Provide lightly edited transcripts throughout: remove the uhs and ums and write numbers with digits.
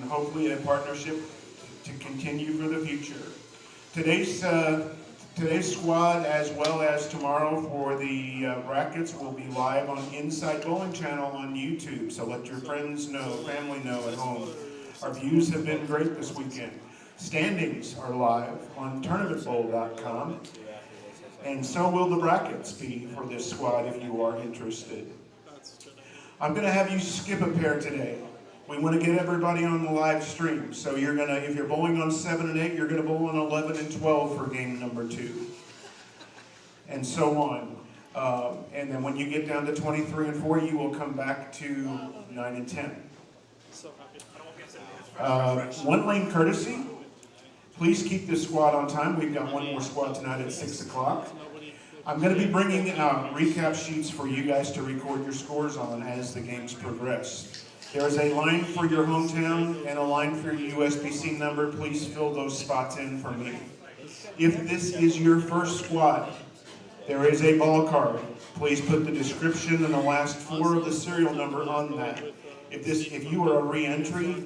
hopefully a partnership to continue for the future. Today's squad, as well as tomorrow for the brackets, will be live on Inside Bowling Channel on YouTube. So let your friends know, family know at home. Our views have been great this weekend. Standings are live on tournamentbowl.com. And so will the brackets be for this squad if you are interested. I'm going to have you skip a pair today. We want to get everybody on the live stream. So you're going to, if you're bowling on 7 and 8, you're going to bowl on 11 and 12 for game number 2. And so on. And then when you get down to 23 and 4, you will come back to 9 and 10. One lane courtesy. Please keep this squad on time. We've got one more squad tonight at 6 o'clock. I'm going to be bringing recap sheets for you guys to record your scores on as the games progress. There is a line for your hometown and a line for your USBC number. Please fill those spots in for me. If this is your first squad, there is a ball card. Please put the description and the last 4 of the serial number on that. If you are a re-entry,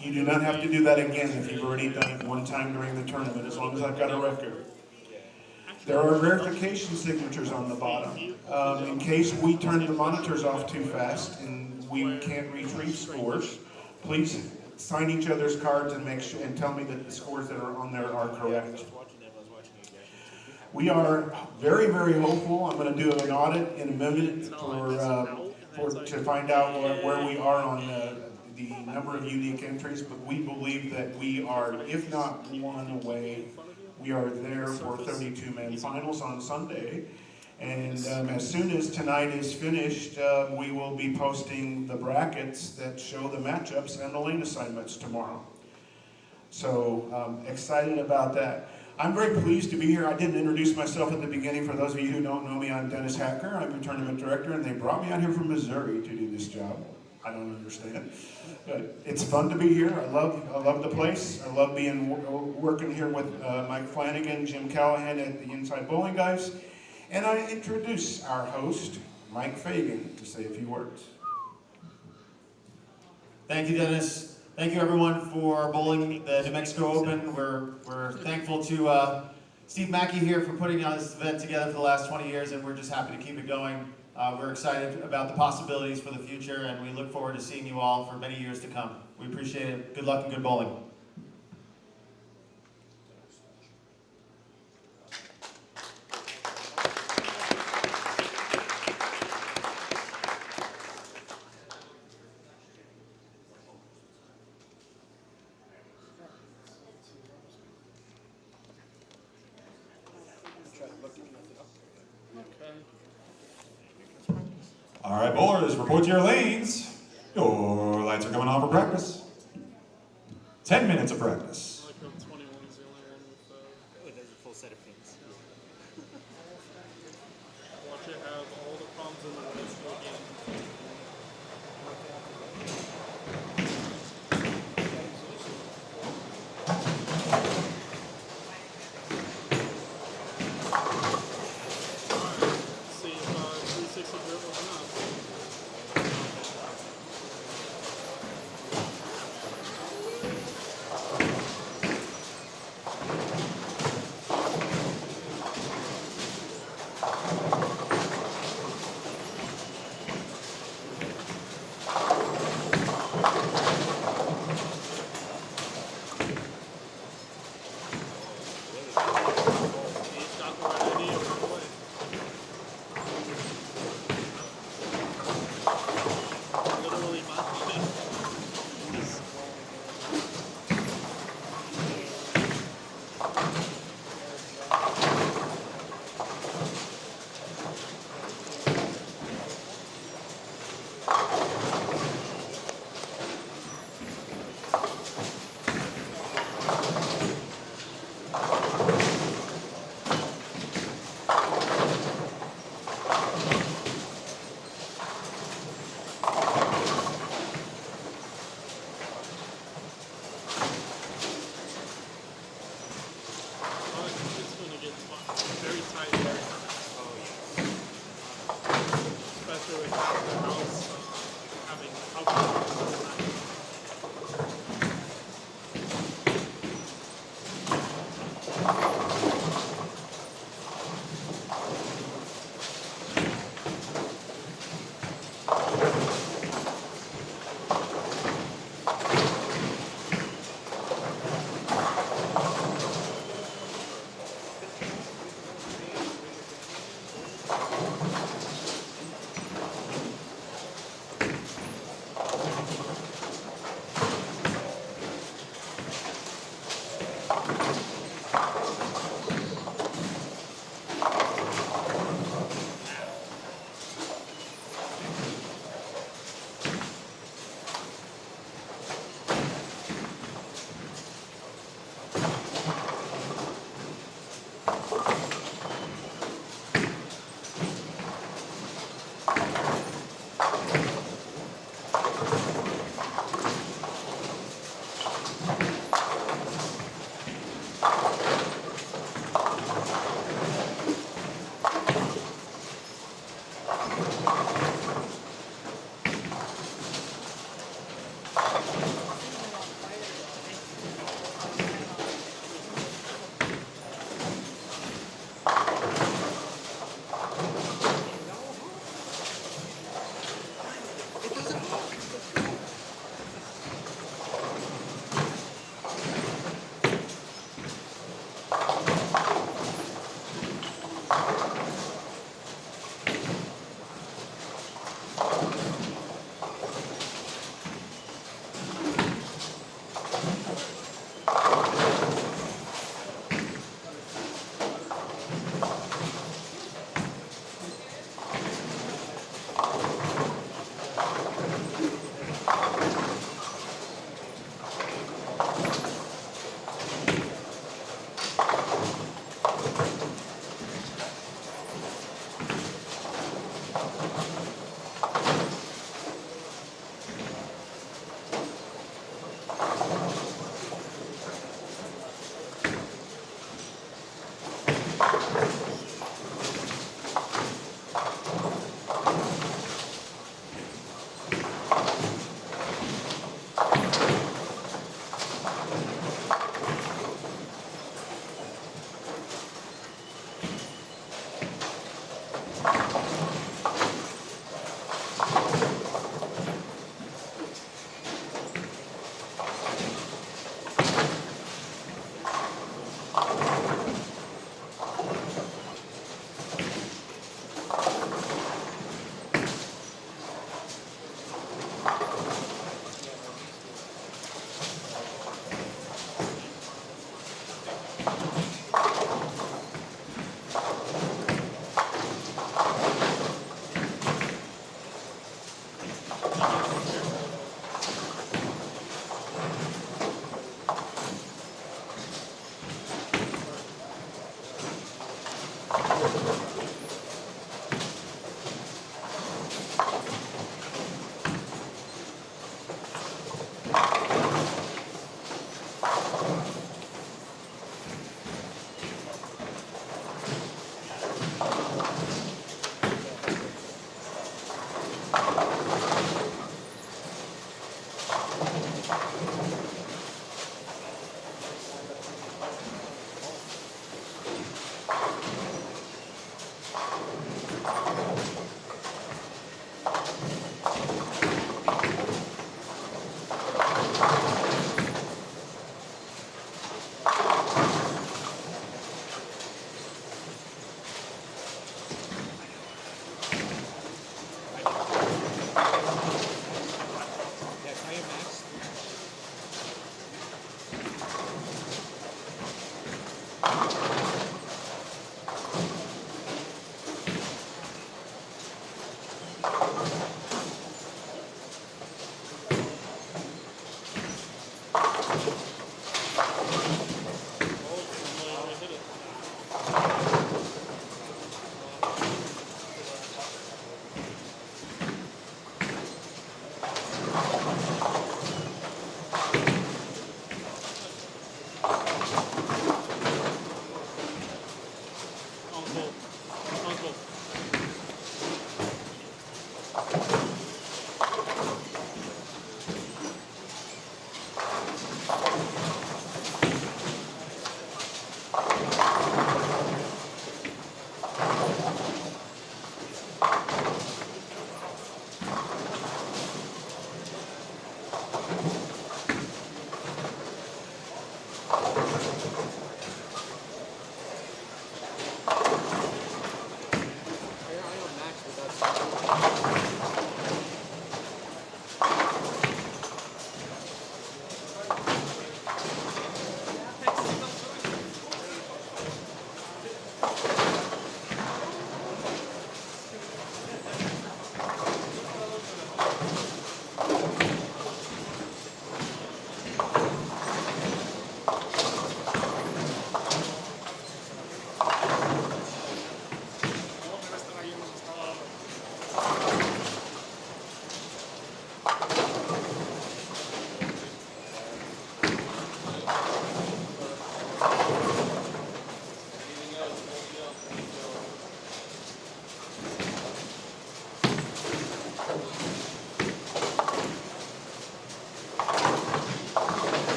you do not have to do that again if you've already done it one time during the tournament, as long as I've got a record. There are verification signatures on the bottom. In case we turn the monitors off too fast and we can't retrieve scores, please sign each other's cards and make sure and tell me that the scores that are on there are correct. We are very, very hopeful. I'm going to do an audit in a minute to find out where we are on the number of unique entries, but we believe that we are, if not one away, we are there for 32-man finals on Sunday. And as soon as tonight is finished, we will be posting the brackets that show the matchups and the lane assignments tomorrow. So excited about that. I'm very pleased to be here. I didn't introduce myself at the beginning. For those of you who don't know me, I'm Dennis Hacker. I'm the tournament director, and they brought me out here from Missouri to do this job. I don't understand, but it's fun to be here. I love the place. I love working here with Mike Flanagan, Jim Callahan at the Inside Bowling guys. And I introduce our host, Mike Fagan, to say a few words. Thank you, Dennis. Thank you, everyone, for bowling the New Mexico Open. We're thankful to Steve Mackey here for putting on this event together for the last 20 years, and we're just happy to keep it going. We're excited about the possibilities for the future, and we look forward to seeing you all for many years to come. We appreciate it. Good luck and good bowling. All right, bowlers, report to your lanes. Your lights are coming on for practice. 10 minutes of practice. There's a full set of pins. Watch it have all the problems in the world again. See if 360 grip was enough.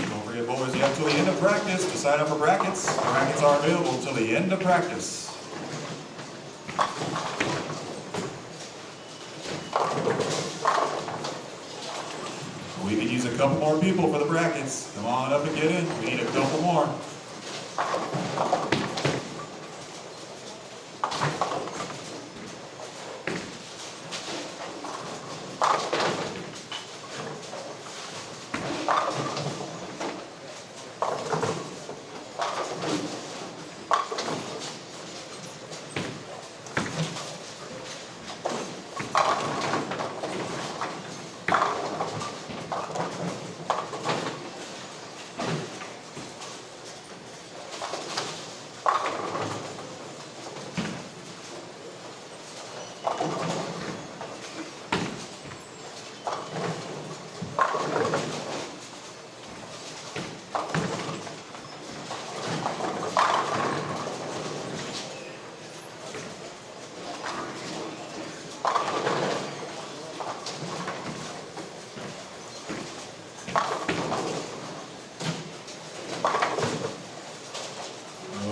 Don't forget, boys, you have till the end of practice to sign up for brackets. Brackets are available till the end of practice. We could use a couple more people for the brackets. Come on up and get in. We need a couple more.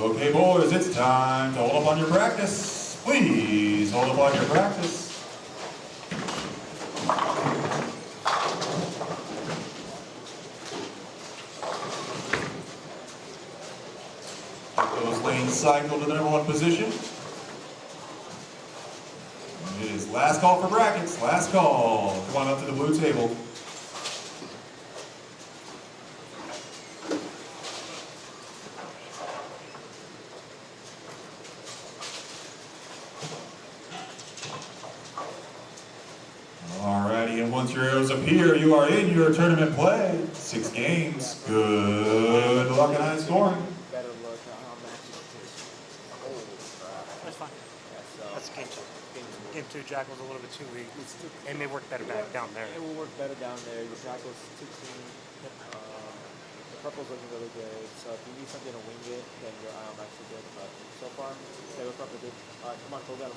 Okay, boys, it's time to hold up on your practice. Please hold up on your practice. Get those lanes cycled to the number 1 position. It is last call for brackets. Last call. Come on up to the blue table. Alrighty, and once your arrows appear, you are in your tournament play. 6 games. Good luck and high scoring. Better look at how matches is. Holy crap. That's fine. Yeah, so That's game 2. game two. Game 2, Jack was a little bit too weak. It may work better back down there. It will work better down there. Your tackle's too clean. The purple's looking really good. So if you need something to wing it, then your actually good. But so far, stay with purple, dude. Alright, come on, go get him.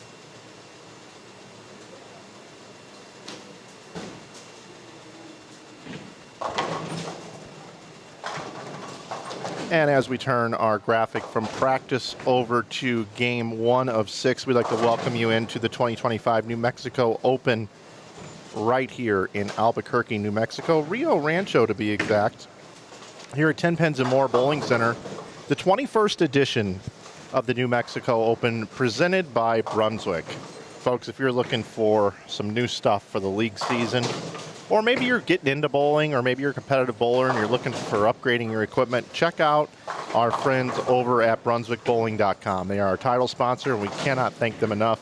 And as we turn our graphic from practice over to game 1 of 6, we'd like to welcome you into the 2025 New Mexico Open right here in Albuquerque, New Mexico, Rio Rancho to be exact, here at Tenpins More Bowling Center, the 21st edition of the New Mexico Open presented by Brunswick. Folks, if you're looking for some new stuff for the league season, or maybe you're getting into bowling, or maybe you're a competitive bowler and you're looking for upgrading your equipment, check out our friends over at BrunswickBowling.com. They are our title sponsor, and we cannot thank them enough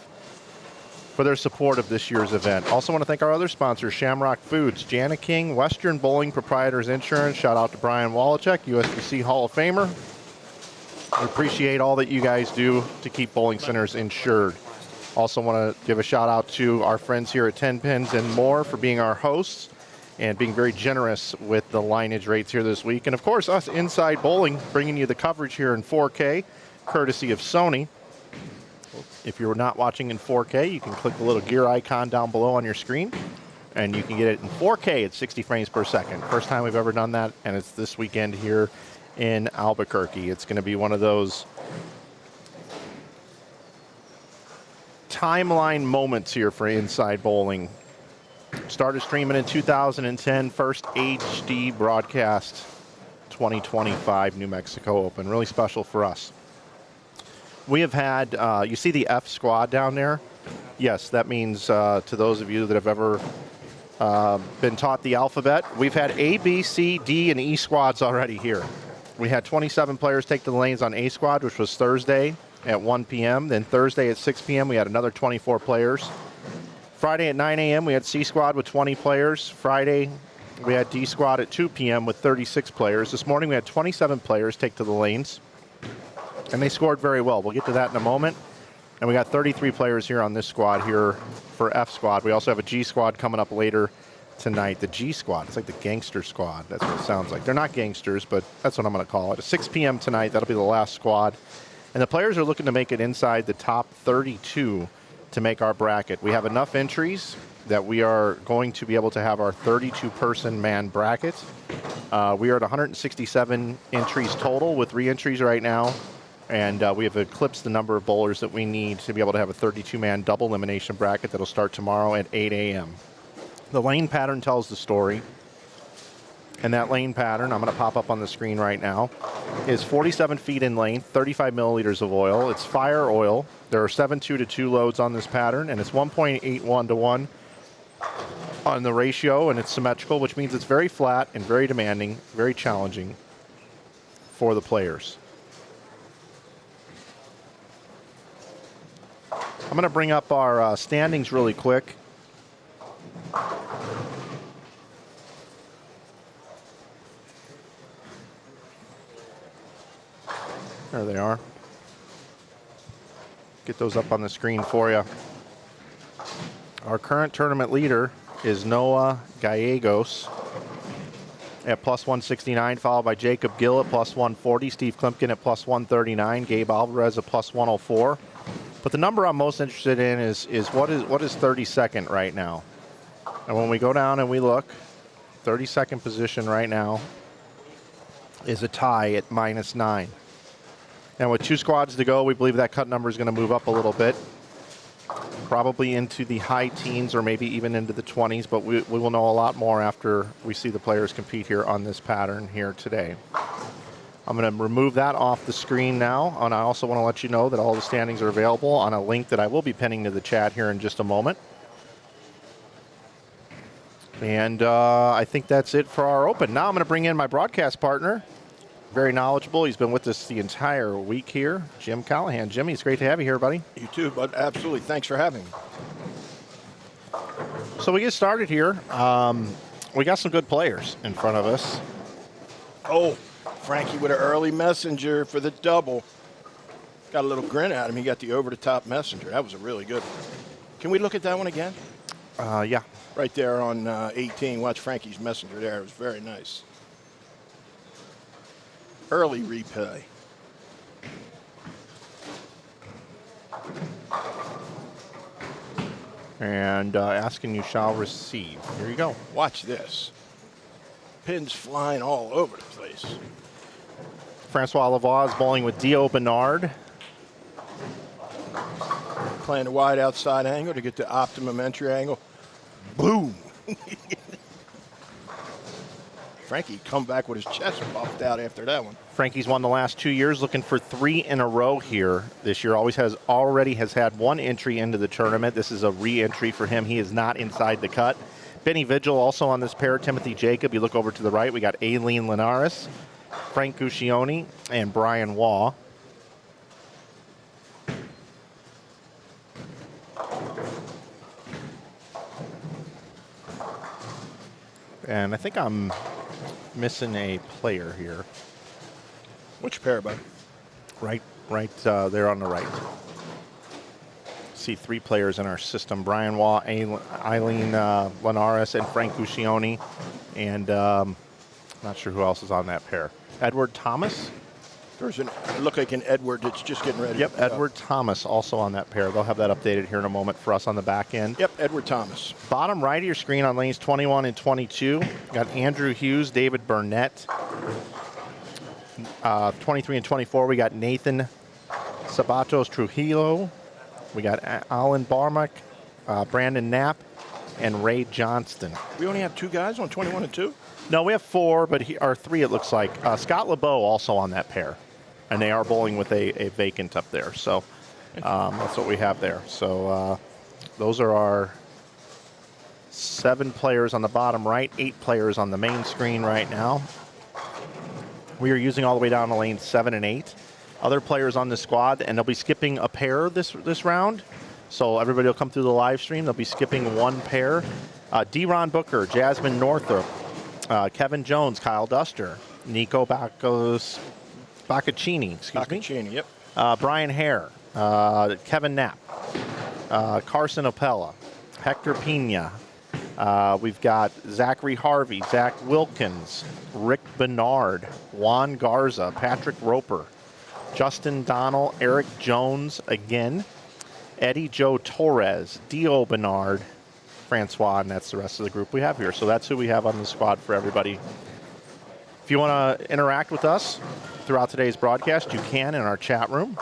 for their support of this year's event. Also want to thank our other sponsors, Shamrock Foods, Jani King, Western Bowling Proprietors Insurance. Shout out to Brian Wallachek, USBC Hall of Famer. We appreciate all that you guys do to keep bowling centers insured. Also want to give a shout out to our friends here at Tenpins and More for being our hosts and being very generous with the lineage rates here this week. And of course, us Inside Bowling, bringing you the coverage here in 4K, courtesy of Sony. If you're not watching in 4K, you can click the little gear icon down below on your screen, and you can get it in 4K at 60 frames per second. First time we've ever done that, and it's this weekend here in Albuquerque. It's going to be one of those timeline moments here for Inside Bowling. Started streaming in 2010, first HD broadcast 2025 New Mexico Open. Really special for us. We have had, you see the F squad down there? Yes, that means to those of you that have ever been taught the alphabet, we've had A, B, C, D, and E squads already here. We had 27 players take the lanes on A squad, which was Thursday at 1 p.m. Then Thursday at 6 p.m. we had another 24 players. Friday at 9 a.m. we had C squad with 20 players. Friday we had D squad at 2 p.m. with 36 players. This morning we had 27 players take to the lanes, and they scored very well. We'll get to that in a moment. And we got 33 players here on this squad here for F squad. We also have a G squad coming up later tonight. The G squad, it's like the gangster squad. That's what it sounds like. They're not gangsters, but that's what I'm going to call it. At 6 p.m. tonight, that'll be the last squad. And the players are looking to make it inside the top 32 to make our bracket. We have enough entries that we are going to be able to have our 32-person man bracket. We are at 167 entries total with re-entries right now. And we have eclipsed the number of bowlers that we need to be able to have a 32-man double elimination bracket that'll start tomorrow at 8 a.m. The lane pattern tells the story. And that lane pattern, I'm going to pop up on the screen right now, is 47 feet in length, 35 milliliters of oil. It's fire oil. There are 7:2-2 loads on this pattern, and it's 1.81 to 1 on the ratio, and it's symmetrical, which means it's very flat and very demanding, very challenging for the players. I'm going to bring up our standings really quick. There they are. Get those up on the screen for you. Our current tournament leader is Noah Gallegos at plus 169, followed by Jacob Gill at plus 140, Steve Klimpkin at plus 139, Gabe Alvarez at plus 104. But the number I'm most interested in is what is 32nd right now. And when we go down and we look, 32nd position right now is a tie at -9. And with 2 squads to go, we believe that cut number is going to move up a little bit, probably into the high teens or maybe even into the 20s, but we will know a lot more after we see the players compete here on this pattern here today. I'm going to remove that off the screen now, and I also want to let you know that all the standings are available on a link that I will be pinning to the chat here in just a moment. And I think that's it for our open. Now I'm going to bring in my broadcast partner. Very knowledgeable. He's been with us the entire week here, Jim Callahan. Jimmy, it's great to have you here, buddy. You too, bud. Absolutely. Thanks for having me. So we get started here. We got some good players in front of us. Oh, Frankie with an early messenger for the double. Got a little grin at him. He got the over-the-top messenger. That was a really good one. Can we look at that one again? Yeah. Right there on 18. Watch Frankie's messenger there. It was very nice. Early replay. And asking you shall receive. Here you go. Watch this. Pins flying all over the place. Francois Lavoie is bowling with Dio Bernard. Playing the wide outside angle to get the optimum entry angle. Boom. Frankie come back with his chest puffed out after that one. Frankie's won the last 2 years, looking for 3 in a row here this year. Already has had 1 entry into the tournament. This is a re-entry for him. He is not inside the cut. Benny Vigil also on this pair. Timothy Jacob. You look over to the right, we got Aileen Linares, Frank Guccione, and Brian Waugh. And I think I'm missing a player here. Which pair, bud? Right there on the right. See 3 players in our system: Brian Waugh, Eileen Linares, and Frank Guccione. And not sure who else is on that pair. Edward Thomas. It looked like an Edward that's just getting ready. Yep, Edward Thomas also on that pair. They'll have that updated here in a moment for us on the back end. Yep, Edward Thomas. Bottom right of your screen on lanes 21 and 22. Got Andrew Hughes, David Burnett. 23 and 24, we got Nathan Sabatos Trujillo. We got Alan Barmack, Brandon Knapp, and Ray Johnston. We only have 2 guys on 21 and 2? No, we have 4, or 3 it looks like. Scott LeBeau also on that pair. And they are bowling with a vacant up there. So that's what we have there. So those are our 7 players on the bottom right, 8 players on the main screen right now. We are using all the way down to lanes 7 and 8. Other players on the squad, and they'll be skipping a pair this round. So everybody will come through the live stream. They'll be skipping 1 pair. D-Ron Booker, Jasmine Northrop, Kevin Jones, Kyle Duster, Nico Baccaccini, Baccaccini, yep. Brian Hare, Kevin Knapp, Carson Opella, Hector Pena. We've got Zachary Harvey, Zach Wilkins, Rick Bernard, Juan Garza, Patrick Roper, Justin Donnell, Eric Jones again, Eddie Joe Torres, Dio Bernard, Francois, and that's the rest of the group we have here. So that's who we have on the squad for everybody. If you want to interact with us throughout today's broadcast, you can in our chat room.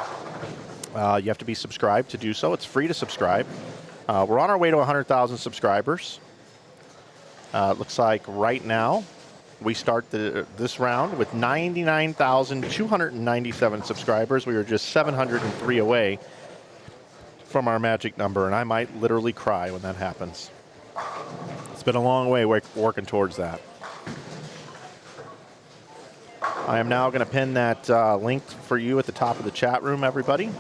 You have to be subscribed to do so. It's free to subscribe. We're on our way to 100,000 subscribers. Looks like right now we start this round with 99,297 subscribers. We were just 703 away from our magic number, and I might literally cry when that happens. It's been a long way working towards that. I am now going to pin that link for you at the top of the chat room, everybody.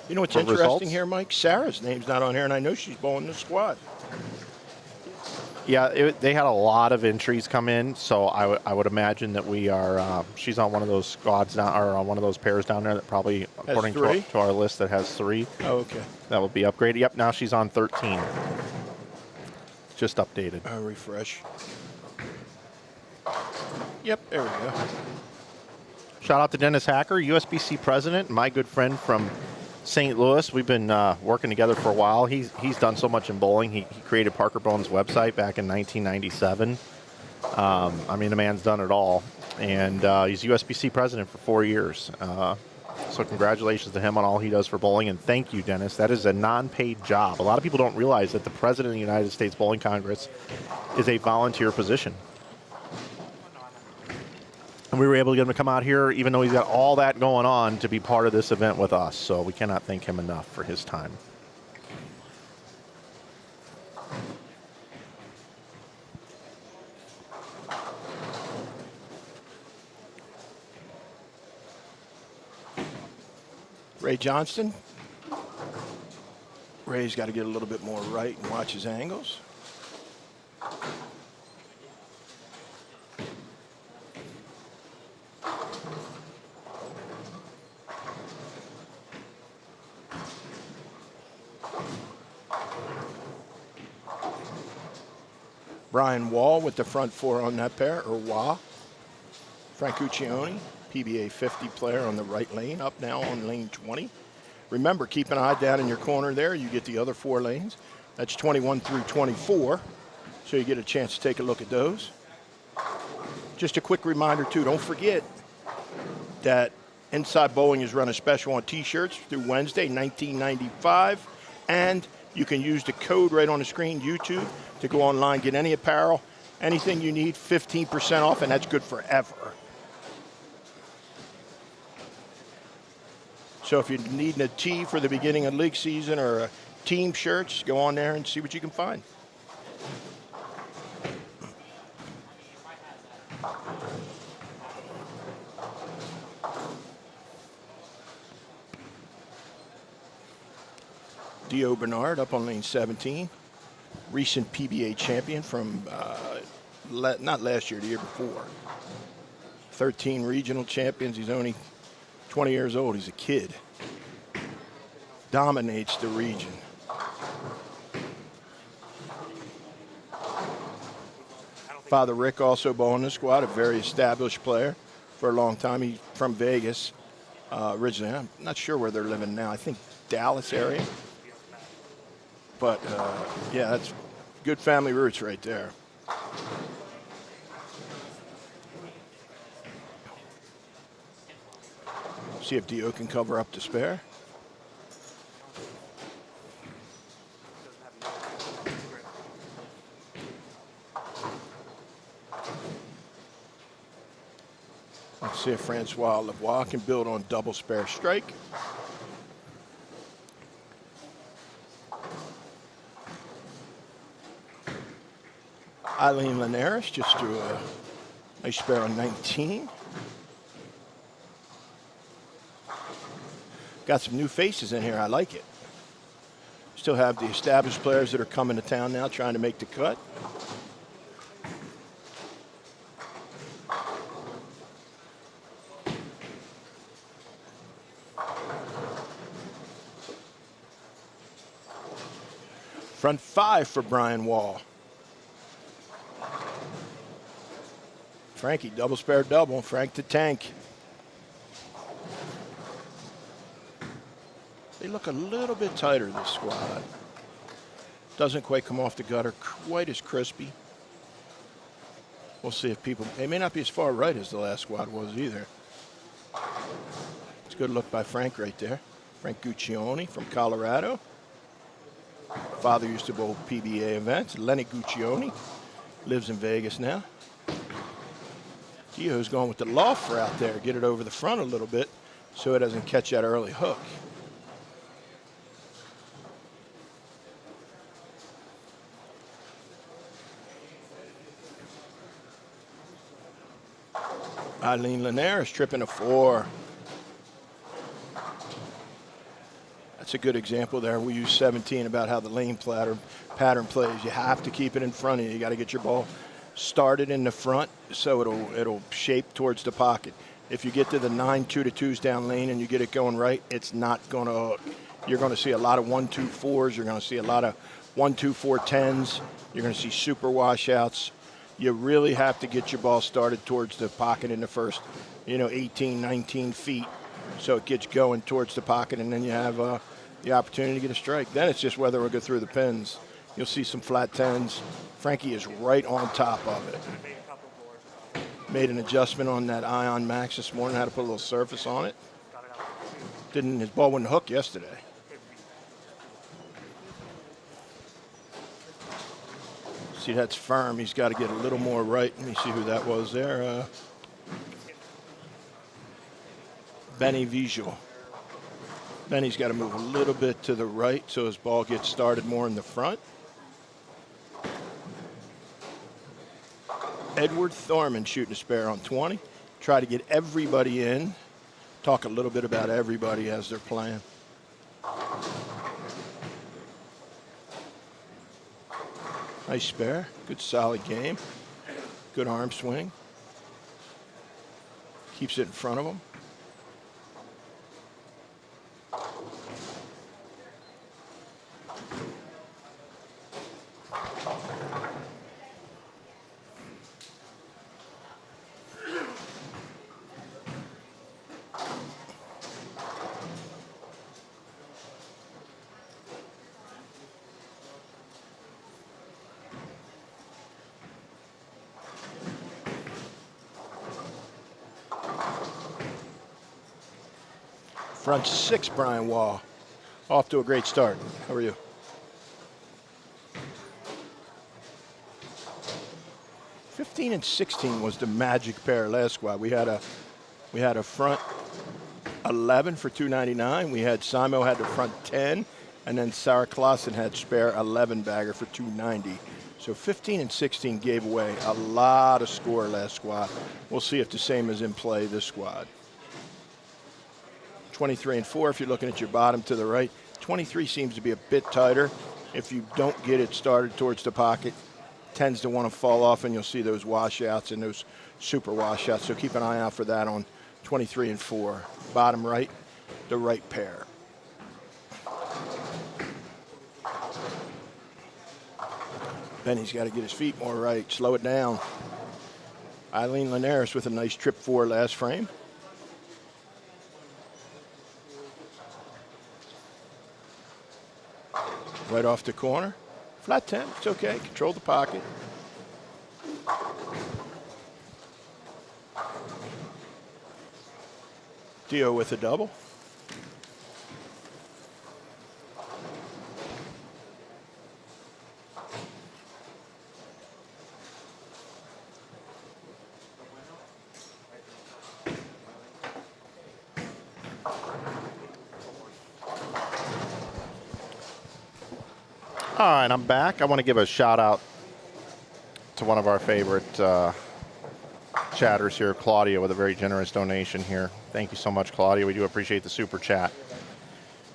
You know what's For interesting results. here, Mike? Sarah's name's not on here, and I know she's bowling the squad. Yeah, they had a lot of entries come in, so I would imagine that we are. She's on one of those squads down, or on one of those pairs down there that probably, according to our list, that has 3. Oh, okay. That will be upgraded. Yep, now she's on 13. Just updated. I'll refresh. Yep, there we go. Shout out to Dennis Hacker, USBC president, my good friend from St. Louis. We've been working together for a while. He's done so much in bowling. He created Parker Bone's website back in 1997. I mean, the man's done it all. And he's USBC president for 4 years. So congratulations to him on all he does for bowling. And thank you, Dennis. That is a non-paid job. A lot of people don't realize that the president of the United States Bowling Congress is a volunteer position. And we were able to get him to come out here, even though he's got all that going on, to be part of this event with us. So we cannot thank him enough for his time. Ray Johnston. Ray's got to get a little bit more right and watch his angles. Brian Wall with the front 4 on that pair, or Wah. Frank Uccione, PBA 50 player on the right lane, up now on lane 20. Remember, keep an eye down in your corner there. You get the other 4 lanes. That's 21 through 24, so you get a chance to take a look at those. Just a quick reminder, too, don't forget that Inside Bowling is running a special on T-shirts through Wednesday, $19.95, and you can use the code right on the screen, YouTube, to go online, get any apparel, anything you need, 15% off, and that's good forever. So if you're needing a tee for the beginning of league season or a team shirts, go on there and see what you can find. Dio Bernard up on lane 17. Recent PBA champion from, not last year, the year before. 13 regional champions. He's only 20 years old. He's a kid. Dominates the region. Father Rick also bowling the squad, a very established player for a long time. He's from Vegas originally. I'm not sure where they're living now. I think Dallas area. But, yeah, that's good family roots right there. See if Dio can cover up the spare. Let's see if Francois Lavoie can build on double spare strike. Eileen Linares just threw a nice spare on 19. Got some new faces in here. I like it. Still have the established players that are coming to town now trying to make the cut. Front 5 for Brian Wall. Frankie, double spare double. Frank the Tank. They look a little bit tighter, this squad. Doesn't quite come off the gutter quite as crispy. We'll see if people, they may not be as far right as the last squad was either. It's a good look by Frank right there. Frank Guccione from Colorado. Father used to bowl PBA events. Lenny Guccione lives in Vegas now. Dio's going with the loft route there. Get it over the front a little bit so it doesn't catch that early hook. Eileen Linares tripping a 4. That's a good example there. We use 17 about how the lane pattern plays. You have to keep it in front of you. You got to get your ball started in the front so it'll shape towards the pocket. If you get to the 9 2-2s down lane and you get it going right, it's not going to hook. You're going to see a lot of 1-2-4s. You're going to see a lot of 1-2-4-10s. You're going to see super washouts. You really have to get your ball started towards the pocket in the first, 18, 19 feet. So it gets going towards the pocket, and then you have the opportunity to get a strike. Then it's just whether we'll go through the pins. You'll see some flat 10s. Frankie is right on top of it. Made an adjustment on that Ion Max this morning, had to put a little surface on it. His ball wouldn't hook yesterday. See, that's firm. He's got to get a little more right. Let me see who that was there. Benny Visual. Benny's got to move a little bit to the right so his ball gets started more in the front. Edward Thorman shooting a spare on 20. Try to get everybody in. Talk a little bit about everybody as they're playing. Nice spare. Good solid game. Good arm swing. Keeps it in front of him. Front 6, Brian Wall. Off to a great start. How are you? '15 and 16 was the magic pair last squad. We had a front 11 for $299. We had Simo had the front 10, and then Sarah Clausen had spare 11 bagger for $290. So 15 and 16 gave away a lot of score last squad. We'll see if the same is in play this squad. 23 and 4, if you're looking at your bottom to the right. 23 seems to be a bit tighter. If you don't get it started towards the pocket, tends to want to fall off, and you'll see those washouts and those super washouts. So keep an eye out for that on 23 and 4. Bottom right, the right pair. Benny's got to get his feet more right. Slow it down. Eileen Linares with a nice trip 4 last frame. Right off the corner. Flat 10, it's okay. Control the pocket. Dio with a double. All right, I'm back. I want to give a shout out to one of our favorite chatters here, Claudia, with a very generous donation here. Thank you so much, Claudia. We do appreciate the super chat.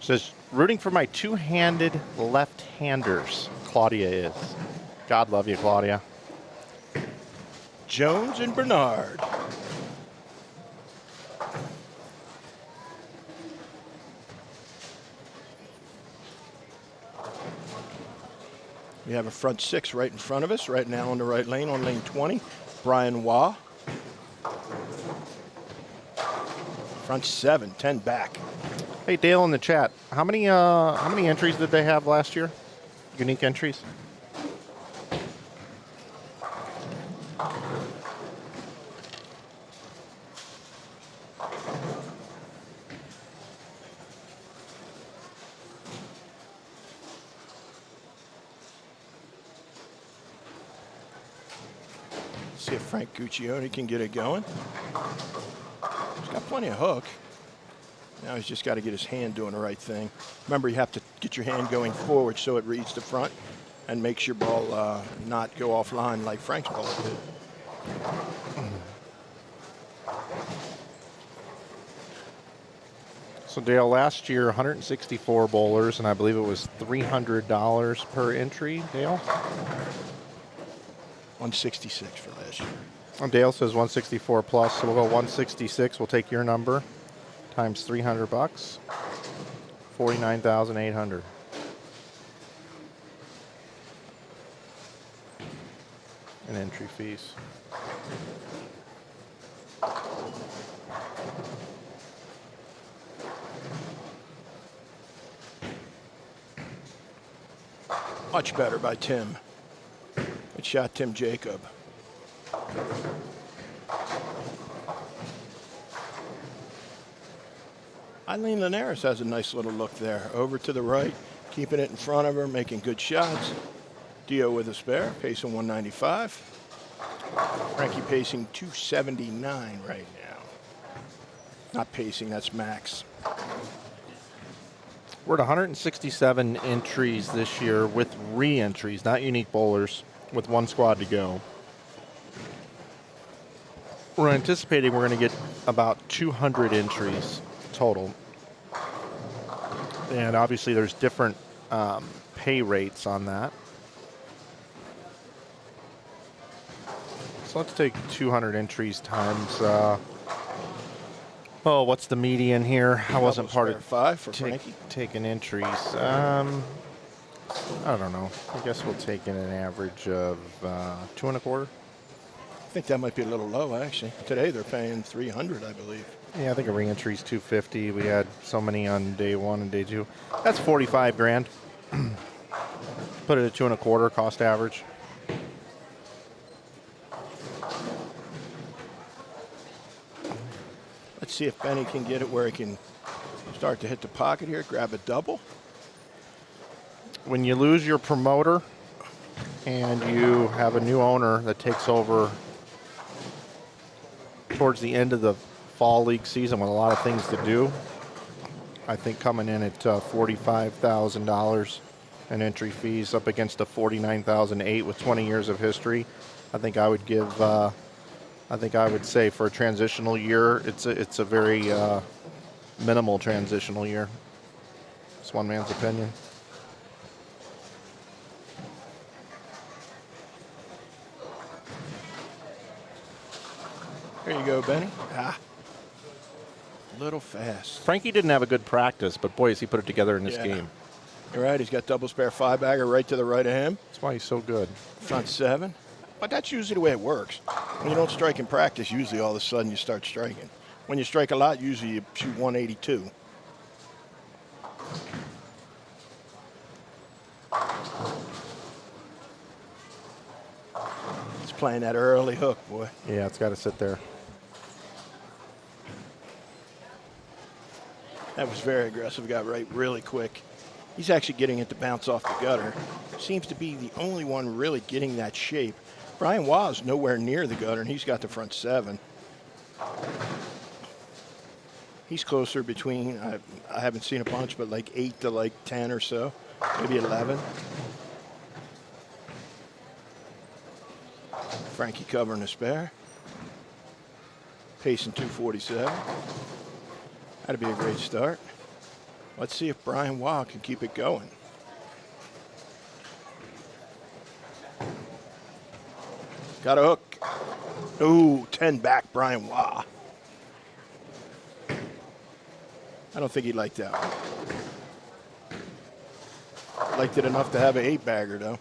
Says, rooting for my two-handed left-handers, Claudia is. God love you, Claudia. Jones and Bernard. We have a front 6 right in front of us, right now on the right lane, on lane 20. Brian Waugh. Front 7, 10 back. Hey, Dale in the chat, how many entries did they have last year? Unique entries? See if Frank Guccione can get it going. He's got plenty of hook. Now he's just got to get his hand doing the right thing. Remember, you have to get your hand going forward so it reads the front and makes your ball not go offline like Frank's ball did. So Dale, last year 164 bowlers, and I believe it was $300 per entry. Dale. 166 for last year. Oh, Dale says 164 plus, so we'll go 166. We'll take your number times 300 bucks. 49,800. In entry fees. Much better by Tim. Good shot, Tim Jacob. Eileen Linares has a nice little look there. Over to the right, keeping it in front of her, making good shots. Dio with a spare, pacing 195. Frankie pacing 279 right now. Not pacing, that's max. We're at 167 entries this year with re-entries, not unique bowlers, with one squad to go. We're anticipating we're going to get about 200 entries total. And obviously there's different pay rates on that. So let's take 200 entries times, what's the median here? I wasn't part of 5 for Frankie. Taking entries. I don't know. I guess we'll take in an average of 2 1/4. I think that might be a little low, actually. Today they're paying 300, I believe. Yeah, I think a re-entry is 250. We had so many on day 1 and day 2. That's 45 grand. Put it at 2 1/4 cost average. Let's see if Benny can get it where he can start to hit the pocket here, grab a double. When you lose your promoter and you have a new owner that takes over towards the end of the fall league season with a lot of things to do, I think coming in at $45,000 in entry fees up against a $49,008 with 20 years of history, I think I would give. I think I would say for a transitional year, it's a very minimal transitional year. It's one man's opinion. Here you go, Benny. A little fast. Frankie didn't have a good practice, but boy, has he put it together in this game. You're right. He's got double spare 5-bagger right to the right of him. That's why he's so good. Front 7. But that's usually the way it works. When you don't strike in practice, usually all of a sudden you start striking. When you strike a lot, usually you shoot 182. It's playing that early hook, boy. Yeah, it's got to sit there. That was very aggressive. Got right really quick. He's actually getting it to bounce off the gutter. Seems to be the only one really getting that shape. Brian Waugh is nowhere near the gutter, and he's got the front 7. He's closer between, I haven't seen a bunch, but like 8 to like 10 or so, maybe 11. Frankie covering a spare. Pacing 247. That'd be a great start. Let's see if Brian Waugh can keep it going. Got a hook. Ooh, 10 back, Brian Waugh. I don't think he liked that one. Liked it enough to have an 8-bagger, though.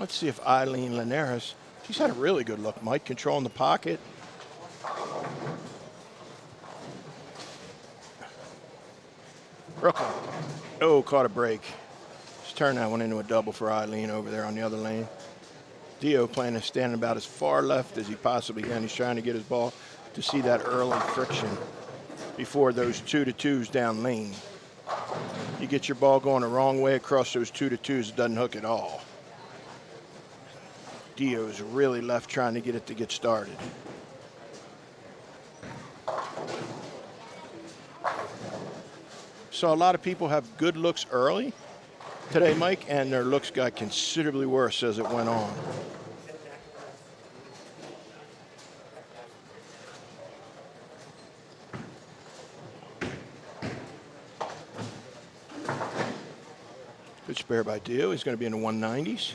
Let's see if Eileen Linares, she's had a really good look, Mike, controlling the pocket. Brooklyn. Oh, caught a break. Just turned that one into a double for Eileen over there on the other lane. Dio playing is standing about as far left as he possibly can. He's trying to get his ball to see that early friction before those 2-2s down lane. You get your ball going the wrong way across those 2-2s, it doesn't hook at all. Dio's really left trying to get it to get started. So a lot of people have good looks early today, Mike, and their looks got considerably worse as it went on. Good spare by Dio. He's going to be in the 190s.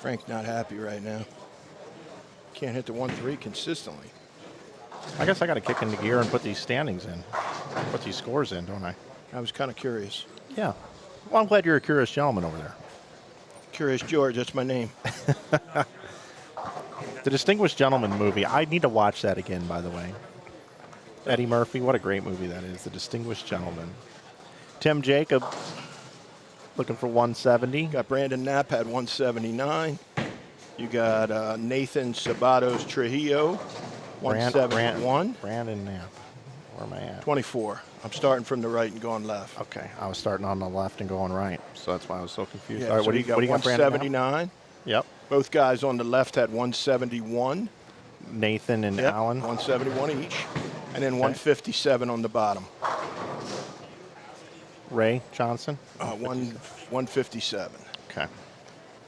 Frank's not happy right now. Can't hit the 1-3 consistently. I guess I got to kick into gear and put these standings in, put these scores in, don't I? I was kind of curious. Yeah. Well, I'm glad you're a curious gentleman over there. Curious George, that's my name. The Distinguished Gentleman movie. I need to watch that again, by the way. Eddie Murphy, what a great movie that is. The Distinguished Gentleman. Tim Jacob, looking for 170. Got Brandon Knapp had 179. You got Nathan Sabatos Trujillo, 171. Brandon Knapp. Where am I at? 24. I'm starting from the right and going left. Okay, I was starting on the left and going right, so that's why I was so confused. Yeah, All right, so what do you got, Brandon Knapp? 179. Yep. Both guys on the left had 171. Nathan and Yep, Allen. 171 each. And then 157 on the bottom. Ray Johnson. 157. Okay.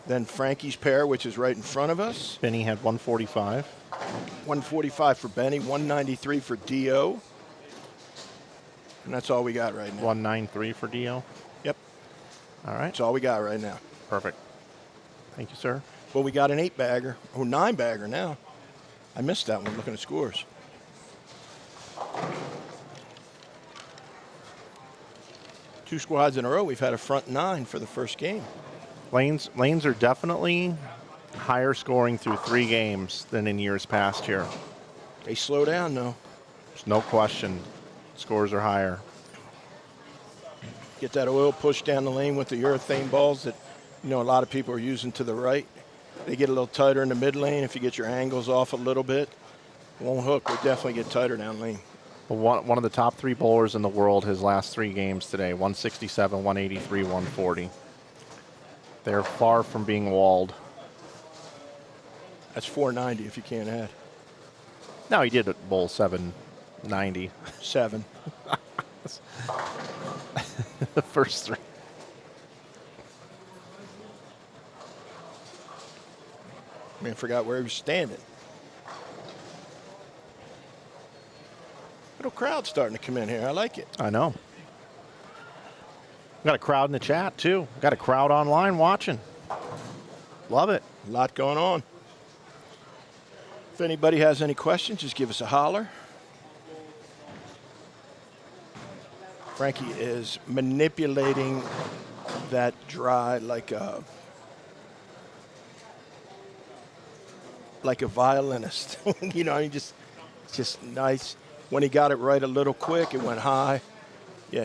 Then Frankie's pair, which is right in front of us. Benny had 145. 145 for Benny, 193 for Dio. And that's all we got right now. 193 for Dio. Yep. All right. That's all we got right now. Perfect. Thank you, sir. Well, we got an 8-bagger, or 9-bagger now. I missed that one looking at scores. Two squads in a row, we've had a front 9 for the first game. Lanes are definitely higher scoring through 3 games than in years past here. They slow down, though. There's no question. Scores are higher. Get that oil pushed down the lane with the urethane balls that, you know, a lot of people are using to the right. They get a little tighter in the mid lane. If you get your angles off a little bit, it won't hook. They definitely get tighter down lane. One of the top 3 bowlers in the world his last 3 games today, 167, 183, 140. They're far from being walled. That's 490 if you can't add. No, he did bowl 790. 7. The first 3. Man, forgot where he was standing. Little crowd starting to come in here. I like it. I know. Got a crowd in the chat, too. Got a crowd online watching. Love it. A lot going on. If anybody has any questions, just give us a holler. Frankie is manipulating that dry like a violinist. You know, he just nice. When he got it right a little quick, it went high. Yeah,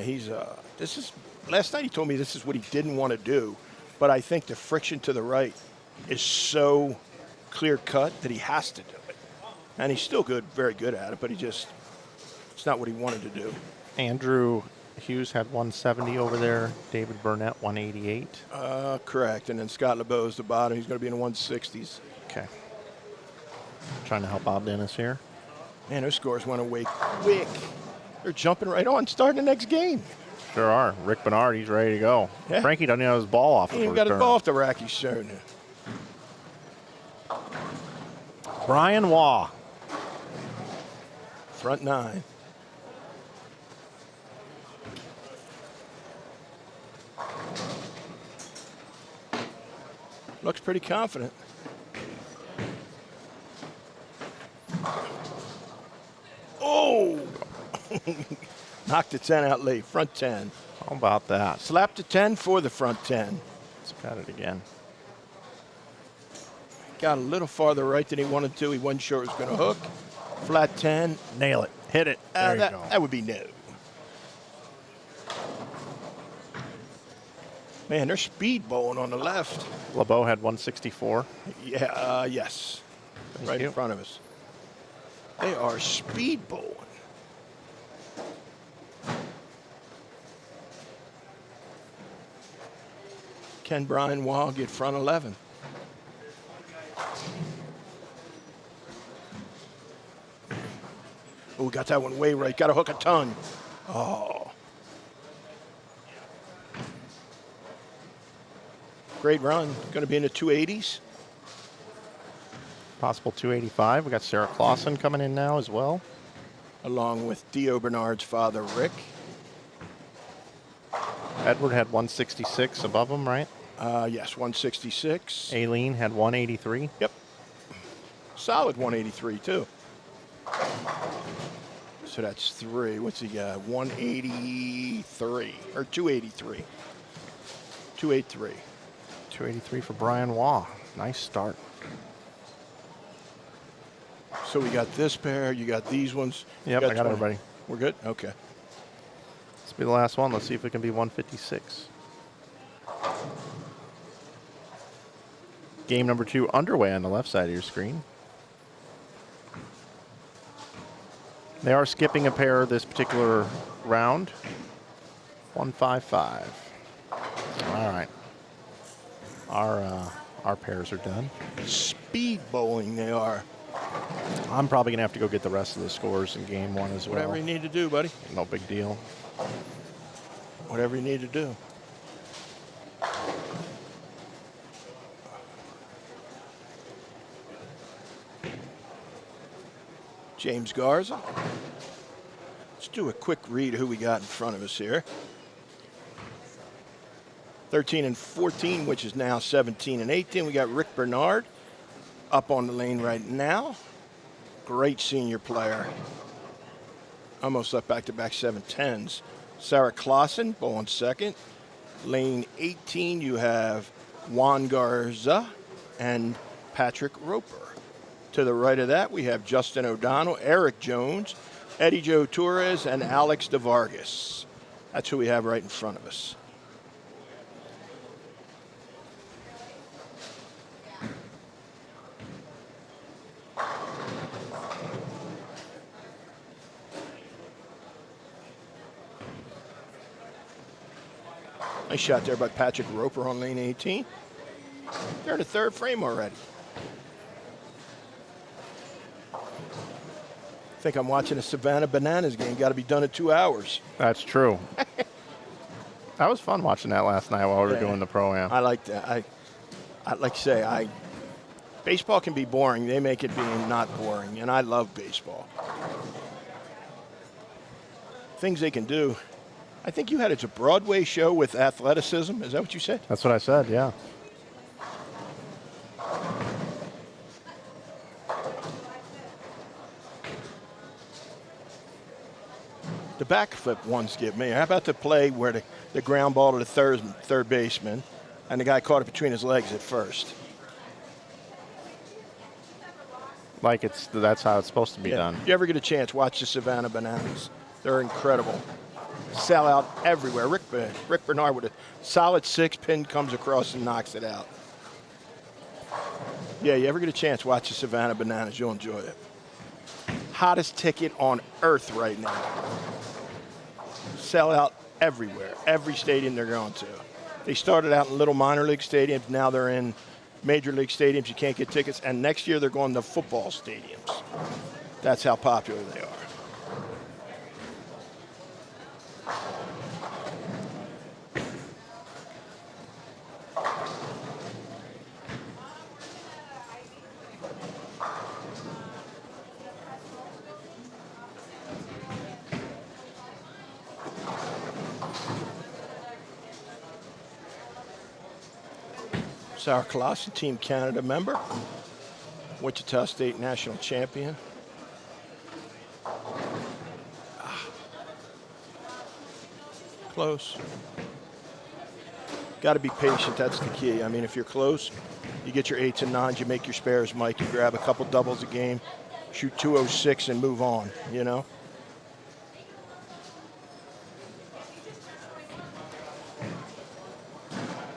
last night he told me this is what he didn't want to do, but I think the friction to the right is so clear cut that he has to do it. And he's still good, very good at it, but it's not what he wanted to do. Andrew Hughes had 170 over there. David Burnett, 188. Correct. And then Scott LeBeau's the bottom. He's going to be in the 160s. Okay. Trying to help out Dennis here. Man, those scores went away quick. They're jumping right on, starting the next game. Sure are. Rick Bernard, he's ready to go. Yeah. Frankie doesn't have his ball off. He ain't even got his ball off the rack. He's showing it. Brian Waugh. Front 9. Looks pretty confident. Oh! Knocked the 10 out late. Front 10. How about that? Slapped the 10 for the front 10. Let's pat it again. Got a little farther right than he wanted to. He wasn't sure it was going to hook. Flat 10. Nail it. Hit it. There you go. That would be no. Man, they're speed bowling on the left. LeBeau had 164. Yeah, yes. Right in front of us. They are speed bowling. Can Brian Wall get front 11? Oh, got that one way right. Got to hook a ton. Oh. Great run. Going to be in the 280s. Possible 285. We got Sarah Clausen coming in now as well. Along with Dio Bernard's father, Rick. Edward had 166 above him, right? Yes, 166. Aileen had 183. Yep. Solid 183, too. So that's 3. What's he got? 183 or 283. 283. 283 for Brian Waugh. Nice start. So we got this pair. You got these ones. Yep, I got everybody. We're good? Okay. This will be the last one. Let's see if it can be 156. Game number 2 underway on the left side of your screen. They are skipping a pair this particular round. 155. All right. Our pairs are done. Speed bowling they are. I'm probably going to have to go get the rest of the scores in game 1 as well. Whatever you need to do, buddy. No big deal. Whatever you need to do. James Garza. Let's do a quick read of who we got in front of us here. 13 and 14, which is now 17 and 18. We got Rick Bernard up on the lane right now. Great senior player. Almost up back-to-back 710s. Sarah Clausen, bowling second. Lane 18, you have Juan Garza and Patrick Roper. To the right of that, we have Justin O'Donnell, Eric Jones, Eddie Joe Torres, and Alex DeVargas. That's who we have right in front of us. Nice shot there by Patrick Roper on lane 18. They're in the third frame already. I think I'm watching a Savannah Bananas game. Got to be done in 2 hours. That's true. That was fun watching that last night while we were doing the Pro-Am. I like that. I like to say, baseball can be boring. They make it being not boring, and I love baseball. Things they can do. I think you had it's a Broadway show with athleticism. Is that what you said? That's what I said, yeah. The backflip ones get me. How about the play where the ground ball to the third baseman, and the guy caught it between his legs at first? Like that's how it's supposed to be done. If you ever get a chance, watch the Savannah Bananas. They're incredible. Sell out everywhere. Rick Bernard with a solid 6 pin comes across and knocks it out. Yeah, you ever get a chance, watch the Savannah Bananas. You'll enjoy it. Hottest ticket on earth right now. Sell out everywhere. Every stadium they're going to. They started out in little minor league stadiums. Now they're in major league stadiums. You can't get tickets. And next year they're going to football stadiums. That's how popular they are. Sarah Clausen, Team Canada member. Wichita State national champion. Close. Got to be patient, that's the key. I mean, if you're close, you get your 8s and 9s, you make your spares, Mike, you grab a couple doubles a game, shoot 206 and move on, you know?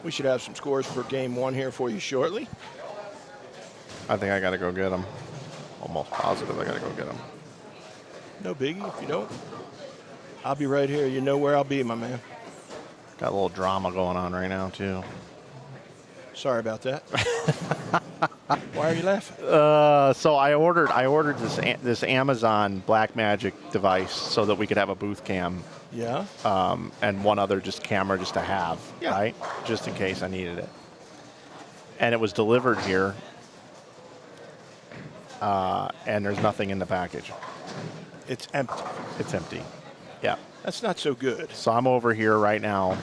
We should have some scores for game 1 here for you shortly. I think I got to go get them. Almost positive I got to go get them. No biggie if you don't. I'll be right here. You know where I'll be, my man. Got a little drama going on right now, too. Sorry about that. Why are you laughing? So I ordered this Amazon Blackmagic device so that we could have a booth cam. Yeah. And one other camera just to have, Yeah. right? Just in case I needed it. And it was delivered here, and there's nothing in the package. It's empty. It's empty. Yeah. That's not so good. So I'm over here right now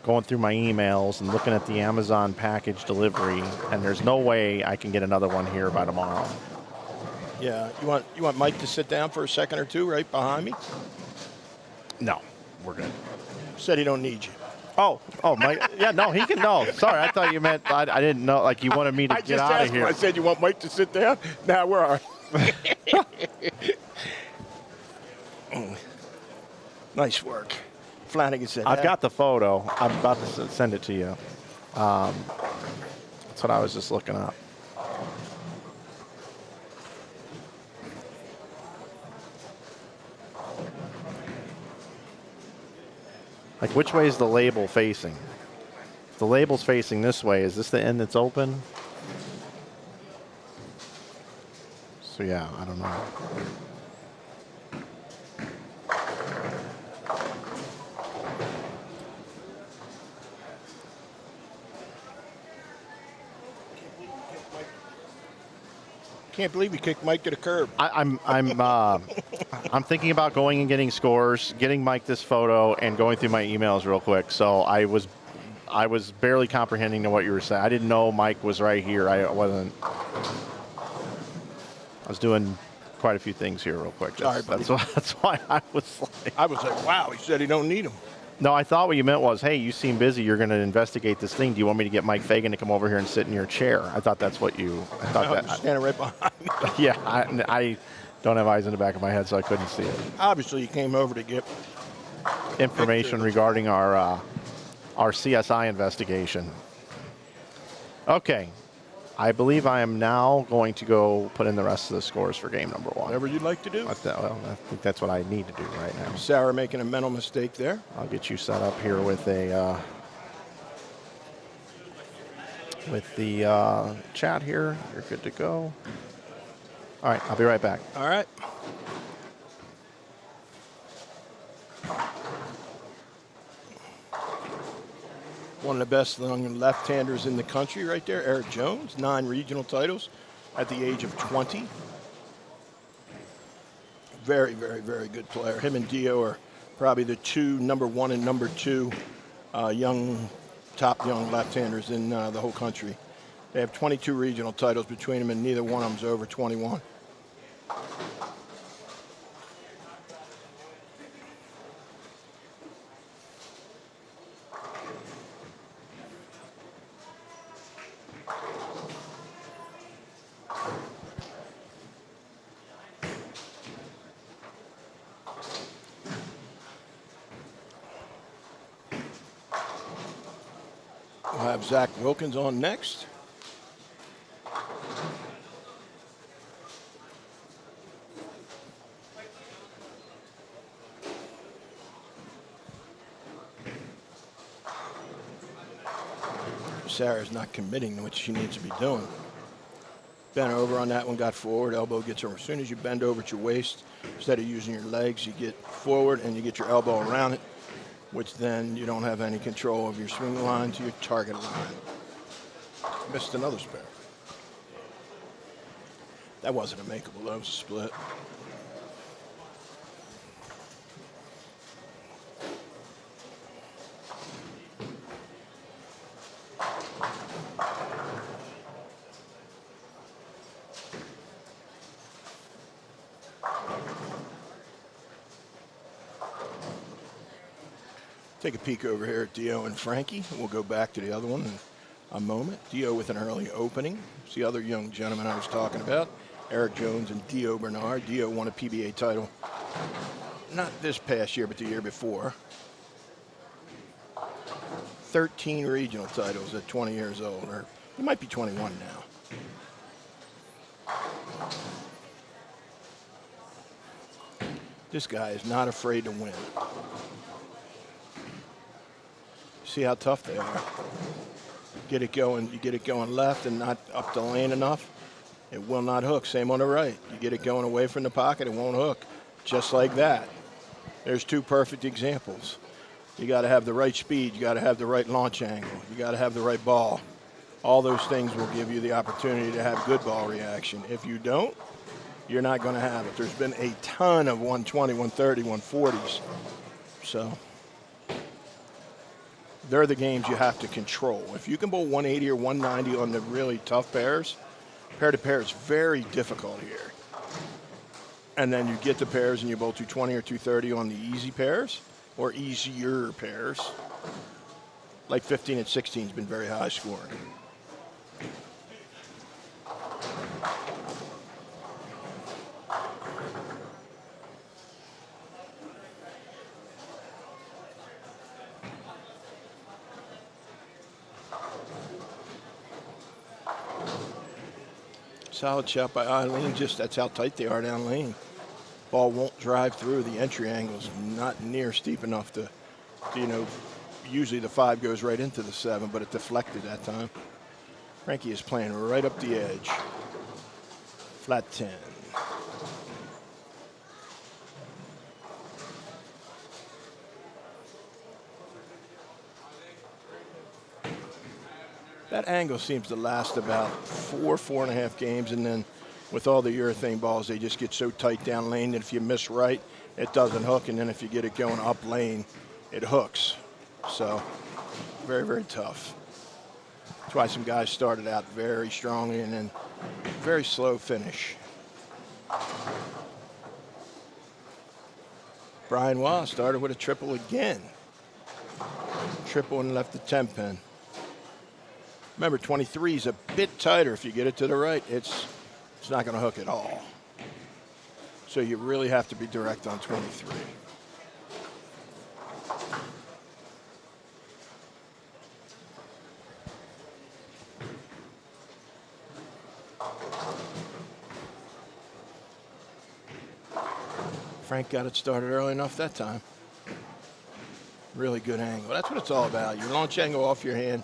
going through my emails and looking at the Amazon package delivery, and there's no way I can get another one here by tomorrow. Yeah. You want Mike to sit down for a second or two right behind me? No, we're good. Said he don't need you. Oh, Mike. Yeah, no, he can. No, sorry, I thought you meant I didn't know. Like you wanted me to get out of here. I said you want Mike to sit down. Now where are? Nice work. Flanagan said. I've got the photo. I'm about to send it to you. That's what I was just looking up. Like, which way is the label facing? If the label's facing this way, is this the end that's open? So, yeah, I don't know. Can't believe you kicked Mike to the curb. I'm thinking about going and getting scores, getting Mike this photo, and going through my emails real quick. So I was barely comprehending to what you were saying. I didn't know Mike was right here. I was doing quite a few things here real quick. Sorry, buddy. That's why I was like. I was like, wow. He said he don't need him. No, I thought what you meant was, hey, you seem busy. You're going to investigate this thing. Do you want me to get Mike Fagan to come over here and sit in your chair? I thought that's what you. I thought No, that. you're standing right behind me. Yeah, I don't have eyes in the back of my head, so I couldn't see it. Obviously, you came over to get Information regarding our CSI investigation. Okay, I believe I am now going to go put in the rest of the scores for game number 1. whatever you'd like to do. I think that's what I need to do right now. Sarah making a mental mistake there. I'll get you set up here with a with the chat here. You're good to go. All right, I'll be right back. All right. One of the best young left-handers in the country right there, Eric Jones, 9 regional titles at the age of 20. Very, very, very good player. Him and Dio are probably the number 1 and number 2 top young left-handers in the whole country. They have 22 regional titles between them, and neither one of them's over 21. We'll have Zach Wilkins on next. Sarah's not committing to what she needs to be doing. Bent over on that one, got forward, elbow gets over. As soon as you bend over at your waist, instead of using your legs, you get forward and you get your elbow around it, which then you don't have any control of your swing line to your target line. Missed another spare. That wasn't a makeable, that was a split. Take a peek over here at Dio and Frankie. We'll go back to the other one in a moment. Dio with an early opening. It's the other young gentleman I was talking about, Eric Jones and Dio Bernard. Dio won a PBA title, not this past year, but the year before. 13 regional titles at 20 years old, or he might be 21 now. This guy is not afraid to win. See how tough they are. Get it going, you get it going left and not up the lane enough, it will not hook. Same on the right. You get it going away from the pocket, it won't hook. Just like that. There's two perfect examples. You got to have the right speed, you got to have the right launch angle, you got to have the right ball. All those things will give you the opportunity to have good ball reaction. If you don't, you're not going to have it. There's been a ton of 120, 130, 140s. So they're the games you have to control. If you can bowl 180 or 190 on the really tough pairs, pair to pair is very difficult here. And then you get the pairs and you bowl 220 or 230 on the easy pairs or easier pairs. Like 15 and 16 has been very high scoring. Solid shot by Eileen. Just that's how tight they are down lane. Ball won't drive through. The entry angle's not near steep enough to, you know, usually the 5 goes right into the 7, but it deflected that time. Frankie is playing right up the edge. Flat 10. That angle seems to last about 4.5 games, and then with all the urethane balls, they just get so tight down lane that if you miss right, it doesn't hook, and then if you get it going up lane, it hooks. So, very, very tough. That's why some guys started out very strongly and then very slow finish. Brian Wallace started with a triple again. Triple and left the 10 pin. Remember, 23 is a bit tighter. If you get it to the right, it's not going to hook at all. So you really have to be direct on 23. Frank got it started early enough that time. Really good angle. That's what it's all about. Your launch angle off your hand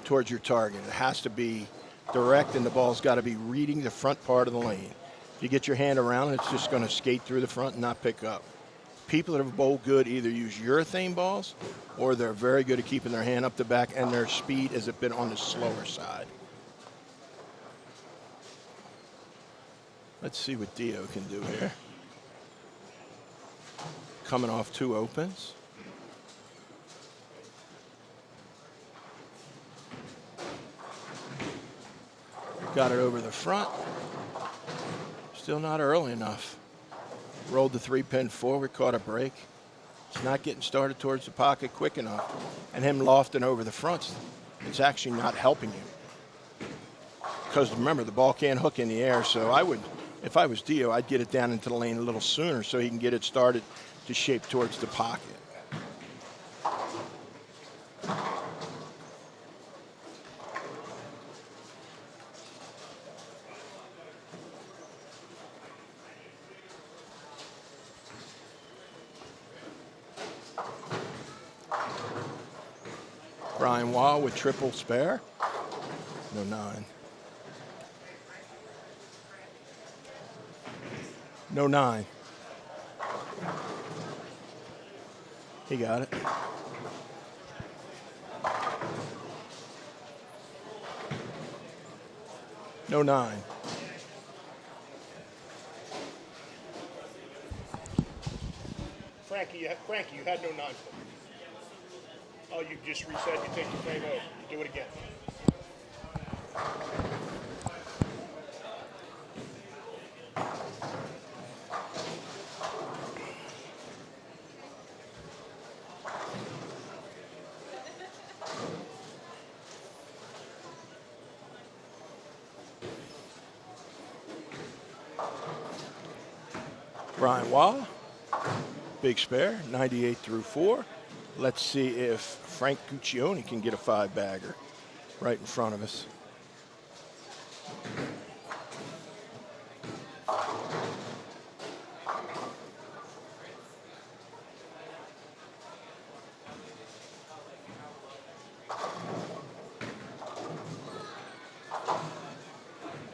towards your target. It has to be direct, and the ball's got to be reading the front part of the lane. If you get your hand around it, it's just going to skate through the front and not pick up. People that have bowled good either use urethane balls or they're very good at keeping their hand up the back, and their speed has been on the slower side. Let's see what Dio can do here. Coming off 2 opens. Got it over the front. Still not early enough. Rolled the 3-pin forward, caught a break. It's not getting started towards the pocket quick enough. And him lofting over the fronts, it's actually not helping you. Because remember, the ball can't hook in the air, so I would, if I was Dio, I'd get it down into the lane a little sooner so he can get it started to shape towards the pocket. Brian Wall with triple spare. No 9. No 9. He got it. No 9. Frankie, you had no 9 foot. Oh, you just reset, you take your frame over. You do it again. Brian Waugh, big spare, 98 through 4. Let's see if Frank Guccione can get a 5-bagger right in front of us.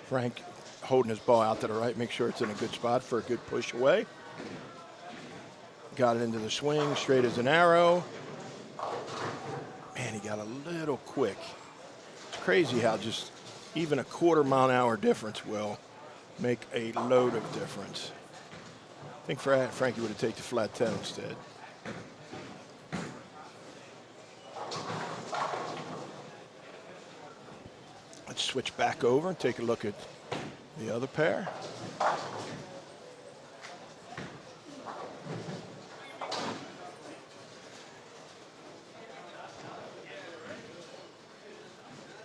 Frank holding his ball out to the right, make sure it's in a good spot for a good push away. Got it into the swing, straight as an arrow. Man, he got a little quick. It's crazy how just even a quarter-mile-an-hour difference will make a load of difference. I think Frankie would have taken the flat 10 instead. Let's switch back over and take a look at the other pair.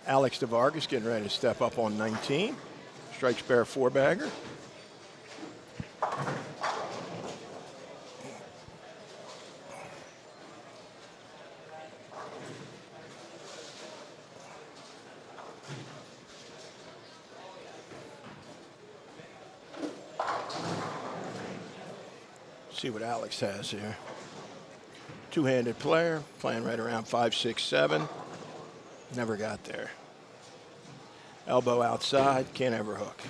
Alex DeVargas getting ready to step up on 19. Strike spare 4-bagger. See what Alex has here. Two-handed player, playing right around 5, 6, 7. Never got there. Elbow outside, can't ever hook.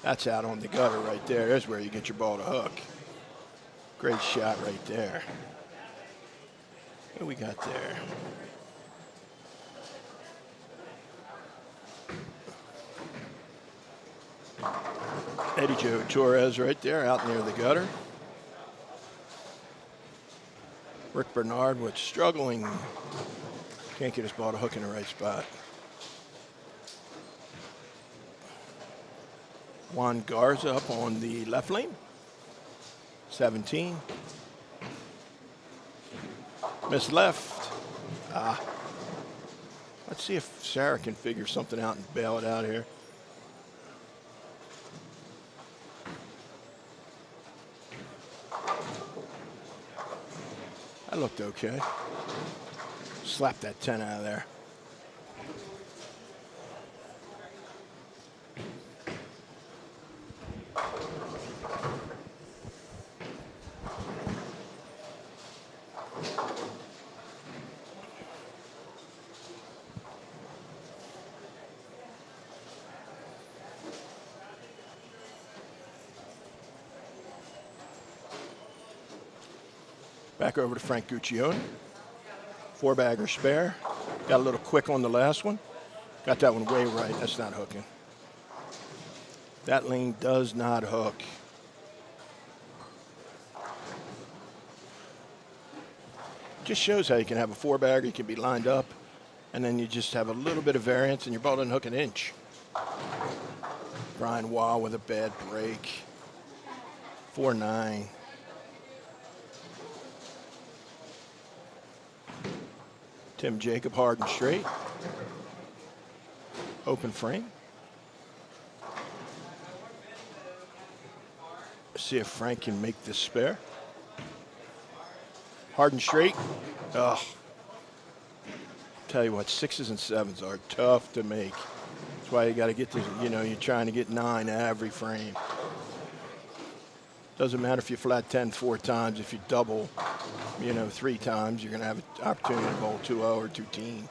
That's out on the gutter right there. There's where you get your ball to hook. Great shot right there. What do we got there? Eddie Joe Torres right there, out near the gutter. Rick Bernard was struggling. Can't get his ball to hook in the right spot. Juan Garza up on the left lane. 17. Miss left. Let's see if Sarah can figure something out and bail it out here. That looked okay. Slap that 10 out of there. Back over to Frank Guccione. 4-bagger spare. Got a little quick on the last one. Got that one way right. That's not hooking. That lane does not hook. Just shows how you can have a 4-bagger. You can be lined up, and then you just have a little bit of variance, and your ball doesn't hook an inch. Brian Waugh with a bad break. 4-9. Tim Jacob, hard and straight. Open frame. See if Frank can make this spare. Hard and straight. Ugh. Tell you what, 6s and 7s are tough to make. That's why you got to get to, you're trying to get 9 every frame. Doesn't matter if you flat 10 4 times. If you double, 3 times, you're going to have an opportunity to bowl 2-0 or 2-team.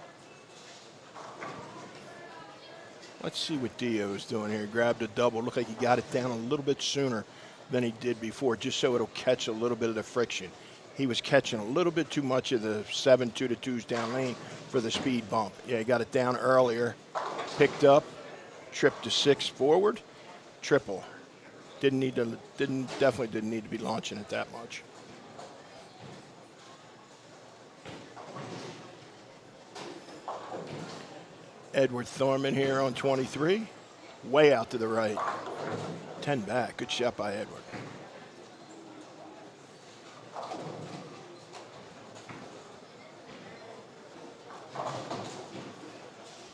Let's see what Dio is doing here. Grabbed a double. Looked like he got it down a little bit sooner than he did before, just so it'll catch a little bit of the friction. He was catching a little bit too much of the 7-2-2s down lane for the speed bump. Yeah, he got it down earlier. Picked up, tripped to 6 forward, triple. Definitely didn't need to be launching it that much. Edward Thorman here on 23, way out to the right. 10 back, good shot by Edward.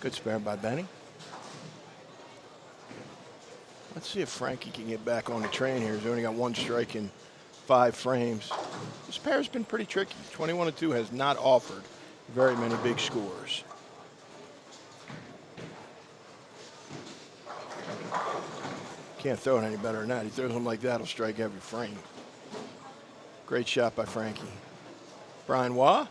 Good spare by Benny. Let's see if Frankie can get back on the train here. He's only got 1 strike in 5 frames. This pair's been pretty tricky. 21-2 has not offered very many big scores. Can't throw it any better than that. He throws them like that, he'll strike every frame. Great shot by Frankie. Brian Waugh.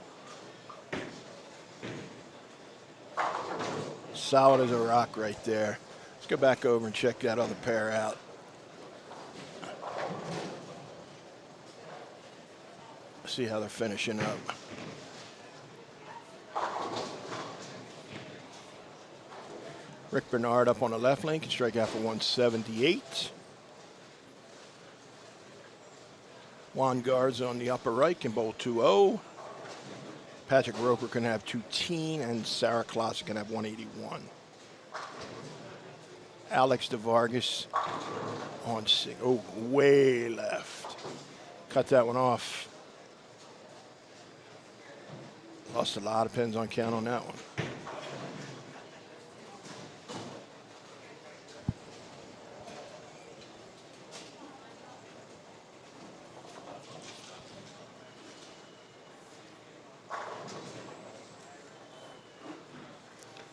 Solid as a rock right there. Let's go back over and check that other pair out. See how they're finishing up. Rick Bernard up on the left lane can strike out for 178. Juan Garza on the upper right can bowl 2-0. Patrick Roper can have 210, and Sarah Kloss can have 181. Alex DeVargas on 6. Oh, way left. Cut that one off. Lost a lot of pins on count on that one.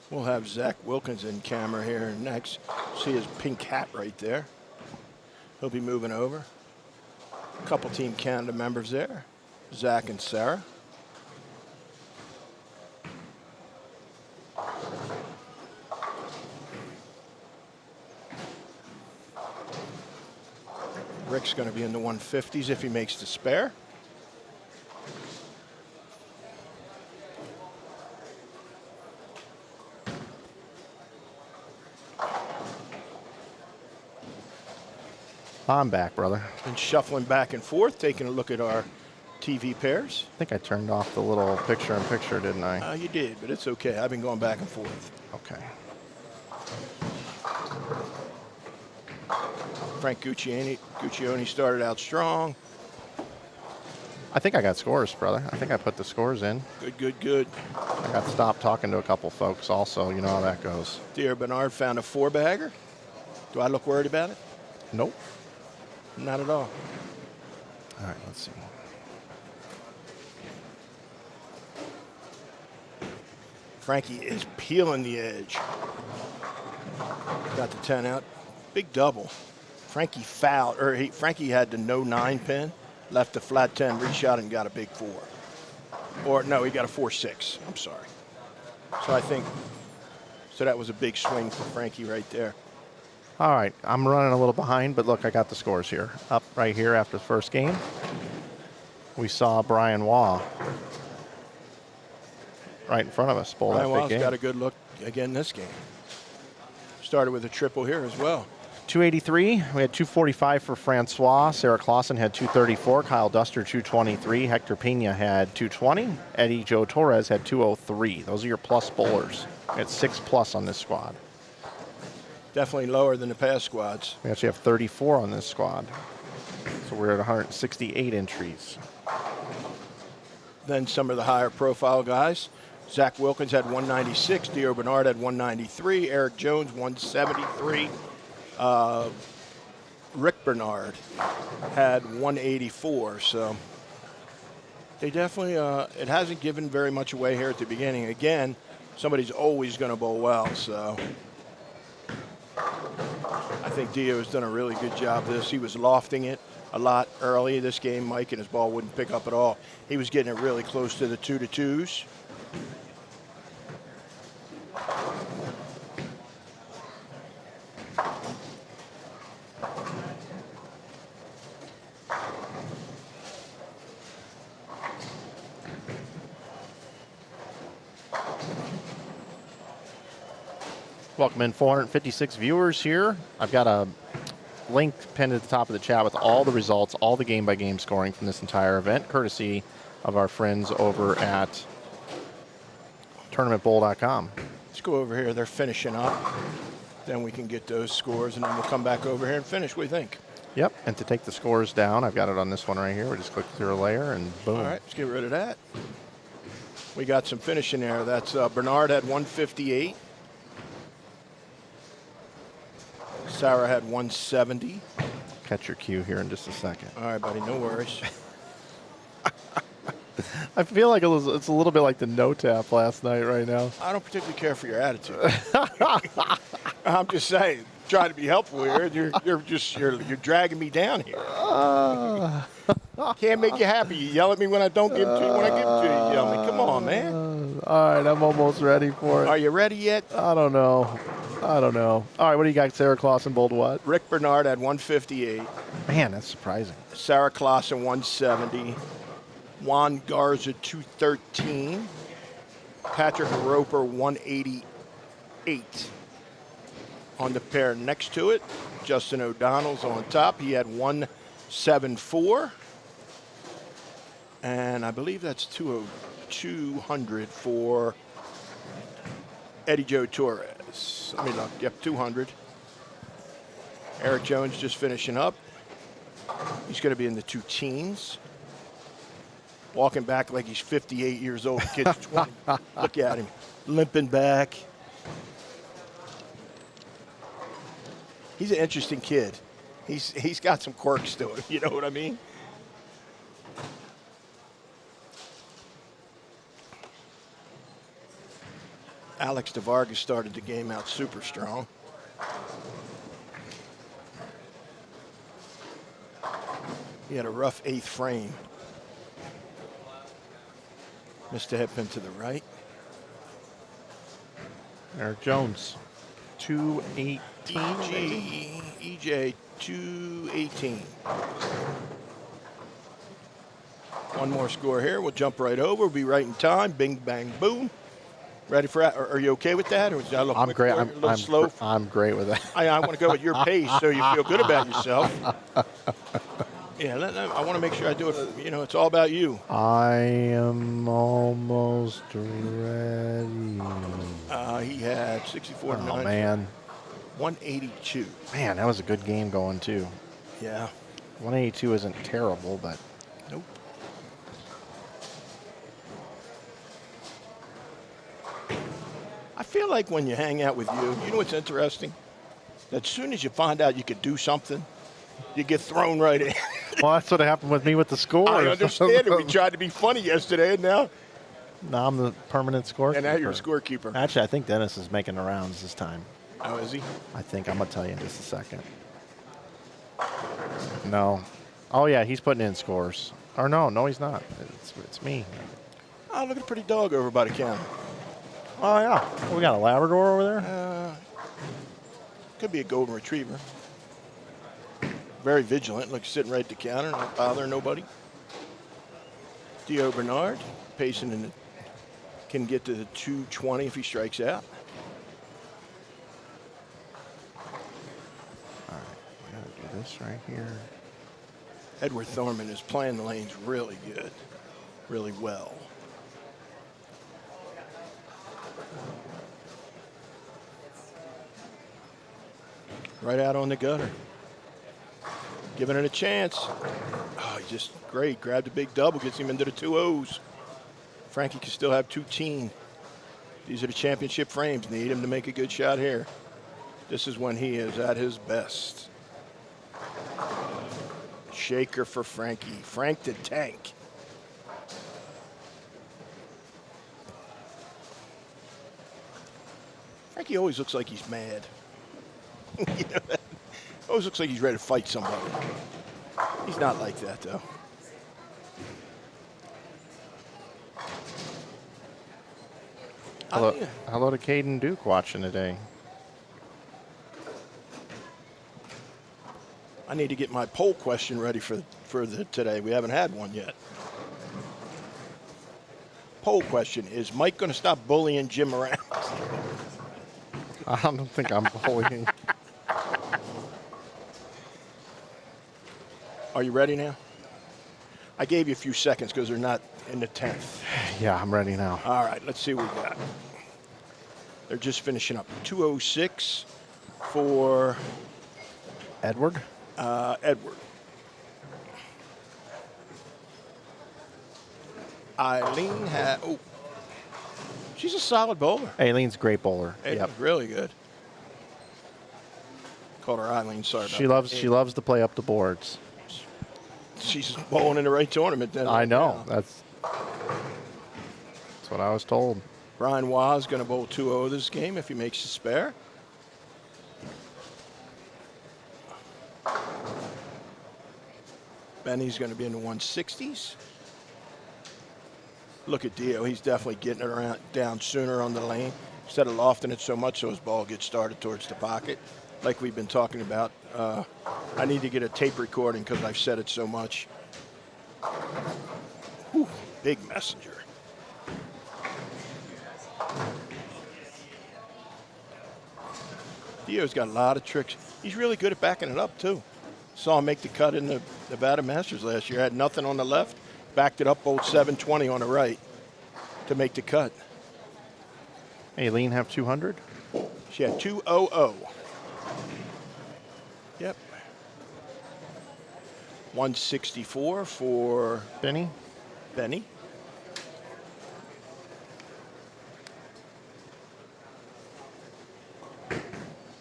We'll have Zach Wilkins in camera here next. See his pink hat right there. He'll be moving over. A couple Team Canada members there, Zach and Sarah. Rick's going to be in the 150s if he makes the spare. I'm back, brother. And shuffling back and forth, taking a look at our TV pairs. I think I turned off the little picture-in-picture, didn't I? You did, but it's okay. I've been going back and forth. Okay. Frank Guccione started out strong. I think I got scores, brother. I think I put the scores in. Good, good, good. I got stopped talking to a couple folks also. You know how that goes. Dear Bernard found a 4-bagger. Do I look worried about it? Nope. Not at all. All right, let's see. Frankie is peeling the edge. Got the 10 out. Big double. Frankie fouled, or Frankie had the no 9 pin, left the flat 10, reshot, and got a big 4. Or no, he got a 4-6. I'm sorry. So that was a big swing for Frankie right there. All right, I'm running a little behind, but look, I got the scores here. Up right here after the first game, we saw Brian Waugh right in front of us bowl Brian that big Waugh's game. got a good look again this game. Started with a triple here as well. 283. We had 245 for Francois. Sarah Clausen had 234. Kyle Duster 223. Hector Pena had 220. Eddie Joe Torres had 203. Those are your plus bowlers. We had 6 plus on this squad. Definitely lower than the past squads. We actually have 34 on this squad. So we're at 168 entries. Then some of the higher profile guys. Zach Wilkins had 196. Dio Bernard had 193. Eric Jones 173. Rick Bernard had 184. So they definitely, it hasn't given very much away here at the beginning. Again, somebody's always going to bowl well. So I think Dio has done a really good job this. He was lofting it a lot early this game, Mike, and his ball wouldn't pick up at all. He was getting it really close to the 2-2s. Welcome in 456 viewers here. I've got a link pinned at the top of the chat with all the results, all the game-by-game scoring from this entire event, courtesy of our friends over at tournamentbowl.com. Let's go over here. They're finishing up. Then we can get those scores, and then we'll come back over here and finish. What do you think? Yep, and to take the scores down, I've got it on this one right here. We just click through a layer, and boom. All right, let's get rid of that. We got some finishing there. That's Bernard had 158. Sarah had 170. Catch your cue here in just a second. All right, buddy, no worries. I feel like it's a little bit like the no tap last night right now. I don't particularly care for your attitude. I'm just saying, trying to be helpful here, and you're dragging me down here. Can't make you happy. You yell at me when I don't give it to you. When I give it to you, you yell at me. Come on, man. All right, I'm almost ready for it. Are you ready yet? I don't know. All right, what do you got? Sarah Clausen bowled what? Rick Bernard had 158. Man, that's surprising. Sarah Clausen 170. Juan Garza 213. Patrick Roper 188. On the pair next to it, Justin O'Donnell's on top. He had 174. And I believe that's 200 for Eddie Joe Torres. Let me look. Yep, 200. Eric Jones just finishing up. He's going to be in the 2 teens. Walking back like he's 58 years old. The kid's 20. Look at him. Limping back. He's an interesting kid. He's got some quirks to him. You know what I mean? Alex DeVargas started the game out super strong. He had a rough 8th frame. Missed a headpin to the right. Eric Jones, 218. EJ 218. One more score here. We'll jump right over. We'll be right in time. Bing, bang, boom. Ready for that? Are you okay with that? Or was that a little I'm great. a little slow? I'm great with that. I want to go at your pace so you feel good about yourself. Yeah, I want to make sure I do it. You know, it's all about you. I am almost ready. He had 64 to 9. Oh, man. 182. Man, that was a good game going, too. Yeah. 182 isn't terrible, but... Nope. I feel like when you hang out with you know what's interesting? That as soon as you find out you could do something, you get thrown right in. Well, that's what happened with me with the score. I understand it. We tried to be funny yesterday, and now I'm the permanent scorekeeper. And now you're a scorekeeper. Actually, I think Dennis is making the rounds this time. Oh, is he? I think. I'm going to tell you in just a second. No. Oh, yeah, he's putting in scores. Or no, he's not. It's me. Oh, look at a pretty dog over by the counter. Oh, yeah. We got a Labrador over there? Could be a golden retriever. Very vigilant, like sitting right at the counter, not bothering nobody. Dio Bernard, pacing in can get to the 220 if he strikes out. All right, we got to do this right here. Edward Thorman is playing the lanes really good, really well. Right out on the gutter. Giving it a chance. Oh, he just great. Grabbed a big double, gets him into the 2-0s. Frankie can still have 2-10. These are the championship frames. Need him to make a good shot here. This is when he is at his best. Shaker for Frankie. Frank the Tank. Frankie always looks like he's mad. You know that? Always looks like he's ready to fight somebody. He's not like that, though. Hello to Caden Duke watching today. I need to get my poll question ready for today. We haven't had one yet. Poll question: is Mike going to stop bullying Jim around? I don't think I'm bullying. Are you ready now? I gave you a few seconds because they're not in the 10th. Yeah, I'm ready now. All right, let's see what we got. They're just finishing up. 206 for Edward? Edward. Eileen had, she's a solid bowler. Aileen's a great bowler. Aileen's Yep. really good. Called her Eileen. Sorry She about loves to play up the boards. that. She's bowling in the right tournament. Then I right know. now. That's what I was told. Brian Wah is going to bowl 2-0 this game if he makes the spare. Benny's going to be in the 160s. Look at Dio. He's definitely getting it around down sooner on the lane instead of lofting it so much so his ball gets started towards the pocket. Like we've been talking about, I need to get a tape recording because I've said it so much. Whew, big messenger. Dio's got a lot of tricks. He's really good at backing it up, too. Saw him make the cut in the Nevada Masters last year. Had nothing on the left, backed it up, bowled 720 on the right to make the cut. Aileen have 200? She had 200. Yep. 164 for Benny? Benny.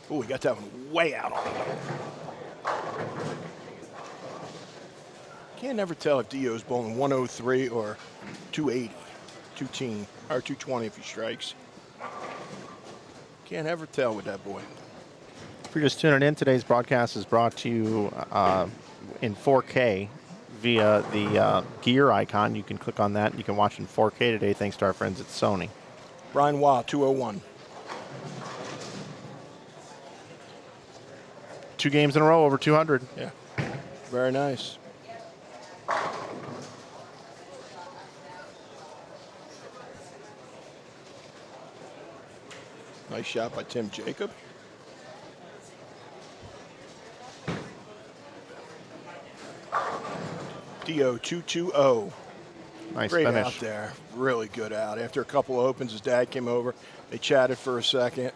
Oh, we got that one way out on the Can't never tell if Dio's bowling 103 or 280, 210, or 220 if he strikes. Can't ever tell with that boy. If you're just tuning in, today's broadcast is brought to you in 4K via the gear icon. You can click on that. And you can watch in 4K today thanks to our friends at Sony. Brian Wah, 201. 2 games in a row over 200. Yeah, very nice. Nice shot by Tim Jacob. Dio 220. Nice Great finish. out there. Really good out. After a couple of opens, his dad came over. They chatted for a second.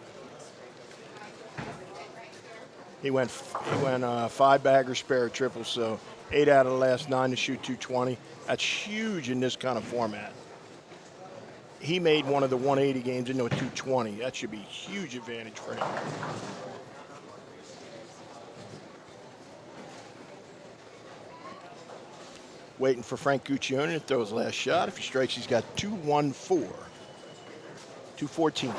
He went 5-bagger spare triple, so 8 out of the last 9 to shoot 220. That's huge in this kind of format. He made one of the 180 games into a 220. That should be a huge advantage for him. Waiting for Frank Guccione to throw his last shot. If he strikes, he's got 214. 214.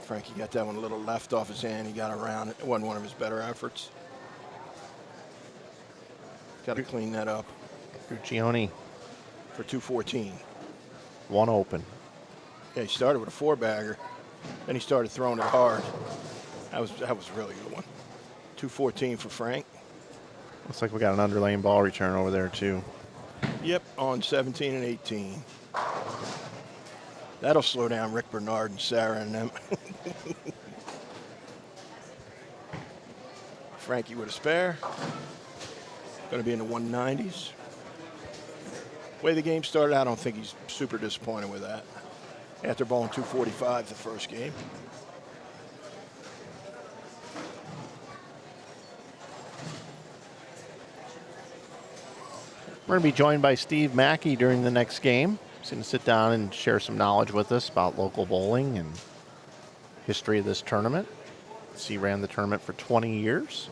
Frankie got that one a little left off his hand. He got around it. It wasn't one of his better efforts. Got to clean that up. Guccione. For 214. 1 open. Yeah, he started with a 4-bagger. Then he started throwing it hard. That was a really good one. 214 for Frank. Looks like we got an underlane ball return over there, too. Yep, on 17 and 18. That'll slow down Rick Bernard and Sarah and them. Frankie with a spare. Going to be in the 190s. Way the game started, I don't think he's super disappointed with that. After bowling 245 the first game. We're going to be joined by Steve Mackey during the next game. He's going to sit down and share some knowledge with us about local bowling and history of this tournament. He ran the tournament for 20 years.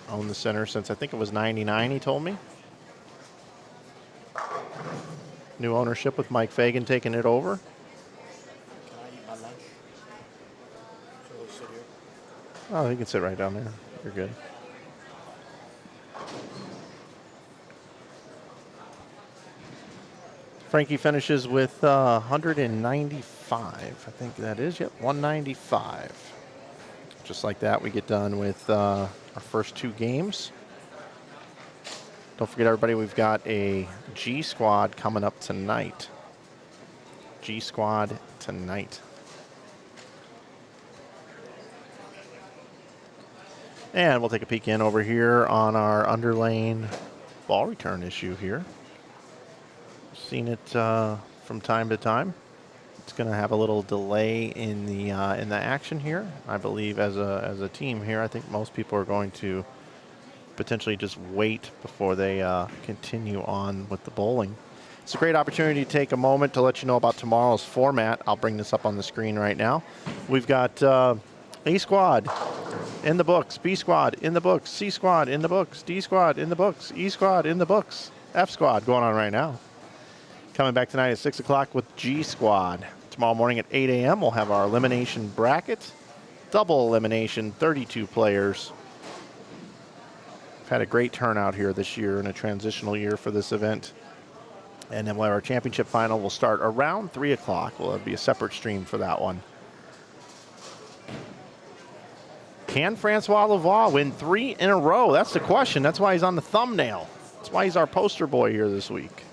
Owned the center since I think it was 99, he told me. New ownership with Mike Fagan taking it over. Can I eat my lunch? So we'll sit here. Oh, you can sit right down there. You're good. Frankie finishes with 195. I think that is. Yep, 195. Just like that, we get done with our first 2 games. Don't forget, everybody, we've got a G Squad coming up tonight. G Squad tonight. And we'll take a peek in over here on our underlane ball return issue here. Seen it from time to time. It's going to have a little delay in the action here. I believe as a team here, I think most people are going to potentially just wait before they continue on with the bowling. It's a great opportunity to take a moment to let you know about tomorrow's format. I'll bring this up on the screen right now. We've got A squad in the books, B squad in the books, C squad in the books, D squad in the books, E squad in the books, F squad going on right now. Coming back tonight at 6 o'clock with G squad. Tomorrow morning at 8 a.m. we'll have our elimination bracket. Double elimination, 32 players. We've had a great turnout here this year and a transitional year for this event. And then we'll have our championship final will start around 3 o'clock. Will be a separate stream for that one. Can Francois Lavoie win 3 in a row? That's the question. That's why he's on the thumbnail. That's why he's our poster boy here this week.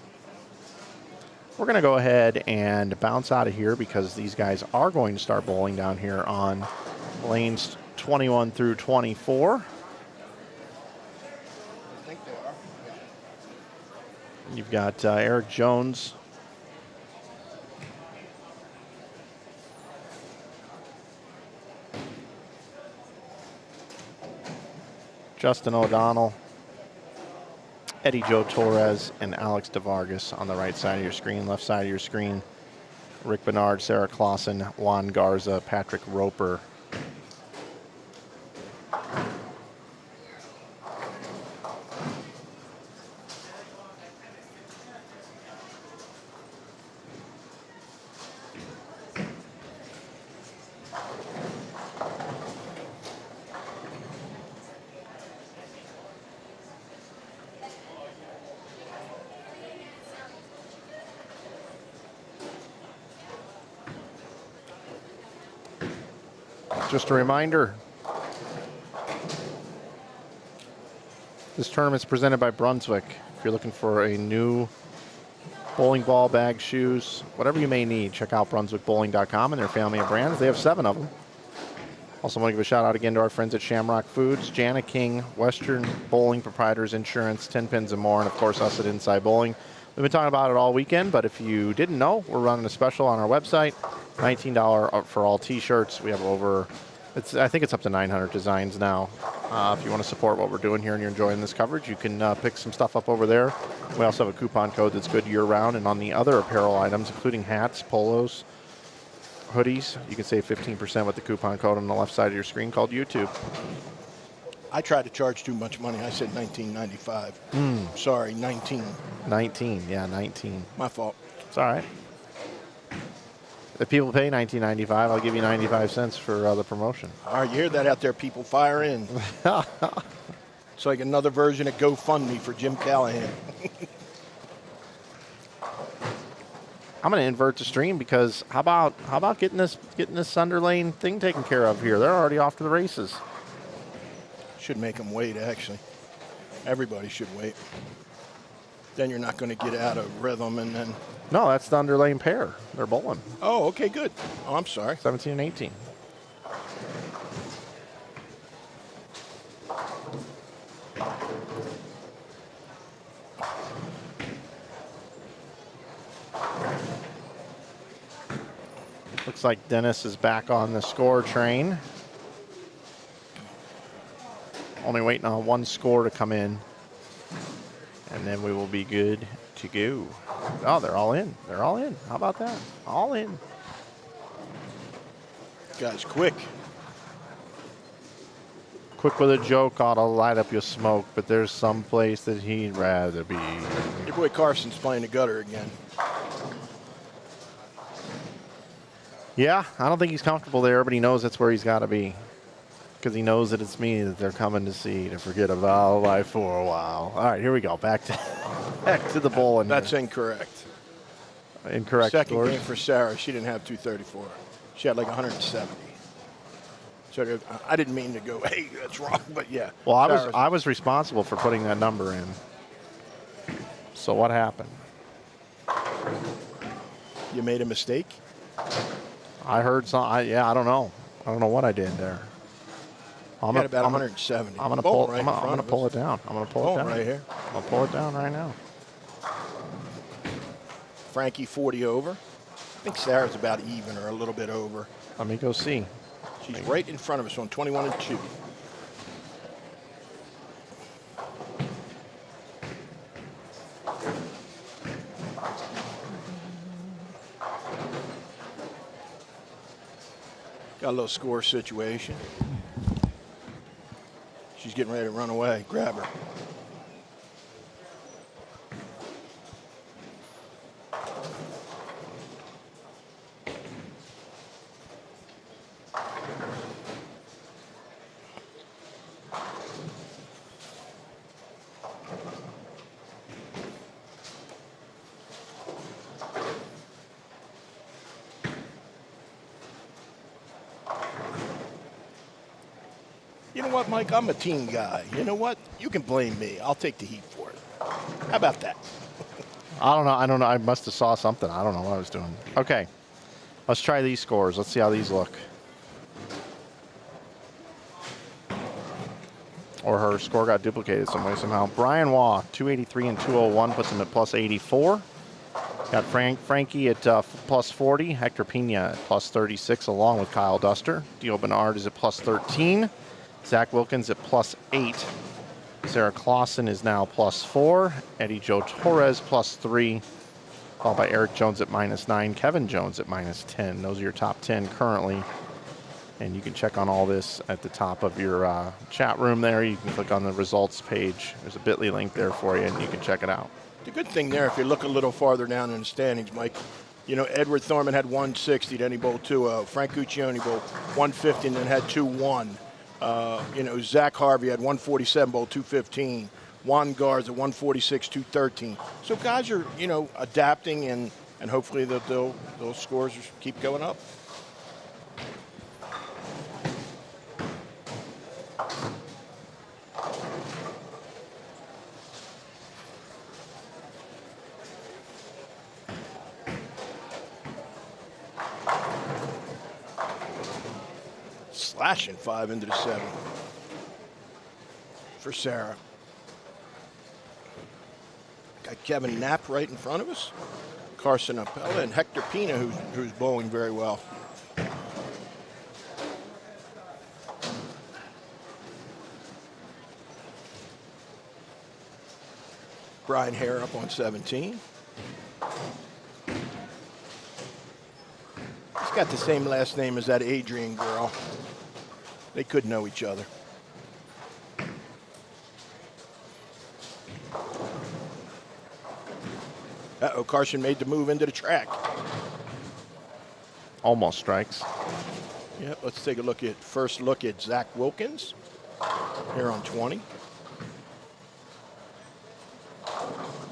We're going to go ahead and bounce out of here because these guys are going to start bowling down here on lanes 21 through 24. You've got Eric Jones. Justin O'Donnell, Eddie Joe Torres, and Alex DeVargas on the right side of your screen. Left side of your screen, Rick Bernard, Sarah Clausen, Juan Garza, Patrick Roper. Just a reminder, this tournament's presented by Brunswick. If you're looking for a new bowling ball, bag, shoes, whatever you may need, check out brunswickbowling.com and their family of brands. They have 7 of them. Also want to give a shout out again to our friends at Shamrock Foods, Jani King, Western Bowling, Proprietors Insurance, Tenpins More, and of course us at Inside Bowling. We've been talking about it all weekend, but if you didn't know, we're running a special on our website, $19 for all t-shirts. We have over, I think it's up to 900 designs now. If you want to support what we're doing here and you're enjoying this coverage, you can pick some stuff up over there. We also have a coupon code that's good year-round, and on the other apparel items, including hats, polos, hoodies, you can save 15% with the coupon code on the left side of your screen called YouTube. I tried to charge too much money. I said $19.95. Sorry, 19. 19, yeah, 19. My fault. It's all right. If people pay $19.95, I'll give you 95 cents for the promotion. All right, you hear that out there, people? Fire in. It's like another version of GoFundMe for Jim Callahan. I'm going to invert the stream because how about getting this Sunder Lane thing taken care of here? They're already off to the races. Should make them wait, actually. Everybody should wait. Then you're not going to get out of rhythm and then... No, that's the Sunder Lane pair. They're bowling. Oh, okay, good. Oh, I'm sorry. 17 and 18. Looks like Dennis is back on the score train. Only waiting on one score to come in. And then we will be good to go. Oh, they're all in. They're all in. How about that? All in. Guy's quick. Quick with a joke ought to light up your smoke, but there's some place that he'd rather be. Your boy Carson's playing the gutter again. Yeah, I don't think he's comfortable there, but he knows that's where he's got to be. Because he knows that it's me that they're coming to see to forget about life for a while. All right, here we go. Back to the bowling. That's incorrect. Incorrect. Second scores. game for Sarah. She didn't have 234. She had like 170. So I didn't mean to go, hey, that's wrong, but yeah. Well, I was responsible for putting that number in. So what happened? You made a mistake? I heard some. I don't know. I don't know what I did there. I'm at about 170. I'm gonna pull. I'm gonna pull it down. I'm gonna pull it down right here. I'm gonna pull it down right now. Frankie 40 over. I think Sarah's about even or a little bit over. Let me go see. She's right in front of us on 21 and 2. Got a little score situation. She's getting ready to run away. Grab her. You know what, Mike? I'm a team guy. You know what? You can blame me. I'll take the heat for it. How about that? I don't know. I must have saw something. I don't know what I was doing. Okay. Let's try these scores. Let's see how these look. Or her score got duplicated some way somehow. Brian Waugh, 283 and 201, puts him at plus 84. Got Frankie at plus 40. Hector Pena at plus 36, along with Kyle Duster. Dio Bernard is at plus 13. Zach Wilkins at plus 8. Sarah Clausen is now plus 4. Eddie Joe Torres plus 3. Followed by Eric Jones at minus 9. Kevin Jones at minus 10. Those are your top 10 currently. And you can check on all this at the top of your chat room there. You can click on the results page. There's a bit.ly link there for you, and you can check it out. The good thing there, if you look a little farther down in the standings, Mike, you know, Edward Thorman had 160, then he bowled 2-0. Frank Guccione bowled 150 and then had 2-1. You know, Zach Harvey had 147, bowled 215. Juan Garza 146, 213. So guys are, you know, adapting, and hopefully that those scores keep going up. Slashing 5 into the 7 for Sarah. Got Kevin Knapp right in front of us. Carson Appella and Hector Pena, who's bowling very well. Brian Hare up on 17. He's got the same last name as that Adrian girl. They could know each other. Uh-oh, Carson made the move into the track. Almost strikes. Yep, let's take a first look at Zach Wilkins here on 20.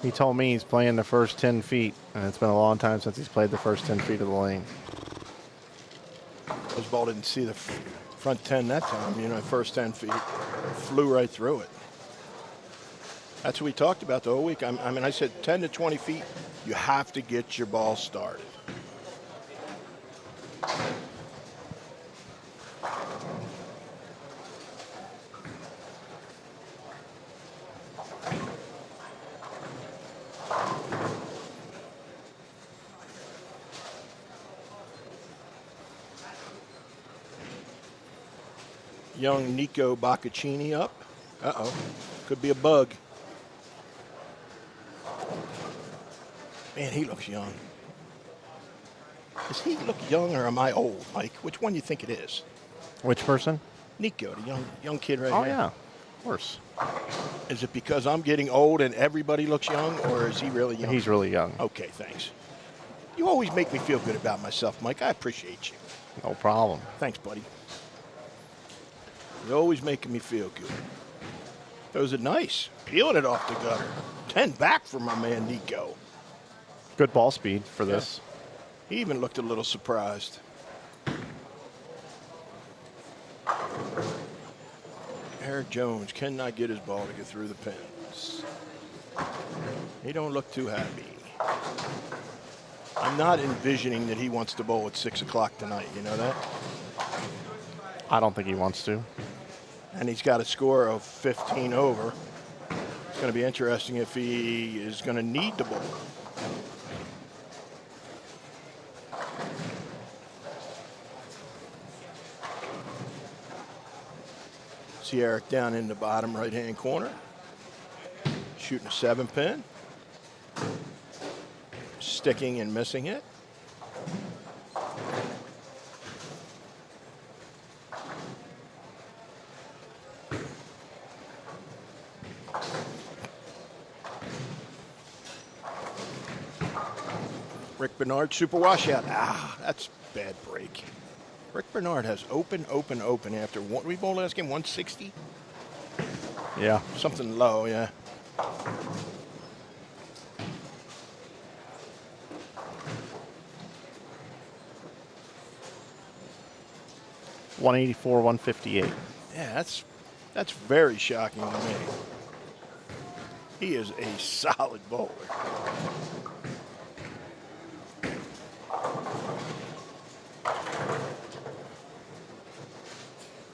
He told me he's playing the first 10 feet, and it's been a long time since he's played the first 10 feet of the lane. Those ball didn't see the front 10 that time. You know, the first 10 feet flew right through it. That's what we talked about the whole week. I mean, I said 10 to 20 feet, you have to get your ball started. Young Nico Boccaccini up. Uh-oh, could be a bug. Man, he looks young. Does he look young or am I old, Mike? Which one do you think it is? Which person? Nico, the young kid right Oh, here. yeah, of course. Is it because I'm getting old and everybody looks young, or is he really young? He's really young. Okay, thanks. You always make me feel good about myself, Mike. I appreciate you. No problem. Thanks, buddy. You're always making me feel good. Those are nice. Peeling it off the gutter. 10 back for my man Nico. Good ball speed for this. He even looked a little surprised. Eric Jones cannot get his ball to get through the pins. He don't look too happy. I'm not envisioning that he wants to bowl at 6 o'clock tonight. You know that? I don't think he wants to. And he's got a score of 15 over. It's going to be interesting if he is going to need the bowl. See Eric down in the bottom right-hand corner. Shooting a 7-pin. Sticking and missing it. Rick Bernard, super washout. Ah, that's bad break. Rick Bernard has open after what we bowled last game, 160? Yeah. Something low, yeah. $184, $158. Yeah, that's very shocking to me. He is a solid bowler.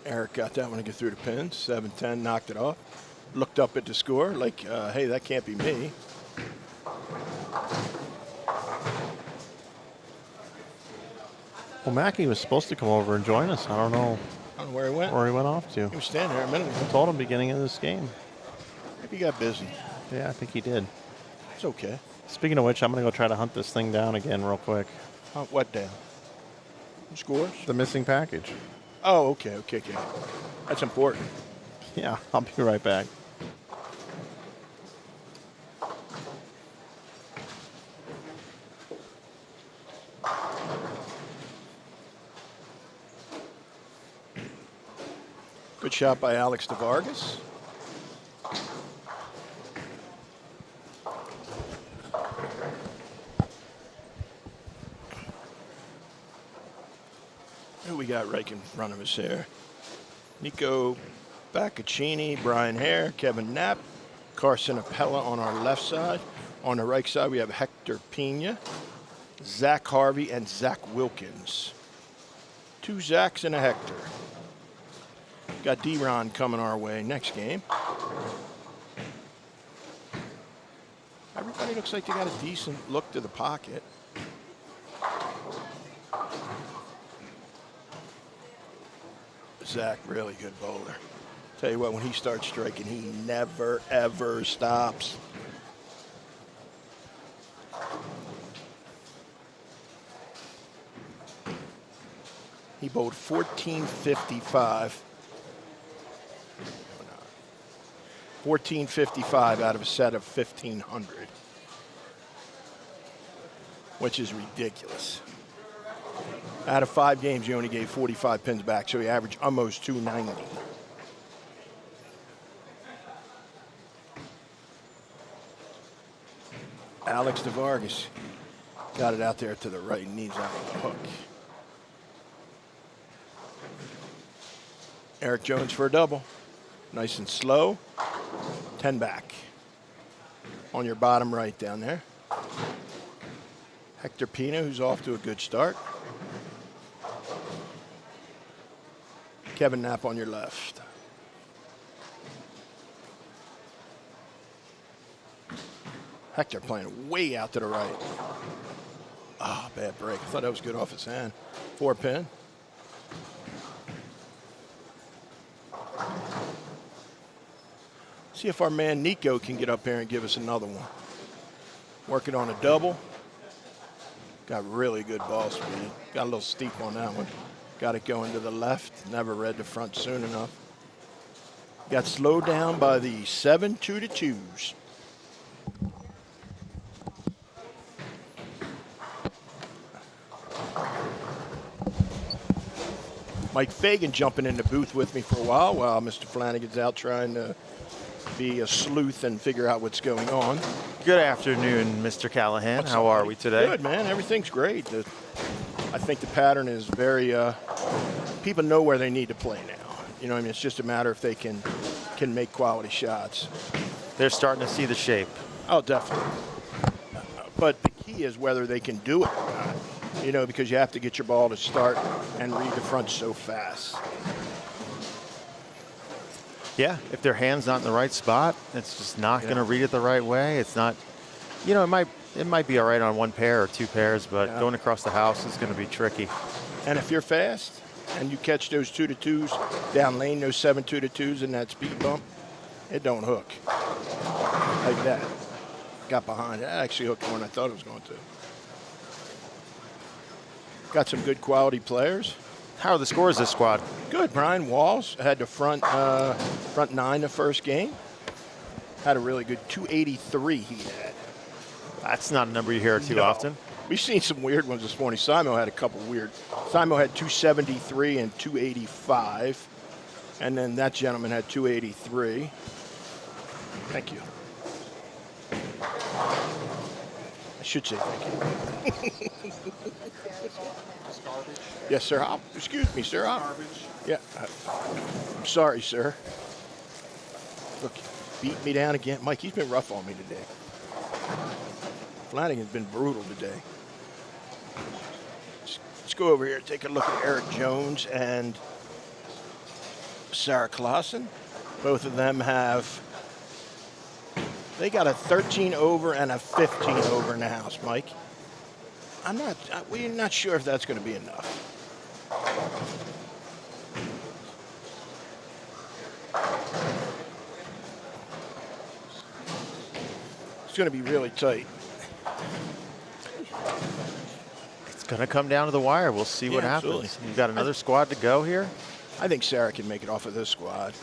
Eric got that one to get through the pins. 7-10, knocked it off. Looked up at the score like, hey, that can't be me. Well, Mackey was supposed to come over and join us. I don't know I don't know where he went. where he went off to. He was standing there a minute ago. I told him beginning of this game. Maybe he got busy. Yeah, I think he did. It's okay. Speaking of which, I'm going to go try to hunt this thing down again real quick. What down? Scores? The missing package. Oh, okay. That's important. Yeah, I'll be right back. Good shot by Alex DeVargas. Who we got right in front of us here? Nico Baccaccini, Brian Hare, Kevin Knapp, Carson Appella on our left side. On the right side, we have Hector Pena, Zach Harvey, and Zach Wilkins. 2 Zachs and a Hector. Got D-Ron coming our way next game. Everybody looks like they got a decent look to the pocket. Zach, really good bowler. Tell you what, when he starts striking, he never, ever stops. He bowled 1455. 1455 out of a set of 1,500, which is ridiculous. Out of 5 games, he only gave 45 pins back, so he averaged almost 290. Alex DeVargas got it out there to the right, needs out of the hook. Eric Jones for a double. Nice and slow. 10 back. On your bottom right down there. Hector Pena, who's off to a good start. Kevin Knapp on your left. Hector playing way out to the right. Ah, bad break. I thought that was good off his hand. 4 pin. See if our man Nico can get up here and give us another one. Working on a double. Got really good ball speed. Got a little steep on that one. Got it going to the left. Never read the front soon enough. Got slowed down by the 7-2-2s. Mike Fagan jumping in the booth with me for a while Mr. Flanagan's out trying to be a sleuth and figure out what's going on. Good afternoon, Mr. Callahan. How are we today? Good, man. Everything's great. I think the pattern is very, people know where they need to play now. You know what I mean? It's just a matter if they can make quality shots. They're starting to see the shape. Oh, definitely. But the key is whether they can do it or not. You know, because you have to get your ball to start and read the front so fast. Yeah, if their hand's not in the right spot, it's just not going to read it the right way. It's not, you know, it might be all right on 1 pair or 2 pairs, but going across the house is going to be tricky. And if you're fast and you catch those 2-2s down lane, those 7-2-2s and that speed bump, it don't hook like that. Got behind it. That actually hooked more than I thought it was going to. Got some good quality players. How are the scores this squad? Good. Brian Walls had the front 9 the first game. Had a really good 283 he had. That's not a number you hear too often. We've seen some weird ones this morning. Simo had a couple weird. Simo had 273 and 285. And then that gentleman had 283. Thank you. I should say thank you. Yes, sir. Excuse me, sir. Yeah. I'm sorry, sir. Look, beat me down again. Mike, he's been rough on me today. Flanagan's been brutal today. Let's go over here and take a look at Eric Jones and Sarah Clausen. Both of them they got a 13 over and a 15 over in the house, Mike. We're not sure if that's going to be enough. It's going to be really tight. It's going to come down to the wire. We'll see what happens. You've got another squad to go here? I think Sarah can make it off of this squad.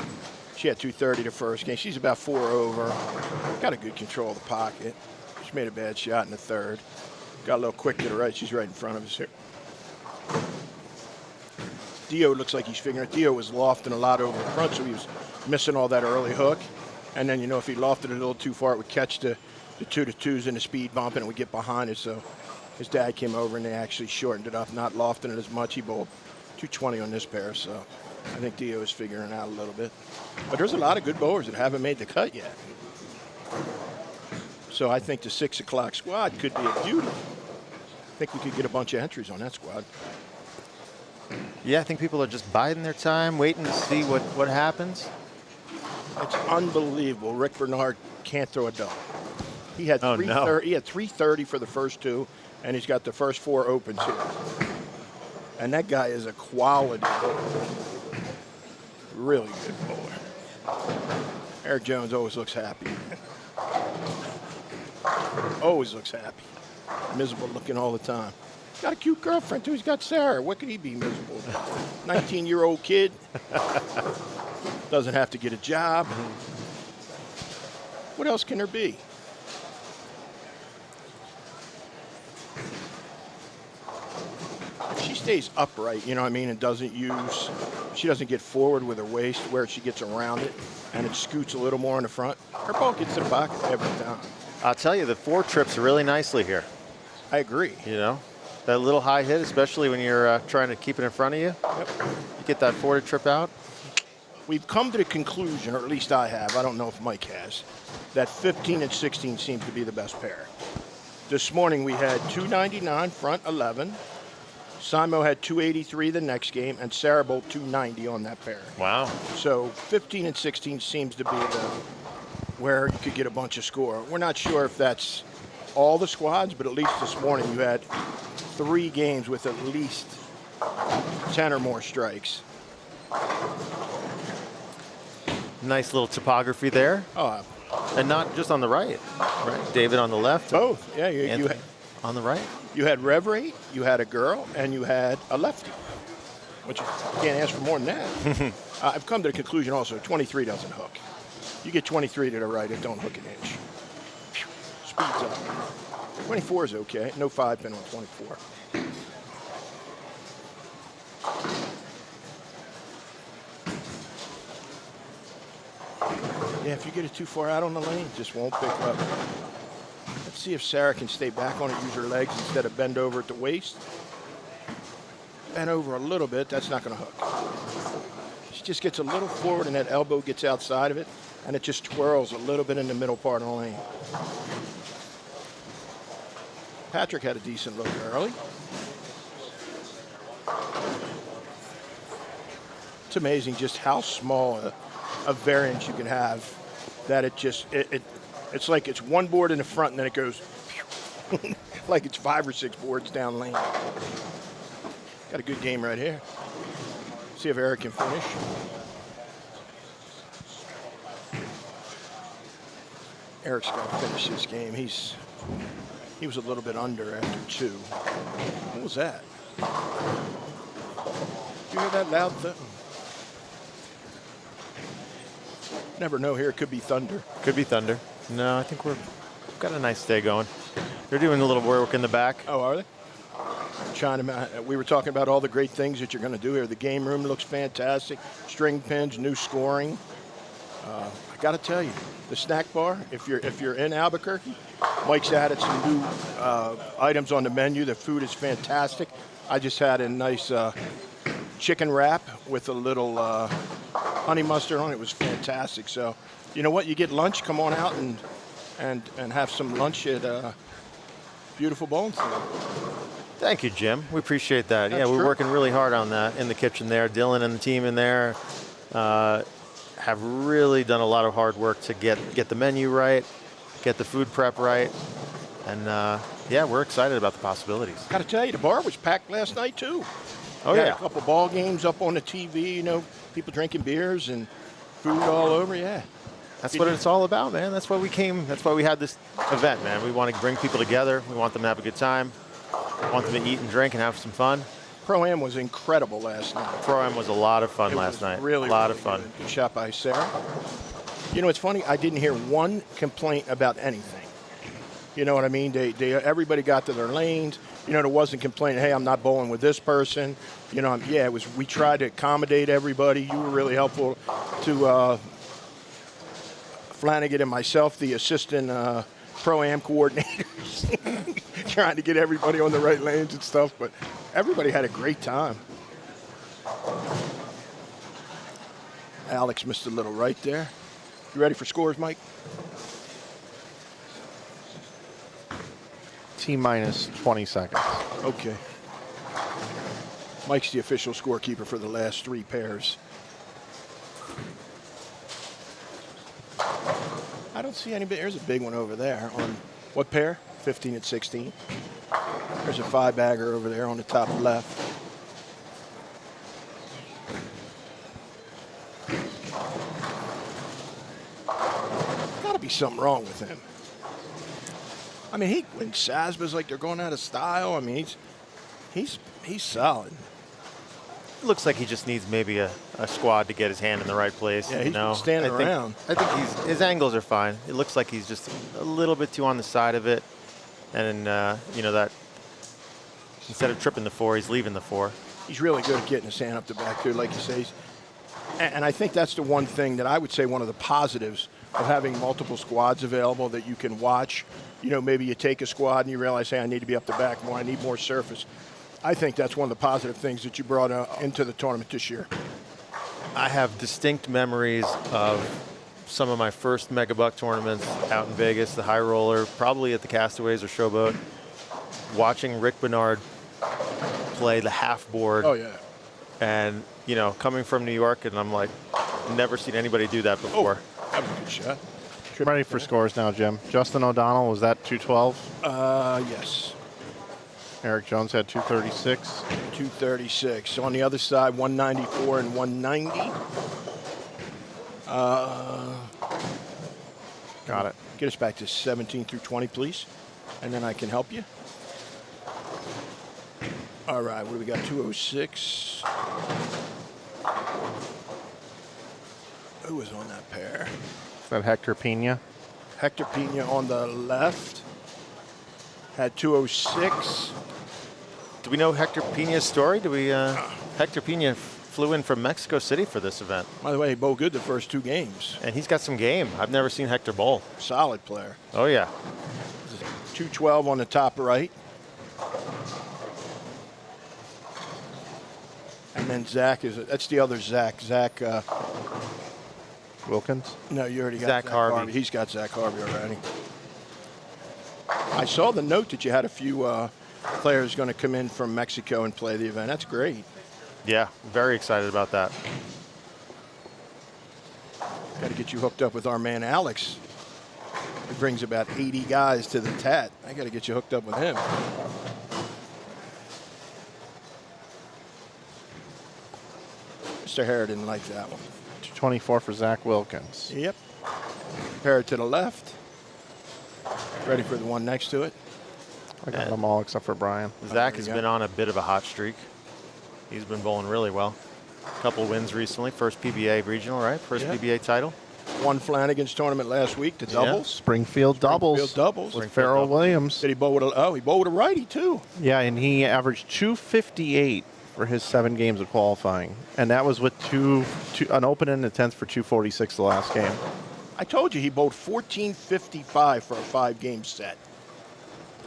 She had 230 the first game. She's about 4 over. Got a good control of the pocket. She made a bad shot in the third. Got a little quick to the right. She's right in front of us here. Dio looks like he's figuring it. Dio was lofting a lot over the front, so he was missing all that early hook. And then, if he lofted it a little too far, it would catch the 2-2s and the speed bump, and it would get behind it. So his dad came over, and they actually shortened it up, not lofting it as much. He bowled 220 on this pair, so I think Dio is figuring it out a little bit. But there's a lot of good bowlers that haven't made the cut yet. So I think the 6 o'clock squad could be a beauty. I think we could get a bunch of entries on that squad. Yeah, I think people are just biding their time, waiting to see what happens. It's unbelievable. Rick Bernard can't throw a double. He had 330 for the first 2, and he's got the first 4 opens here. And that guy is a quality bowler. Really good bowler. Eric Jones always looks happy. Always looks happy. Miserable looking all the time. Got a cute girlfriend too. He's got Sarah. What could he be miserable about? 19-year-old kid. Doesn't have to get a job. What else can there be? If she stays upright, and she doesn't get forward with her waist where she gets around it and it scoots a little more in the front, her ball gets to the pocket every time. I'll tell you, the 4 trips really nicely here. I agree. That little high hit, especially when you're trying to keep it in front of you. Yep. You get that 4 to trip out. We've come to the conclusion, or at least I have, I don't know if Mike has, that 15 and 16 seems to be the best pair. This morning we had 299 front 11. Simo had 283 the next game, and Sarah bowled 290 on that pair. Wow. So 15 and 16 seems to be where you could get a bunch of score. We're not sure if that's all the squads, but at least this morning you had 3 games with at least 10 or more strikes. Nice little topography there. Oh, and not just on the right. David on the left. Both. Yeah, you had, on the right. You had Rev Rate, you had a girl, and you had a lefty, which you can't ask for more than that. I've come to the conclusion also, 23 doesn't hook. You get 23 to the right, it don't hook an inch. Speeds up. 24 is okay. No 5 pin on 24. Yeah, if you get it too far out on the lane, it just won't pick up. Let's see if Sarah can stay back on it, use her legs instead of bend over at the waist. Bend over a little bit, that's not going to hook. She just gets a little forward and that elbow gets outside of it, and it just twirls a little bit in the middle part of the lane. Patrick had a decent look early. It's amazing just how small a variance you can have, that it's like it's one board in the front and then it goes like it's 5 or 6 boards down lane. Got a good game right here. See if Eric can finish. Eric's got to finish this game. He was a little bit under after 2. What was that? Did you hear that loud thing? Never know here. It could be thunder. Could be thunder. No, I think we've got a nice day going. They're doing a little work in the back. Oh, are they? We were talking about all the great things that you're going to do here. The game room looks fantastic. String pins, new scoring. I got to tell you, the snack bar. If you're in Albuquerque, Mike's added some new items on the menu. The food is fantastic. I just had a nice chicken wrap with a little honey mustard on it. It was fantastic. So, you know what? You get lunch. Come on out and have some lunch at beautiful Bones. Thank you, Jim. We appreciate that. That's we're true. working really hard on that in the kitchen there. Dylan and the team in there have really done a lot of hard work to get the menu right, get the food prep right, and we're excited about the possibilities. Got to tell you, the bar was packed last night too. Oh You had yeah. a couple ball games up on the TV. You know, people drinking beers and food all over. Yeah. That's what it's all about, man. That's why we came. That's why we had this event, man. We want to bring people together. We want them to have a good time. We want them to eat and drink and have some fun. Pro-Am was incredible last night. Pro-Am was a lot of fun It last was night. Really, a lot really of fun. Good shot by Sarah. You know, it's funny. I didn't hear one complaint about anything. You know what I mean? They everybody got to their lanes. You know, there wasn't complaining. Hey, I'm not bowling with this person. You know, it was. We tried to accommodate everybody. You were really helpful to Flanagan and myself, the assistant Pro-Am coordinators, trying to get everybody on the right lanes and stuff. But everybody had a great time. Alex missed a little right there. You ready for scores, Mike? T-minus 20 seconds. Okay. Mike's the official scorekeeper for the last 3 pairs. I don't see anybody. There's a big one over there. On what pair? 15 and 16. There's a 5-bagger over there on the top left. Got to be something wrong with him. I mean, when Sasba's like they're going out of style. I mean, he's solid. It looks like he just needs maybe a squad to get his hand in the right place. Yeah, he's been standing around. I think his angles are fine. It looks like he's just a little bit too on the side of it, and that instead of tripping the 4, he's leaving the 4. He's really good at getting his hand up the back there, like you say. And I think that's the one thing that I would say one of the positives of having multiple squads available that you can watch. You know, maybe you take a squad and you realize, hey, I need to be up the back more. I need more surface. I think that's one of the positive things that you brought into the tournament this year. I have distinct memories of some of my first Mega Buck tournaments out in Vegas, the High Roller, probably at the Castaways or Showboat, watching Rick Bernard play the half board. Oh, yeah. And, coming from New York, and I'm like, never seen anybody do that before. Oh, that was a good shot. Ready for scores now, Jim. Justin O'Donnell, was that 212? Yes. Eric Jones had 236. 236. On the other side, 194 and 190. Got it. Get us back to 17 through 20, please. And then I can help you. All right, what do we got? 206. Who was on that pair? Is that Hector Pena? Hector Pena on the left. Had 206. Do we know Hector Pena's story? Hector Pena flew in from Mexico City for this event. By the way, he bowled good the first 2 games. And he's got some game. I've never seen Hector bowl. Solid player. Oh, yeah. 212 on the top right. And then Zach that's the other Zach. Zach Wilkins? No, you already got Zach Harvey. He's got Zach Harvey already. I saw the note that you had a few players going to come in from Mexico and play the event. That's great. Yeah, very excited about that. Got to get you hooked up with our man Alex. He brings about 80 guys to the TAT. I got to get you hooked up with him. Mr. Hare didn't like that one. 224 for Zach Wilkins. Yep. Pair it to the left. Ready for the one next to it. I got them all except for Brian. Zach has been on a bit of a hot streak. He's been bowling really well. A couple wins recently. First PBA regional, right? First PBA title. Won Flanagan's tournament last week, the doubles. Springfield doubles. Springfield doubles. With Farrell Williams. Did he bowl with he bowled with a righty too. Yeah, and he averaged 258 for his 7 games of qualifying. And that was with an open in the 10th for 246 the last game. I told you he bowled 1455 for a 5-game set.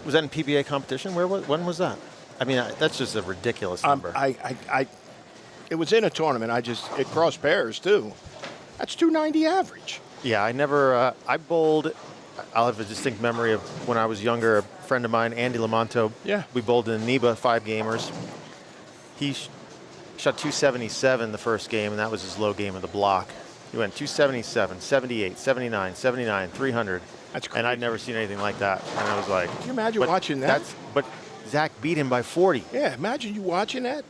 Was that in PBA competition? When was that? I mean, that's just a ridiculous number. It was in a tournament. It crossed pairs too. That's 290 average. Yeah, I never. I bowled. I'll have a distinct memory of when I was younger. A friend of mine, Andy Lamonto. Yeah. We bowled in NEBA 5-gamers. He shot 277 the first game, and that was his low game of the block. He went 277, 78, 79, 79, 300. That's crazy. And I'd never seen anything like that. And I was like, can you imagine watching that? But Zach beat him by 40. Yeah, imagine you watching that.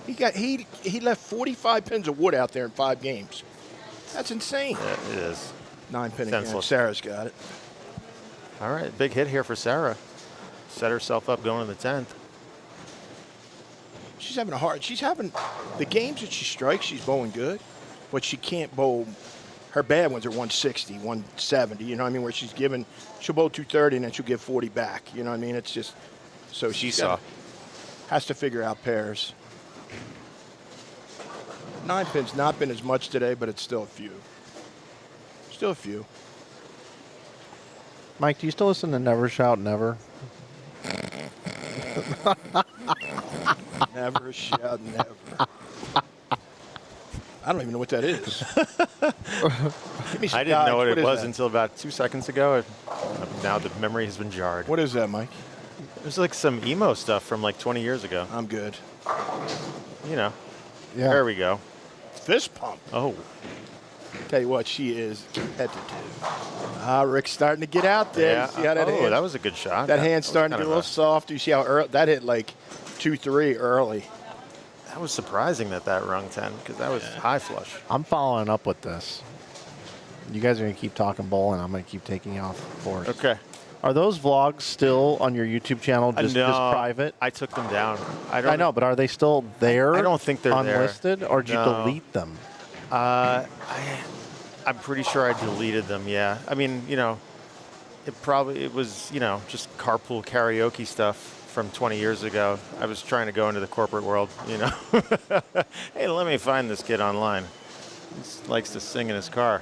He left 45 pins of wood out there in 5 games. That's insane. Yeah, it is. 9 pin again. Senseless. Sarah's got it. All right, big hit here for Sarah. Set herself up going to the 10th. She's having the games that she strikes, she's bowling good, but she can't bowl. Her bad ones are 160, 170, you know what I mean, where she'll bowl 230 and then she'll give 40 back, you know what I mean? It's just, so she has to figure out pairs. 9 pins not been as much today, but it's still a few. Still a few. Mike, do you still listen to Never Shout Never? Never shout never. I don't even know what that is. I didn't know what it was until about 2 seconds ago. Now the memory has been jarred. What is that, Mike? It was like some emo stuff from like 20 years ago. I'm good. You know. Yeah. There we go. Fist pump. Oh. Tell you what, she is at the Rick's starting to get out there. Yeah. You see how that hand? That was a good shot. That hand's starting to get a little soft. You see how early that hit, like 2-3 early. That was surprising that rung 10 because that was high flush. I'm following up with this. You guys are going to keep talking bowling. I'm going to keep taking you off course. Okay. Are those vlogs still on your YouTube channel, just private? I took them down. I know, but are they still there? I don't think they're unlisted, there. Or did you delete them? I'm pretty sure I deleted them, yeah. I mean, you know, it was, you know, just carpool karaoke stuff from 20 years ago. I was trying to go into the corporate world, you know. Hey, let me find this kid online. He likes to sing in his car.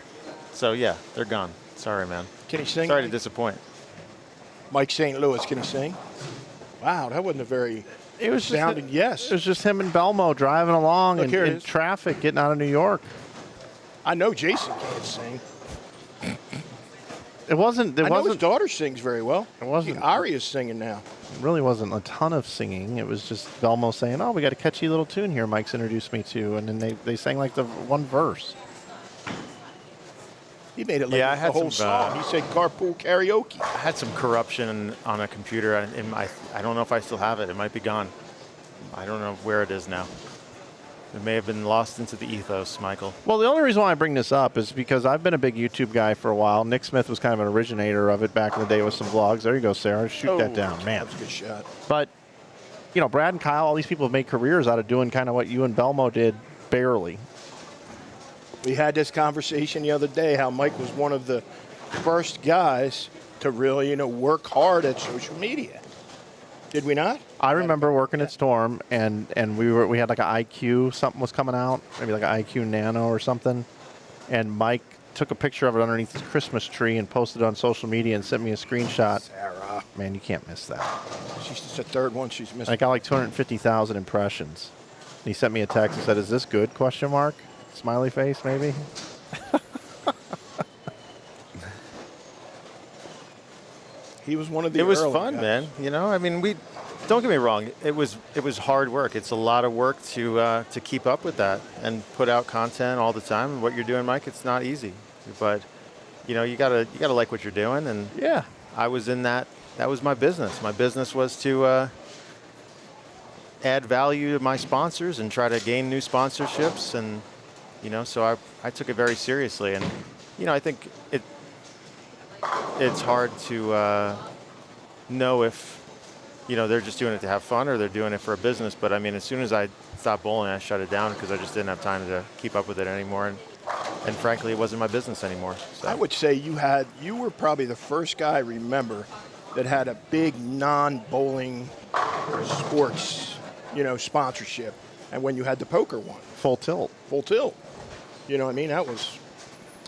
So, yeah, they're gone. Sorry, man. Can he sing? Sorry to disappoint. Mike St. Louis, can he sing? Wow, that wasn't a very sounding yes. It was just him and Belmo driving along in traffic, getting out of New York. I know Jason can't sing. It wasn't. I know his daughter sings very well. It wasn't. Aria's singing now. It really wasn't a ton of singing. It was just Belmo saying, "Oh, we got a catchy little tune here." Mike's introduced me to, and then they sang like the one verse. He made it like the whole song. He said carpool karaoke. I had some corruption on a computer. I don't know if I still have it. It might be gone. I don't know where it is now. It may have been lost into the ethos, Michael. Well, the only reason why I bring this up is because I've been a big YouTube guy for a while. Nick Smith was kind of an originator of it back in the day with some vlogs. There you go, Sarah. Shoot that down, man. That's a good shot. But, you know, Brad and Kyle, all these people have made careers out of doing kind of what you and Belmo did barely. We had this conversation the other day, how Mike was one of the first guys to really, you know, work hard at social media. Did we not? I remember working at Storm, and we had like an IQ, something was coming out, maybe like an IQ Nano or something, and Mike took a picture of it underneath his Christmas tree and posted it on social media and sent me a screenshot. Sarah. Man, you can't miss that. She's just the third one she's missed. I got like 250,000 impressions. And he sent me a text and said, "Is this good?" ? Smiley face, maybe. He was one of the. It was fun, guys. man. You know, I mean, don't get me wrong. It was hard work. It's a lot of work to keep up with that and put out content all the time. And what you're doing, Mike, it's not easy. But you know, you gotta like what you're doing. And yeah, I was in that. That was my business. My business was to add value to my sponsors and try to gain new sponsorships. And you know, so I took it very seriously. And you know, I think it's hard to know if, you know, they're just doing it to have fun or they're doing it for a business. But I mean, as soon as I stopped bowling, I shut it down because I just didn't have time to keep up with it anymore. And and frankly, it wasn't my business anymore. So. I would say you were probably the first guy I remember that had a big non-bowling sports, sponsorship. And when you had the poker one. Full Tilt. Full Tilt. You know what I mean? That was...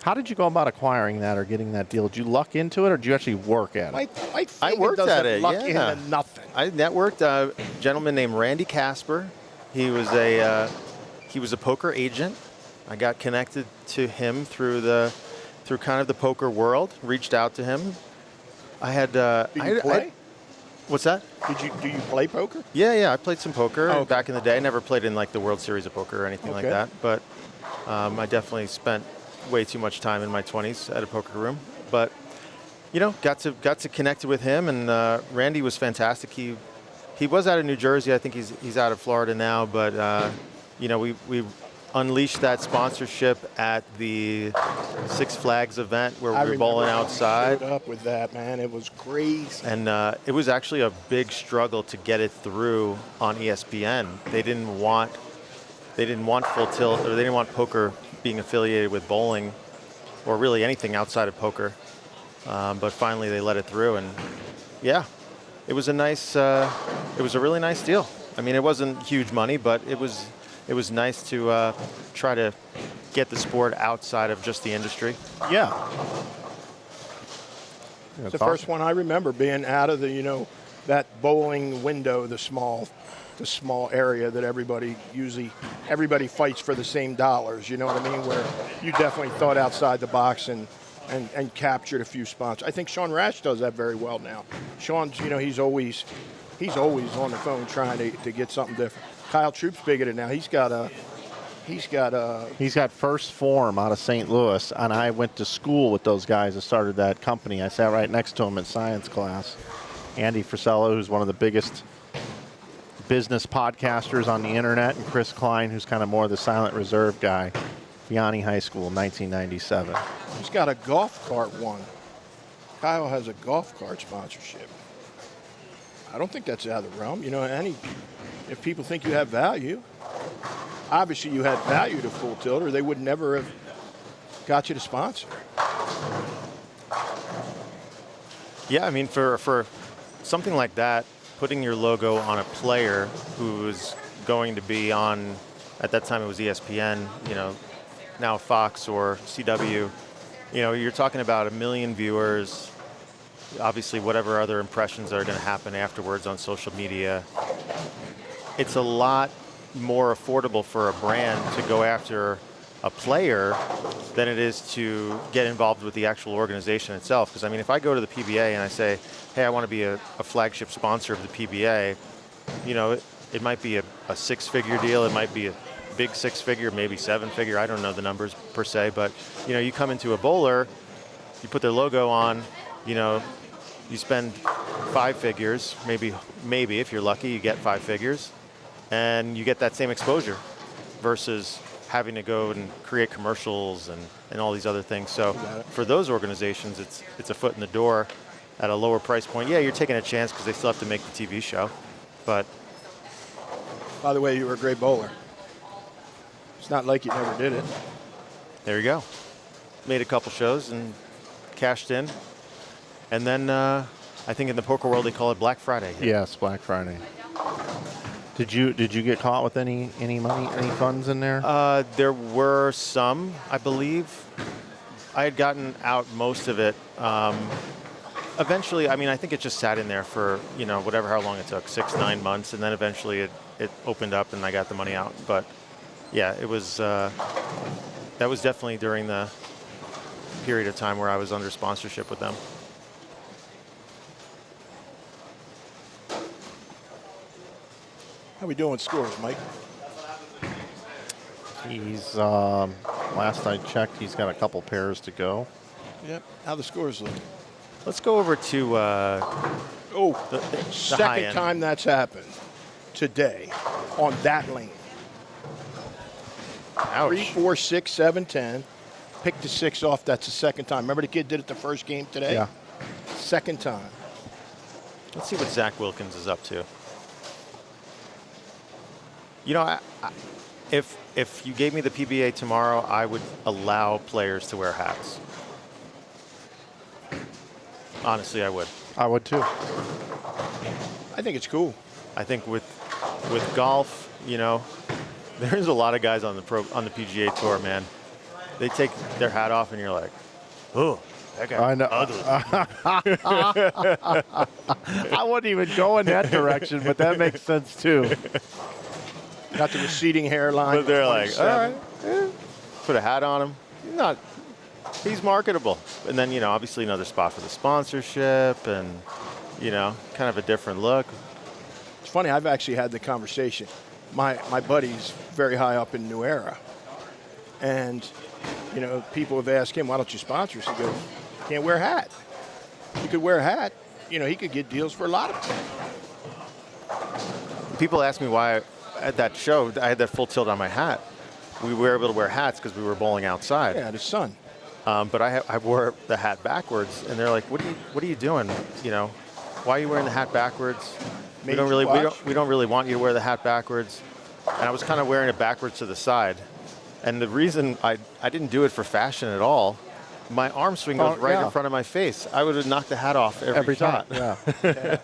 How did you go about acquiring that or getting that deal? Did you luck into it, or did you actually work at it? I worked at it, luck yeah. into nothing. I networked a gentleman named Randy Casper. He was a poker agent. I got connected to him through kind of the poker world. Reached out to him. I had. Did you play? What's that? Do you play poker? Yeah. I played some poker okay. back in the day. I never played in like the World Series of Poker or anything like that. But I definitely spent way too much time in my 20s at a poker room. But got to connect with him, and Randy was fantastic. He was out of New Jersey. I think he's out of Florida now. But we unleashed that sponsorship at the Six Flags event where we were bowling outside. Showed up with that, man. It was crazy. And it was actually a big struggle to get it through on ESPN. They didn't want Full Tilt, or they didn't want poker being affiliated with bowling, or really anything outside of poker. But finally, they let it through, and yeah, it was a really nice deal. I mean, it wasn't huge money, but it was nice to try to get the sport outside of just the industry. Yeah. It's the first one I remember being out of the, that bowling window, the small area that everybody fights for the same dollars. You know what I mean? Where you definitely thought outside the box and captured a few sponsors. I think Sean Rash does that very well now. Sean's, he's always on the phone trying to get something different. Kyle Troop's big at it now. He's got First Form out of St. Louis, and I went to school with those guys that started that company. I sat right next to him in science class. Andy Frisello, who's one of the biggest business podcasters on the internet, and Chris Klein, who's kind of more the silent reserve guy. Vianney High School, 1997. He's got a golf cart one. Kyle has a golf cart sponsorship. I don't think that's out of the realm. If people think you have value, obviously you had value to Full Tilt, or they would never have got you to sponsor. Yeah, I mean, for something like that, putting your logo on a player who's going to be on, at that time it was ESPN, now Fox or CW, you're talking about 1 million viewers, obviously whatever other impressions that are going to happen afterwards on social media. It's a lot more affordable for a brand to go after a player than it is to get involved with the actual organization itself. Because, I mean, if I go to the PBA and I say, hey, I want to be a flagship sponsor of the PBA, it might be a six-figure deal. It might be a big six-figure, maybe seven-figure. I don't know the numbers per se. But, you come into a bowler, you put their logo on, you spend 5 figures, maybe if you're lucky, you get 5 figures, and you get that same exposure versus having to go and create commercials and all these other things. So for those organizations, it's a foot in the door at a lower price point. Yeah, you're taking a chance because they still have to make the TV show. But by the way, you were a great bowler. It's not like you never did it. There you go. Made a couple shows and cashed in. And then I think in the poker world they call it Black Friday. Yes, Black Friday. Did you get caught with any money, any funds in there? There were some, I believe. I had gotten out most of it. Eventually, I mean, I think it just sat in there for, how long it took, 6-9 months, and then eventually it opened up and I got the money out. But yeah, it was that was definitely during the period of time where I was under sponsorship with them. How we doing scores, Mike? He's, last I checked, he's got a couple pairs to go. Yep. How the scores look? Let's go over to the second time that's happened today on that lane. Ouch. 3, 4, 6, 7, 10. Pick the 6 off. That's the second time. Remember the kid did it the first game today? Yeah. Second time. Let's see what Zach Wilkins is up to. If you gave me the PBA tomorrow, I would allow players to wear hats. Honestly, I would. I would too. I think it's cool. I think with golf, you know, there's a lot of guys on the PGA Tour, man. They take their hat off, and you're like, oh, that guy. I know. I wouldn't even go in that direction, but that makes sense too. Got the receding hairline. But they're like, all right, put a hat on him. He's marketable. And then, you know, obviously another spot for the sponsorship and, you know, kind of a different look. It's funny, I've actually had the conversation. My buddy's very high up in New Era. And, you know, people have asked him, why don't you sponsor us? He goes, can't wear a hat. He could wear a hat. You know, he could get deals for a lot of things. People ask me why at that show I had that full tilt on my hat. We were able to wear hats because we were bowling outside. Yeah, the sun. But I wore the hat backwards, and they're like, "What are you doing? You know, why are you wearing the hat backwards? We don't really want you to wear the hat backwards." And I was kind of wearing it backwards to the side. And the reason I didn't do it for fashion at all, my arm swing goes right in front of my face. I would have knocked the hat off every shot. time. Yeah. Yeah.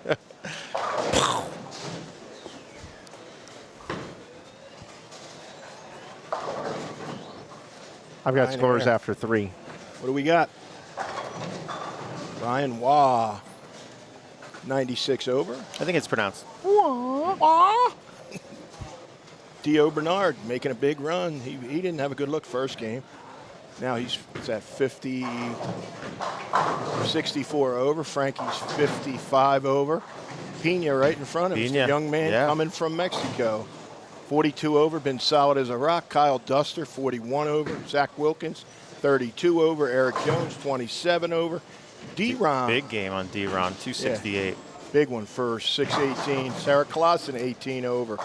I've got Ryan scores Air. after 3. What do we got? Ryan Waugh, 96 over. I think it's pronounced. Dio Bernard making a big run. He didn't have a good look first game. Now he's at 50, 64 over. Frankie's 55 over. Pena right in front of him. Pena, Young man coming from Mexico. 42 over, been solid as a rock. Kyle Duster, 41 over. Zach Wilkins, 32 over. Eric Jones, 27 over. D-Ron. Big game on D-Ron, 268. Yeah, big one for 618. Sarah Clausen, 18 over.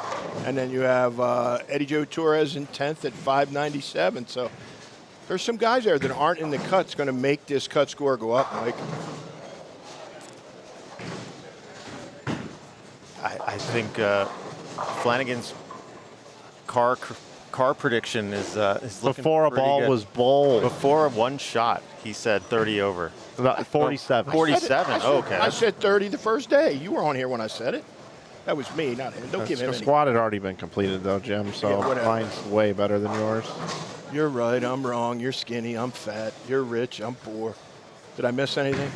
And then you have Eddie Joe Torres in 10th at 597. So there's some guys there that aren't in the cuts going to make this cut score go up, Mike. I think Flanagan's car prediction is looking Before a pretty ball good. was bowled. Before one shot, he said 30 over. About 47. 47. Okay. I said 30 the first day. You were on here when I said it. That was me, not him. Don't give him The any. squad had already been completed, though, Jim, so Yeah, whatever. mine's way better than yours. You're right. I'm wrong. You're skinny. I'm fat. You're rich. I'm poor. Did I miss anything?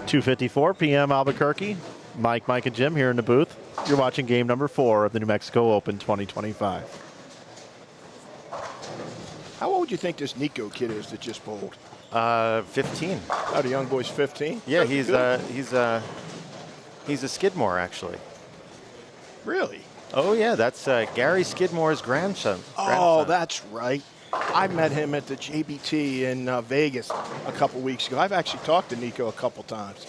2:54 p.m. Albuquerque. Mike and Jim here in the booth. You're watching game number 4 of the New Mexico Open 2025. How old do you think this Nico kid is that just bowled? 15. Oh, the young boy's 15? Yeah, That's he's good. a Skidmore actually. Really? Oh yeah, that's Gary Skidmore's grandson. Oh, that's right. I met him at the JBT in Vegas a couple weeks ago. I've actually talked to Nico a couple times.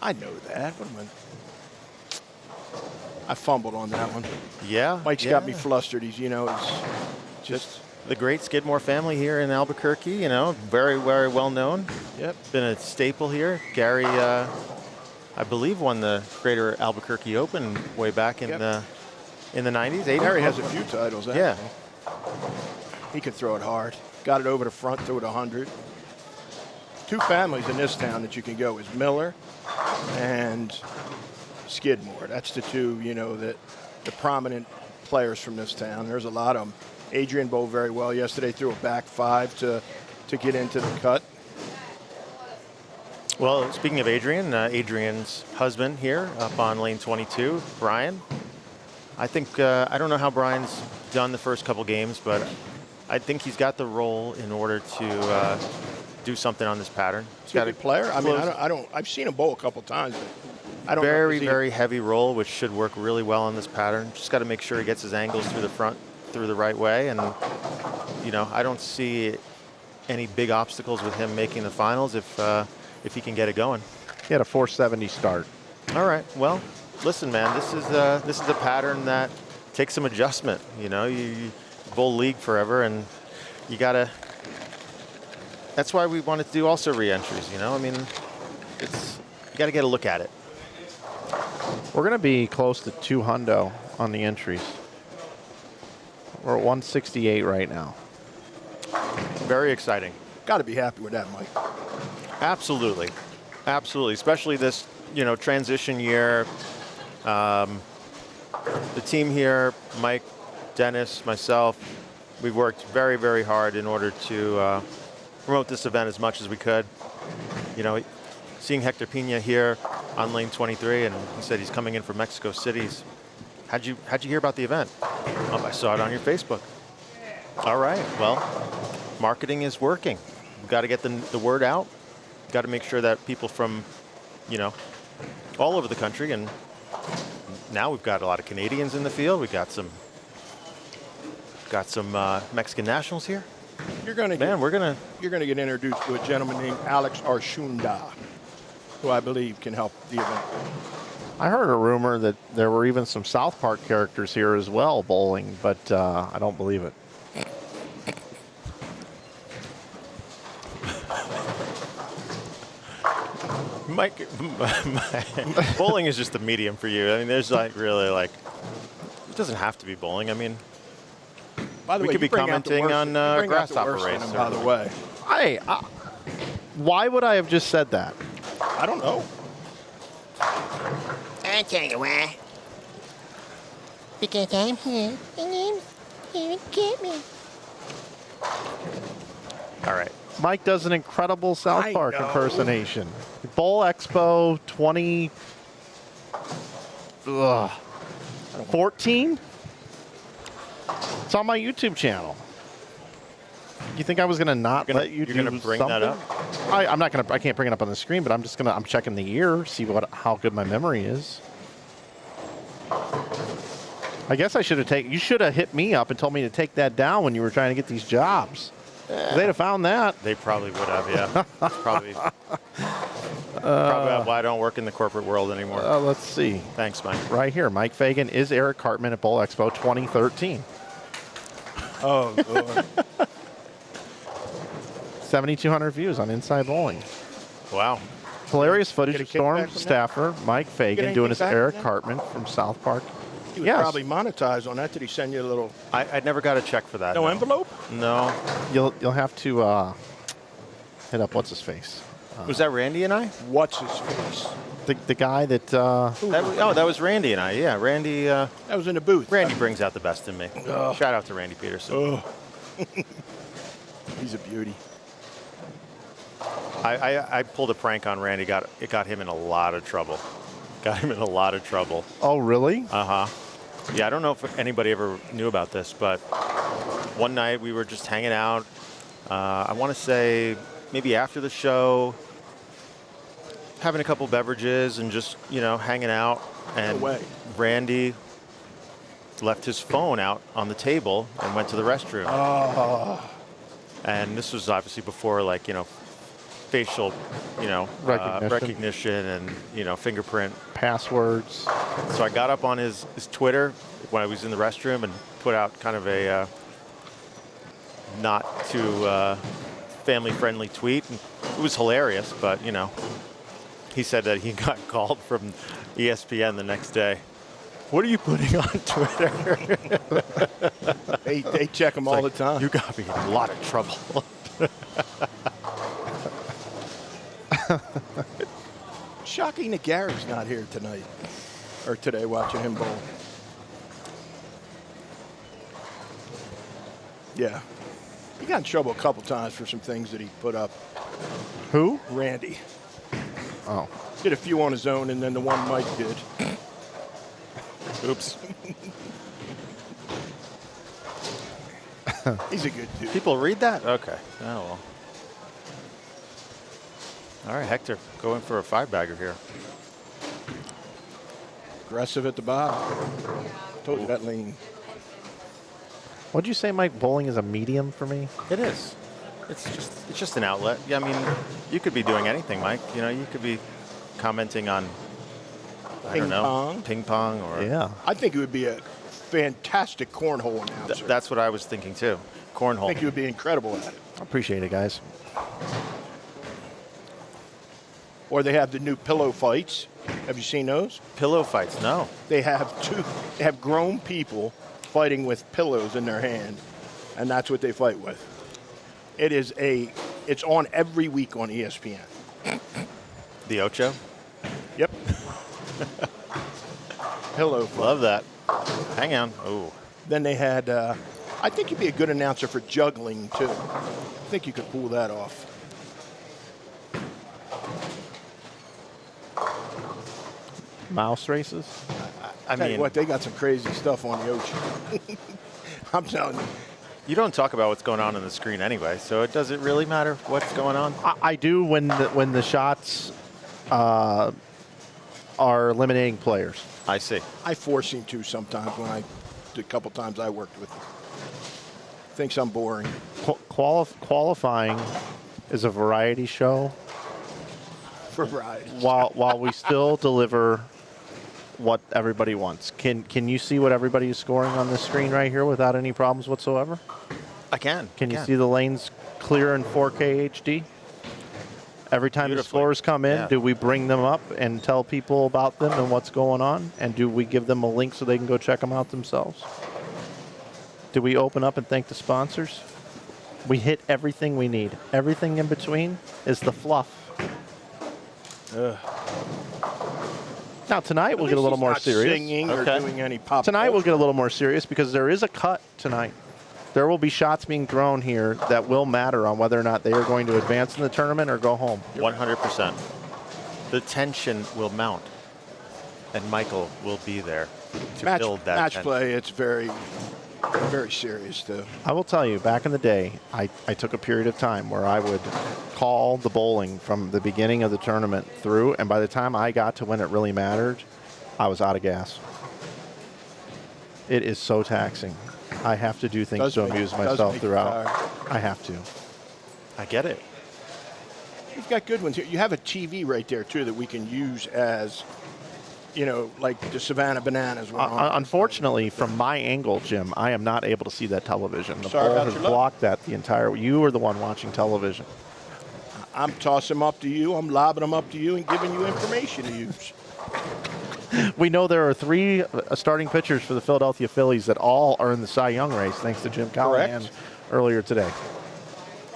I know that. What am I fumbled on that one. Yeah. Mike's got me flustered. He's just the great Skidmore family here in Albuquerque. You know, very well known. Yep. Been a staple here. Gary, I believe, won the Greater Albuquerque Open way back in the 90s. 80s. Gary has a few titles. Yeah. He could throw it hard. Got it over the front, threw it 100. Two families in this town that you can go is Miller and Skidmore. That's the two, the prominent players from this town. There's a lot of them. Adrian bowled very well yesterday, threw a back 5 to get into the cut. Well, speaking of Adrian, Adrian's husband here up on lane 22, Brian. I think, I don't know how Brian's done the first couple games, but I think he's got the role in order to do something on this pattern. He's got a good player. I mean, I've seen him bowl a couple times, but I don't know. Very heavy roll, which should work really well on this pattern. Just got to make sure he gets his angles through the front, through the right way. And, I don't see any big obstacles with him making the finals if he can get it going. He had a 470 start. All right. Well, listen, man, this is a pattern that takes some adjustment. You bowl league forever, and you gotta. That's why we wanted to do also re-entries. I mean, you got to get a look at it. We're going to be close to 200 on the entries. We're at 168 right now. Very exciting. Got to be happy with that, Mike. Absolutely. Absolutely. Especially this, transition year. The team here, Mike, Dennis, myself, we've worked very, very hard in order to promote this event as much as we could. Seeing Hector Pena here on lane 23, and he said he's coming in from Mexico City. How'd you hear about the event? I saw it on your Facebook. All right. Well, marketing is working. We've got to get the word out. Got to make sure that people from, all over the country, and now we've got a lot of Canadians in the field. We've got some Mexican nationals here. You're going to get introduced to a gentleman named Alex Archunda, who I believe can help the event. I heard a rumor that there were even some South Park characters here as well bowling, but I don't believe it. Mike, bowling is just a medium for you. I mean, there's it doesn't have to be bowling. I mean, by the we way, could be commenting on grasshopper race. By the way, Hey, why would I have just said that? I don't know. I'll tell you why. Because I'm here and I'm here to get me. All right. Mike does an incredible South I Park know. impersonation. Bowl Expo 2014? It's on my YouTube channel. You think I was gonna not let you do You're gonna bring something? that up? I'm not gonna. I can't bring it up on the screen, but I'm checking the year, see how good my memory is. I guess I should have taken. You should have hit me up and told me to take that down when you were trying to get these jobs. They'd have found that. They probably would have, yeah. probably why I don't work in the corporate world anymore. Let's see. Thanks, Mike. Right here, Mike Fagan is Eric Cartman at Bowl Expo 2013. Oh, Lord. 7,200 views on Inside Bowling. Wow. Hilarious footage Get a of Storm kickback from that? staffer Mike Fagan any doing his kickback from Eric that? Cartman from South Park. He was Yes. probably monetized on that. Did he send you a little I never got a check for that. no envelope? No. You'll have to hit up what's his face. Was that Randy and I? What's his face? The guy that that was Randy and I. Yeah, Randy. That was in the booth. Randy brings out the best in me. Shout out to Randy Peterson. Oh. He's a beauty. I pulled a prank on Randy. It got him in a lot of trouble. Oh, really? Uh-huh. Yeah, I don't know if anybody ever knew about this, but one night we were just hanging out. I want to say maybe after the show, having a couple beverages and just, hanging out. And No way. Randy left his phone out on the table and went to the restroom. Oh. And this was obviously before, facial, recognition and, fingerprint. Passwords. So I got up on his Twitter when I was in the restroom and put out kind of a not too family-friendly tweet. And it was hilarious, but, he said that he got called from ESPN the next day. What are you putting on Twitter? They check them all the time. You got me in a lot of trouble. Shocking that Gary's not here tonight. Or today watching him bowl. Yeah. He got in trouble a couple times for some things that he put up. Who? Randy. Oh. Did a few on his own, and then the one Mike did. Oops. He's a good dude. People read that? Okay. Oh, well. All right, Hector, going for a 5-bagger here. Aggressive at the bottom. Told you that lean. What'd you say, Mike? Bowling is a medium for me? It is. It's just an outlet. Yeah, I mean, you could be doing anything, Mike. You could be commenting on, I don't know, ping pong or. Yeah. I think it would be a fantastic cornhole announcer. That's what I was thinking too. Cornhole. I think you would be incredible at it. I appreciate it, guys. Or they have the new pillow fights. Have you seen those? Pillow fights, no. They have they have grown people fighting with pillows in their hand, and that's what they fight with. It's on every week on ESPN. The Ocho? Yep. Pillow fight. Love that. Hang on. Ooh. Then they had, I think you'd be a good announcer for juggling, too. I think you could pull that off. Mouse races? I Tell you mean, what, they got some crazy stuff on the ocean. I'm telling you. you don't talk about what's going on the screen anyway, so does it really matter what's going on? I do when the shots are eliminating players. I see. I force him to sometimes the couple times I worked with him. Thinks I'm boring. Qualifying is a variety show. Variety. While we still deliver what everybody wants. Can you see what everybody is scoring on this screen right here without any problems whatsoever? I can. Can you see the lanes clear in 4K HD? Every time the scores come in, do we bring them up and tell people about them and what's going on? And do we give them a link so they can go check them out themselves? Do we open up and thank the sponsors? We hit everything we need. Everything in between is the fluff. Now tonight we'll get a little more serious. Singing or doing any pop. Tonight we'll get a little more serious because there is a cut tonight. There will be shots being thrown here that will matter on whether or not they are going to advance in the tournament or go home. 100%. The tension will mount, and Michael will be there to build that match tension. play. It's very, very serious too. I will tell you, back in the day, I took a period of time where I would call the bowling from the beginning of the tournament through, and by the time I got to when it really mattered, I was out of gas. It is so taxing. I have to do things to amuse myself throughout. I have to. I get it. You've got good ones here. You have a TV right there too that we can use as, like the Savannah Bananas. Unfortunately, from my angle, Jim, I am not able to see that television. The Sorry bowl about has your luck. blocked that the entire. You are the one watching television. I'm tossing them up to you. I'm lobbing them up to you and giving you information to use. We know there are 3 starting pitchers for the Philadelphia Phillies that all are in the Cy Young race, thanks to Jim Callahan earlier today.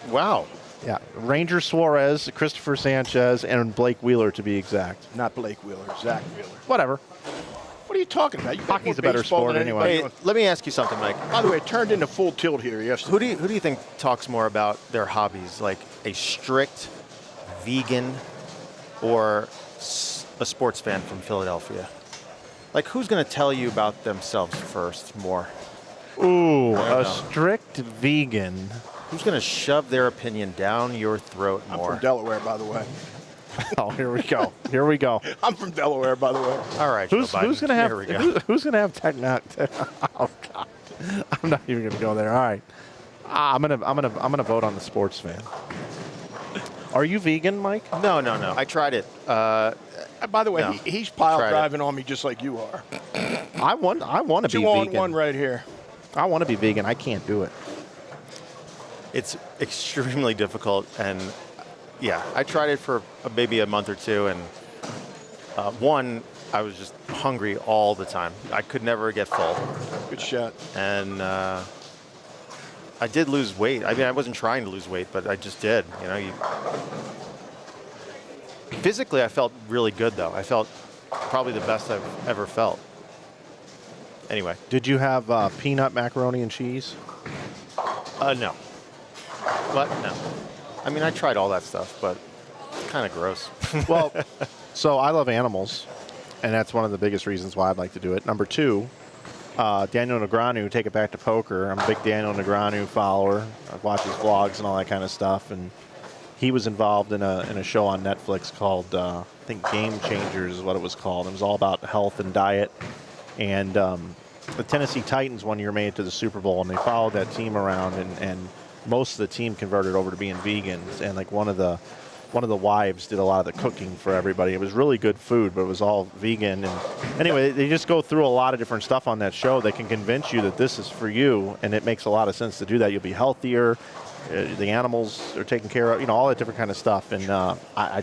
Wow. Yeah, Ranger Suarez, Christopher Sanchez, and Blake Wheeler to be exact. Not Blake Wheeler, Zach Wheeler. Whatever. What are you talking about? You got Hockey's more a better baseball sport than anyway. anybody. Hey, let me ask you something, Mike. By the way, it turned into full tilt here yesterday. Who do you think talks more about their hobbies, like a strict vegan or a sports fan from Philadelphia? Like, who's going to tell you about themselves first more? Ooh, I a don't know. strict vegan. Who's going to shove their opinion down your throat I'm more? from Delaware, by the way. Oh, here we go. Here we go. I'm from Delaware, by the way. All right, Who's Joe Biden. going to have Here we go. who's going to have Oh God, I'm not even going to go there. All right, I'm gonna vote on the sports fan. Are you vegan, Mike? No. I tried it. By the way, No. he's pile Tried it. driving on me just like you are. I want to be 2 on vegan. 1 right here. I want to be vegan. I can't do it. It's extremely difficult, and yeah, I tried it for maybe a month or two, and one, I was just hungry all the time. I could never get full. Good shot. And I did lose weight. I mean, I wasn't trying to lose weight, but I just did. Physically, I felt really good, though. I felt probably the best I've ever felt. Anyway. Did you have peanut macaroni and cheese? No. But no. I mean, I tried all that stuff, but it's kind of gross. Well, so I love animals, and that's one of the biggest reasons why I'd like to do it. Number 2, Daniel Negreanu, Take It Back to Poker. I'm a big Daniel Negreanu follower. I watch his vlogs and all that kind of stuff, and he was involved in a show on Netflix called, I think Game Changers is what it was called. It was all about health and diet. And the Tennessee Titans one year made it to the Super Bowl, and they followed that team around, and most of the team converted over to being vegans. And like one of the wives did a lot of the cooking for everybody. It was really good food, but it was all vegan. And anyway, they just go through a lot of different stuff on that show. They can convince you that this is for you, and it makes a lot of sense to do that. You'll be healthier. The animals are taken care of, all that different kind of stuff. And I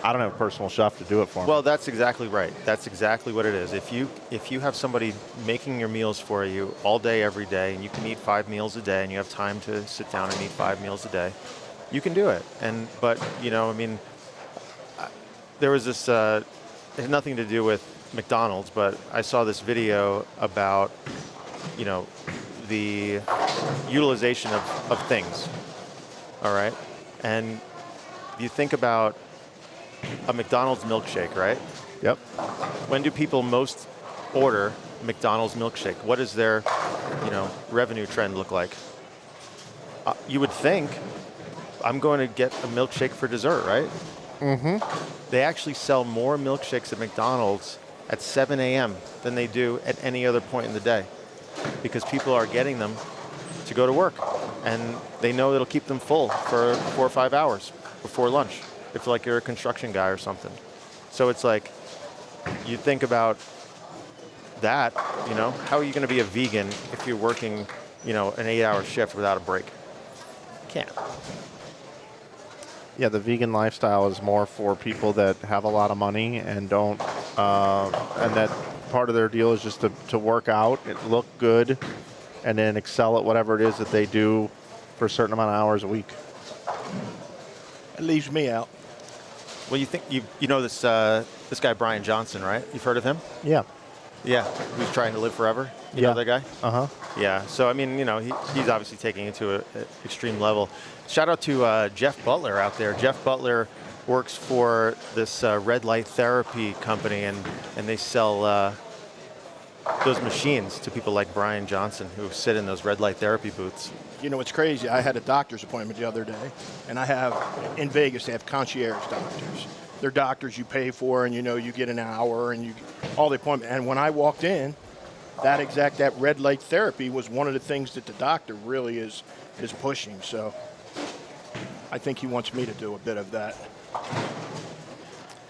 I don't have a personal chef to do it for me. Well, that's exactly right. That's exactly what it is. If you have somebody making your meals for you all day, every day, and you can eat 5 meals a day, and you have time to sit down and eat 5 meals a day, you can do it. But I mean, there was this. It had nothing to do with McDonald's, but I saw this video about, the utilization of things. All right, and you think about a McDonald's milkshake, right? Yep. When do people most order McDonald's milkshake? What does their, revenue trend look like? You would think, I'm going to get a milkshake for dessert, right? Mm-hmm. They actually sell more milkshakes at McDonald's at 7 a.m. than they do at any other point in the day, because people are getting them to go to work, and they know it'll keep them full for 4 or 5 hours before lunch, if like you're a construction guy or something. So it's like, you think about that, how are you going to be a vegan if you're working, an 8-hour shift without a break? Can't. Yeah, the vegan lifestyle is more for people that have a lot of money and don't, and that part of their deal is just to work out, look good, and then excel at whatever it is that they do for a certain amount of hours a week. It leaves me out. Well, you think you know this guy Brian Johnson, right? You've heard of him? Yeah. Yeah, who's trying to live forever. You know that guy? Uh-huh. Yeah. So I mean, he's obviously taking it to an extreme level. Shout out to Jeff Butler out there. Jeff Butler works for this red light therapy company, and they sell those machines to people like Brian Johnson who sit in those red light therapy booths. It's crazy. I had a doctor's appointment the other day, and in Vegas, they have concierge doctors. They're doctors you pay for, and you get an hour, and all the appointment. And when I walked in, that red light therapy was one of the things that the doctor really is pushing. So I think he wants me to do a bit of that.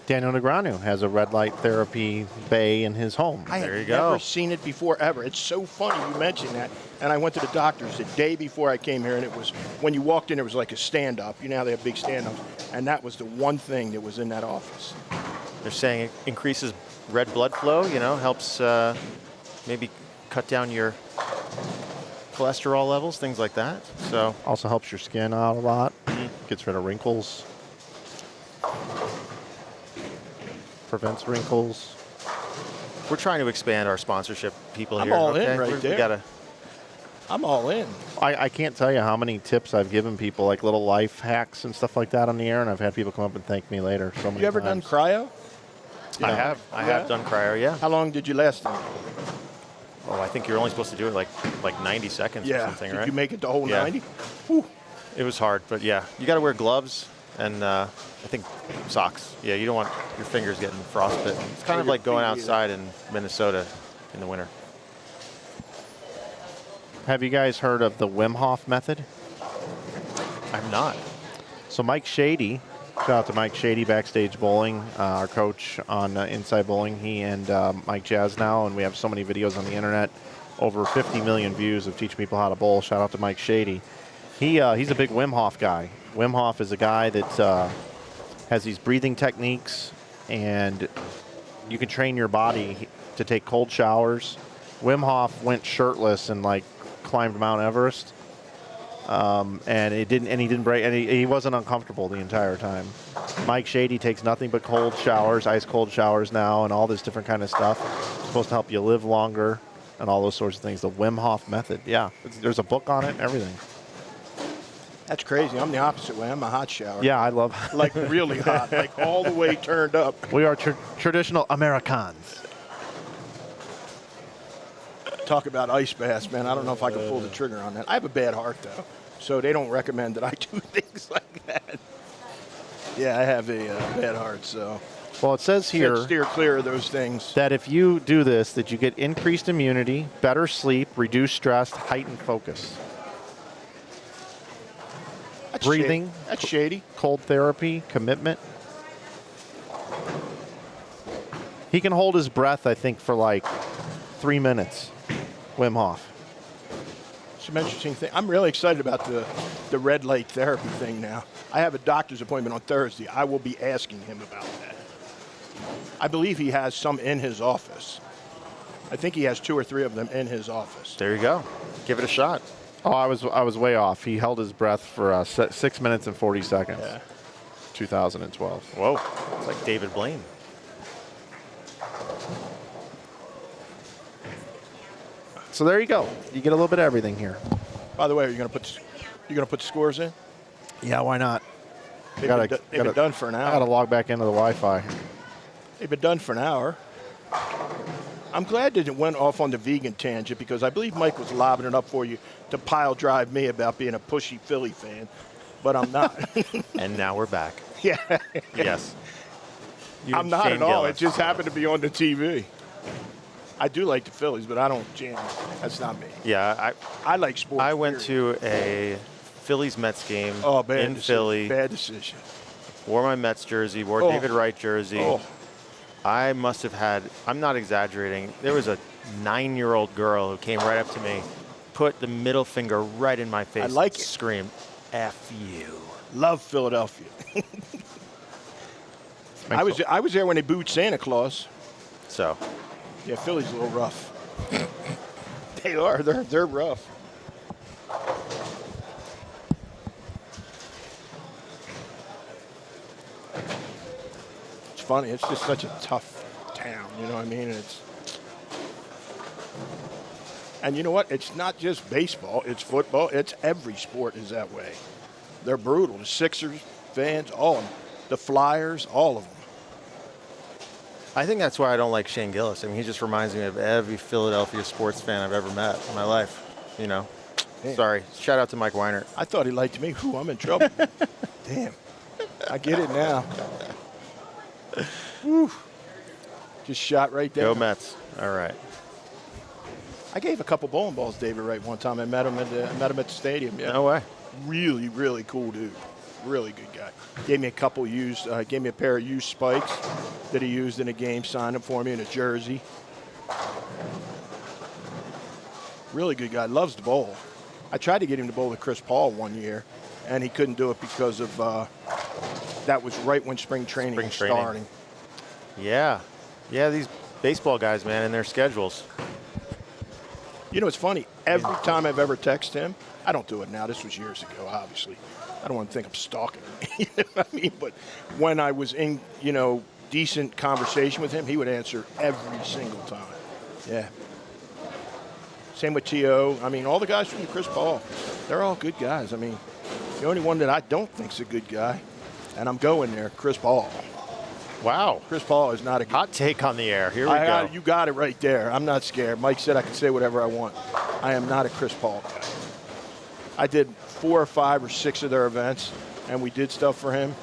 Daniel Negreanu has a red light therapy bay in his home. I have never seen it before, ever. It's so funny you mentioned that. And I went to the doctor's the day before I came here, and it was, when you walked in, it was like a stand-up. How they have big stand-ups. And that was the one thing that was in that office. They're saying it increases red blood flow, helps maybe cut down your cholesterol levels, things like that. So also helps your skin out a lot. Gets rid of wrinkles. Prevents wrinkles. We're trying to expand our sponsorship people I'm here. all in okay? right there. I'm all in. I can't tell you how many tips I've given people, like little life hacks and stuff like that on the air, and I've had people come up and thank me later. So many You ever times. done cryo? I have done cryo, yeah. How long did you last in it? Oh, I think you're only supposed to do it like 90 seconds or something, right? Did you make it the whole Yeah. 90? Whew. It was hard, but yeah. You got to wear gloves and I think socks. Yeah, you don't want your fingers getting frostbitten. It's kind of like going outside in Minnesota in the winter. Have you guys heard of the Wim Hof method? I'm not. So Mike Shady, shout out to Mike Shady, Backstage Bowling, our coach on Inside Bowling. He and Mike Jazz now, and we have so many videos on the internet, over 50 million views of teaching people how to bowl. Shout out to Mike Shady. He's a big Wim Hof guy. Wim Hof is a guy that has these breathing techniques, and you can train your body to take cold showers. Wim Hof went shirtless and climbed Mount Everest, and he didn't break, and he wasn't uncomfortable the entire time. Mike Shady takes nothing but cold showers, ice cold showers now, and all this different kind of stuff. It's supposed to help you live longer and all those sorts of things. The Wim Hof method, yeah. There's a book on it and everything. That's crazy. I'm the opposite way. I'm a hot shower. Yeah, I love like really hot, like all the way turned up. We are traditional Americans. Talk about ice baths, man. I don't know if I can pull the trigger on that. I have a bad heart, though, so they don't recommend that I do things like that. Yeah, I have a bad heart, so. Well, it says here, steer clear of those things. That if you do this, that you get increased immunity, better sleep, reduced stress, heightened focus. That's breathing. Shady. That's shady. Cold therapy, commitment. He can hold his breath, I think, for 3 minutes. Wim Hof. Some interesting thing. I'm really excited about the red light therapy thing now. I have a doctor's appointment on Thursday. I will be asking him about that. I believe he has some in his office. I think he has 2 or 3 of them in his office. There you go. Give it a shot. Oh, I was way off. He held his breath for 6 minutes and 40 seconds. Yeah. 2012. Whoa. It's like David Blaine. So there you go. You get a little bit of everything here. By the way, are you gonna put the scores in? Yeah, why not? They've been done for an hour. I gotta log back into the Wi-Fi. They've been done for an hour. I'm glad that it went off on the vegan tangent because I believe Mike was lobbing it up for you to pile drive me about being a pushy Philly fan, but I'm not. And now we're back. Yeah. Yes. You I'm and not Shane at all. Gillis. It just happened to be on the TV. I do like the Phillies, but I don't jam. That's not me. Yeah, I like sports. I went to a Phillies-Mets game bad in decision. Philly. Bad decision. Wore my Mets jersey, wore Oh. David Wright jersey. Oh. I must have had, I'm not exaggerating, there was a 9-year-old girl who came right up to me, put the middle finger right in my face, I like and it. screamed, F you. Love Philadelphia. I was there when they booed Santa Claus. So. Yeah, Philly's a little rough. They are. They're rough. It's funny. It's just such a tough town. You know what I mean? And you know what? It's not just baseball. It's football. It's every sport is that way. They're brutal. The Sixers fans, all of them. The Flyers, all of them. I think that's why I don't like Shane Gillis. I mean, he just reminds me of every Philadelphia sports fan I've ever met in my life. You know. Damn. Sorry. Shout out to Mike Weiner. I thought he liked me. Whew, I'm in trouble. Damn. I get it now. Whew. Just shot right there. Go Mets. All right. I gave a couple bowling balls to David Wright one time. I met him at the stadium. Yeah. No way. Really, really cool dude. Really good guy. Gave me a couple used, gave me a pair of used spikes that he used in a game, signed them for me in a jersey. Really good guy. Loves to bowl. I tried to get him to bowl with Chris Paul one year, and he couldn't do it because of that was right when spring training was starting. Yeah. Yeah, these baseball guys, man, and their schedules. You know, it's funny. Every time I've ever texted him, I don't do it now. This was years ago, obviously. I don't want to think I'm stalking him. You know what I mean? But when I was in, decent conversation with him, he would answer every single time. Yeah. Same with T.O. I mean, all the guys from the Chris Paul, they're all good guys. I mean, the only one that I don't think's a good guy, and I'm going there, Chris Paul. Wow. Chris Paul is not a good Hot take on the air. Here we go. You got it right there. I'm not scared. Mike said I can say whatever I want. I am not a Chris Paul guy. I did 4 or 5 or 6 of their events, and we did stuff for him.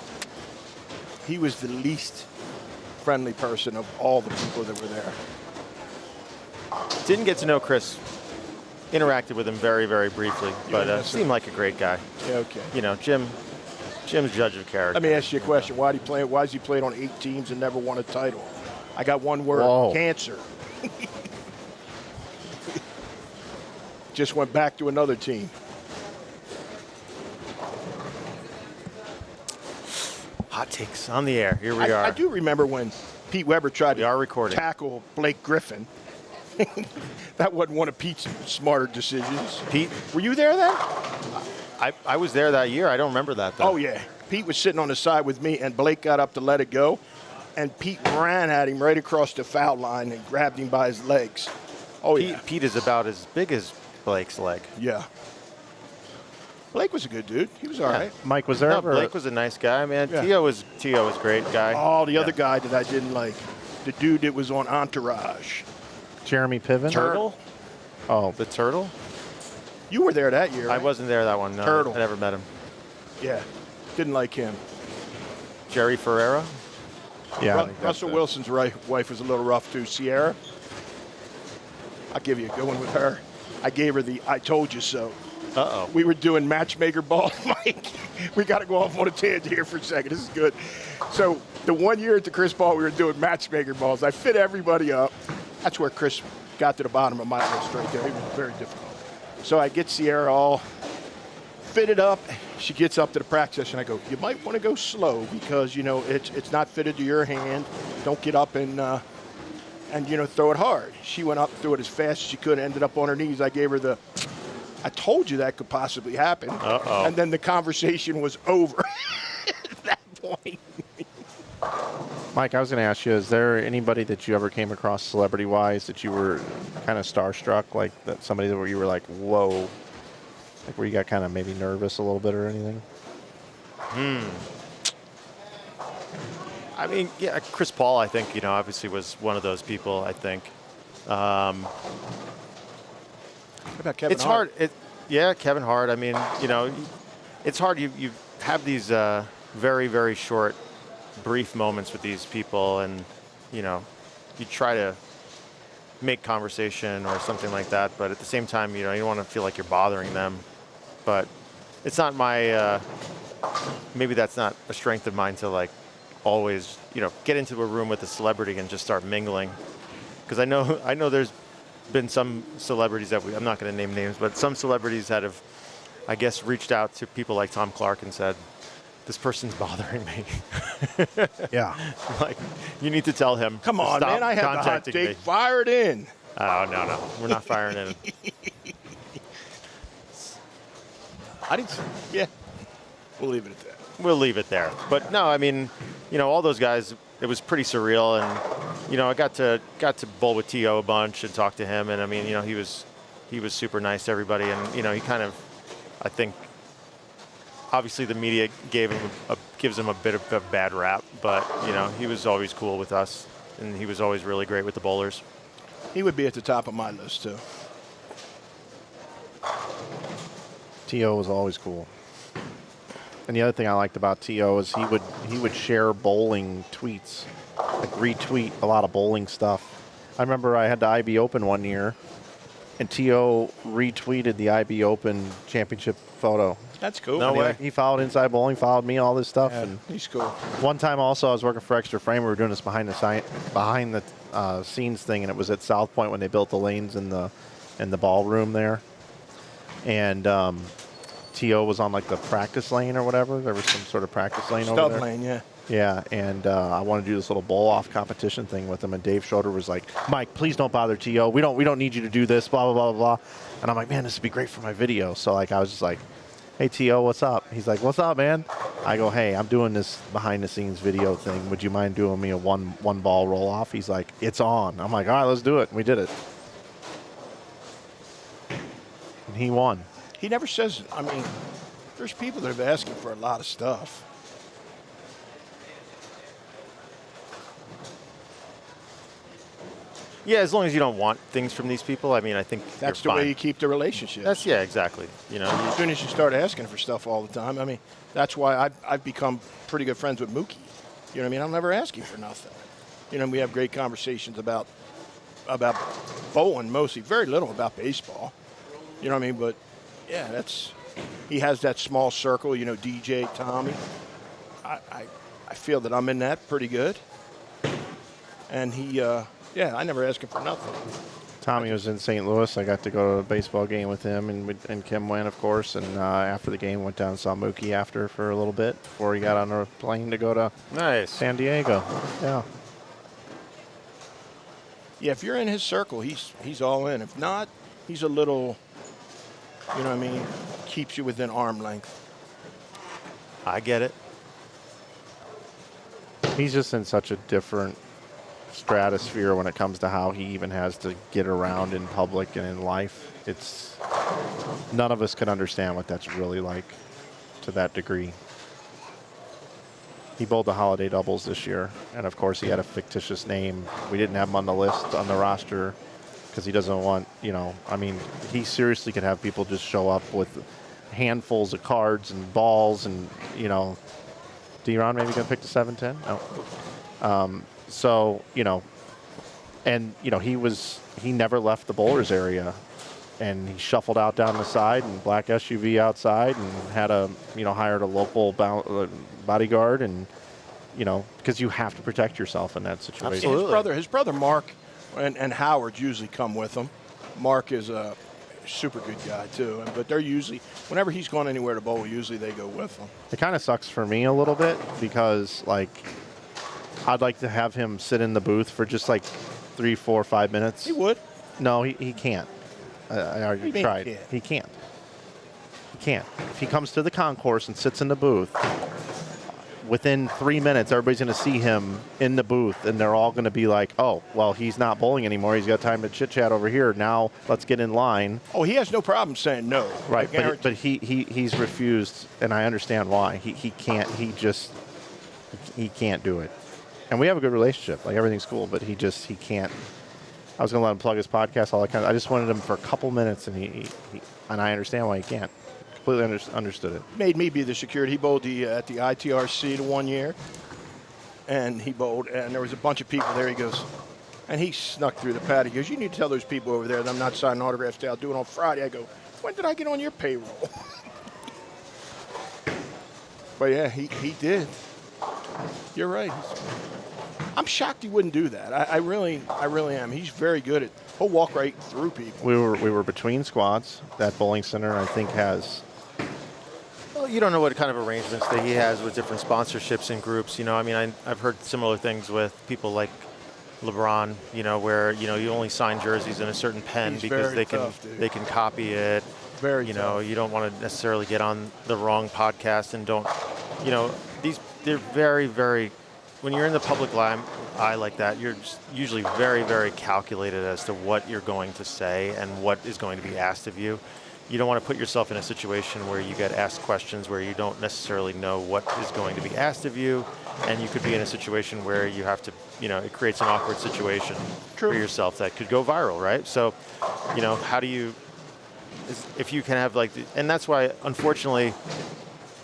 He was the least friendly person of all the people that were there. Didn't get to know Chris. Interacted with him very, very briefly, but seemed like a great guy. Yeah, okay. You know, Jim's judge of character. Let me ask you a question. Why has he played on 8 teams and never won a title? I got one word. Whoa. Cancer. Just went back to another team. Hot takes on the air. Here we are. I do remember when Pete Weber tried to tackle Blake Griffin. That wasn't one of Pete's smarter decisions. Pete, were you there then? I was there that year. I don't remember that, though. Oh, yeah. Pete was sitting on the side with me, and Blake got up to let it go. And Pete ran at him right across the foul line and grabbed him by his legs. Oh, yeah. Pete is about as big as Blake's leg. Yeah. Blake was a good dude. He was all right. Mike, was there ever... Blake was a nice guy, man. Yeah. T.O. was a great guy. Oh, the other guy that I didn't like. The dude that was on Entourage. Jeremy Piven? Turtle? Oh. The Turtle? You were there that year, right? I wasn't there that one, no. Turtle. I never met him. Yeah. Didn't like him. Jerry Ferrera? Yeah. Russell Wilson's wife was a little rough, too. Sierra? I'll give you a good one with her. I gave her the I told you so. Uh-oh. We were doing matchmaker ball, Mike. We got to go off on a tangent here for a second. This is good. So the one year at the Chris Paul, we were doing matchmaker balls. I fit everybody up. That's where Chris got to the bottom of my list right there. He was very difficult. So I get Sierra all fitted up. She gets up to the practice and I go, you might want to go slow because, you know, it's not fitted to your hand. Don't get up and you know, throw it hard. She went up, threw it as fast as she could, ended up on her knees. I gave her I told you that could possibly happen. Uh-oh. And then the conversation was over at that point. Mike, I was going to ask you, is there anybody that you ever came across celebrity-wise that you were kind of starstruck, like that somebody where you were like, whoa, like where you got kind of maybe nervous a little bit or anything? I mean, yeah, Chris Paul, I think, you know, obviously was one of those people, I think. What about Kevin It's Hart? hard. Yeah, Kevin Hart. I mean, you know, it's hard. You have these very, very short, brief moments with these people, and, you know, you try to make conversation or something like that, but at the same time, you know, you don't want to feel like you're bothering them. But it's not my, maybe that's not a strength of mine to, like, always, you know, get into a room with a celebrity and just start mingling. Because I know there's been some celebrities that I'm not going to name names, but some celebrities that have, I guess, reached out to people like Tom Clark and said, this person's bothering me. Yeah. Like, you need to tell him. Come on, stop man. I had the hot contacting take. me. Fire it in. Oh, no. We're not firing in. Yeah. We'll leave it at that. We'll leave it there. But no, I mean, you know, all those guys, it was pretty surreal. And, you know, I got to bowl with T.O. a bunch and talk to him. And, I mean, you know, he was super nice to everybody. And, you know, he kind of, I think, obviously the media gives him a bit of a bad rap. But, you know, he was always cool with us. And he was always really great with the bowlers. He would be at the top of my list, too. T.O. was always cool. And the other thing I liked about T.O. is he would share bowling tweets, like retweet a lot of bowling stuff. I remember I had the IB Open one year, and T.O. retweeted the IB Open championship photo. That's cool. No way. He followed Inside Bowling, followed me, all this stuff. Yeah, And he's cool. one time also I was working for Extra Frame. We were doing this behind the scenes thing, and it was at South Point when they built the lanes in the ballroom there. And T.O. was on like the practice lane or whatever. There was some sort of practice lane over Stub there. lane, yeah. Yeah, and I wanted to do this little bowl-off competition thing with him, and Dave Schroeder was like, Mike, please don't bother T.O. We don't need you to do this, blah, blah, blah, blah. And I'm like, man, this would be great for my video. So, like, I was just like, hey, T.O., what's up? He's like, what's up, man? I go, hey, I'm doing this behind-the-scenes video thing. Would you mind doing me a one-ball roll-off? He's like, it's on. I'm like, all right, let's do it. And we did it. And he won. He never says, I mean, there's people that have asked him for a lot of stuff. Yeah, as long as you don't want things from these people, I mean, I think That's you're the way fine. you keep the relationship. Yeah, exactly. You know, As soon as you start asking for stuff all the time, I mean, that's why I've become pretty good friends with Mookie. You know what I mean? I'll never ask you for nothing. You know, we have great conversations about bowling mostly, very little about baseball. You know what I mean? But, yeah, he has that small circle, you know, DJ, Tommy. I feel that I'm in that pretty good. And yeah, I never ask him for nothing. Tommy was in St. Louis. I got to go to a baseball game with him, and Kim went, of course. And after the game, went down and saw Mookie after for a little bit before he got on a plane to go to San Diego. Yeah. Yeah, if you're in his circle, he's all in. If not, he's a little, you know what I mean, keeps you within arm length. I get it. He's just in such a different stratosphere when it comes to how he even has to get around in public and in life. It's none of us can understand what that's really like to that degree. He bowled the holiday doubles this year, and of course he had a fictitious name. We didn't have him on the list on the roster because he doesn't want, you know, I mean, he seriously could have people just show up with handfuls of cards and balls and, you know, D-Ron maybe gonna pick the 7-10? No. So, you know, and, you know, he never left the bowlers area, and he shuffled out down the side and black SUV outside and had hired a local bodyguard, and, you know, because you have to protect yourself in that situation. Absolutely. His brother Mark and Howard usually come with him. Mark is a super good guy too. But they're usually, whenever he's gone anywhere to bowl, usually they go with him. It kind of sucks for me a little bit because, like, I'd like to have him sit in the booth for just like 3, 4, 5 minutes. He would. No, he can't. I already tried. He can't. He can't. If he comes to the concourse and sits in the booth, within 3 minutes, everybody's going to see him in the booth, and they're all going to be like, oh, well, he's not bowling anymore. He's got time to chit-chat over here. Now let's get in line. Oh, he has no problem saying no. Right, but he's refused, and I understand why. He can't. He can't do it. And we have a good relationship. Like, everything's cool, but he can't. I was going to let him plug his podcast, all that kind of. I just wanted him for a couple minutes, and and I understand why he can't. Completely understood it. Made me be the security. He bowled at the ITRC the 1 year, and he bowled, and there was a bunch of people there. He goes, and he snuck through the pad. He goes, you need to tell those people over there that I'm not signing autographs today. I'll do it on Friday. I go, when did I get on your payroll? But yeah, he did. You're right. I'm shocked he wouldn't do that. I really am. He's very good at. He'll walk right through people. We were between squads. That bowling center, I think, has. Well, you don't know what kind of arrangements that he has with different sponsorships and groups. You know, I mean, I've heard similar things with people like LeBron. You know, where you only sign jerseys in a certain pen He's because very tough, they can copy it. Very you know, you don't want to necessarily get on the wrong podcast and don't. You know, they're very, very. When you're in the public eye like that, you're just usually very, very calculated as to what you're going to say and what is going to be asked of you. You don't want to put yourself in a situation where you get asked questions where you don't necessarily know what is going to be asked of you, and you could be in a situation where you have to, it creates an awkward situation for yourself that could go viral, right? So, how do you, if you can have and that's why, unfortunately,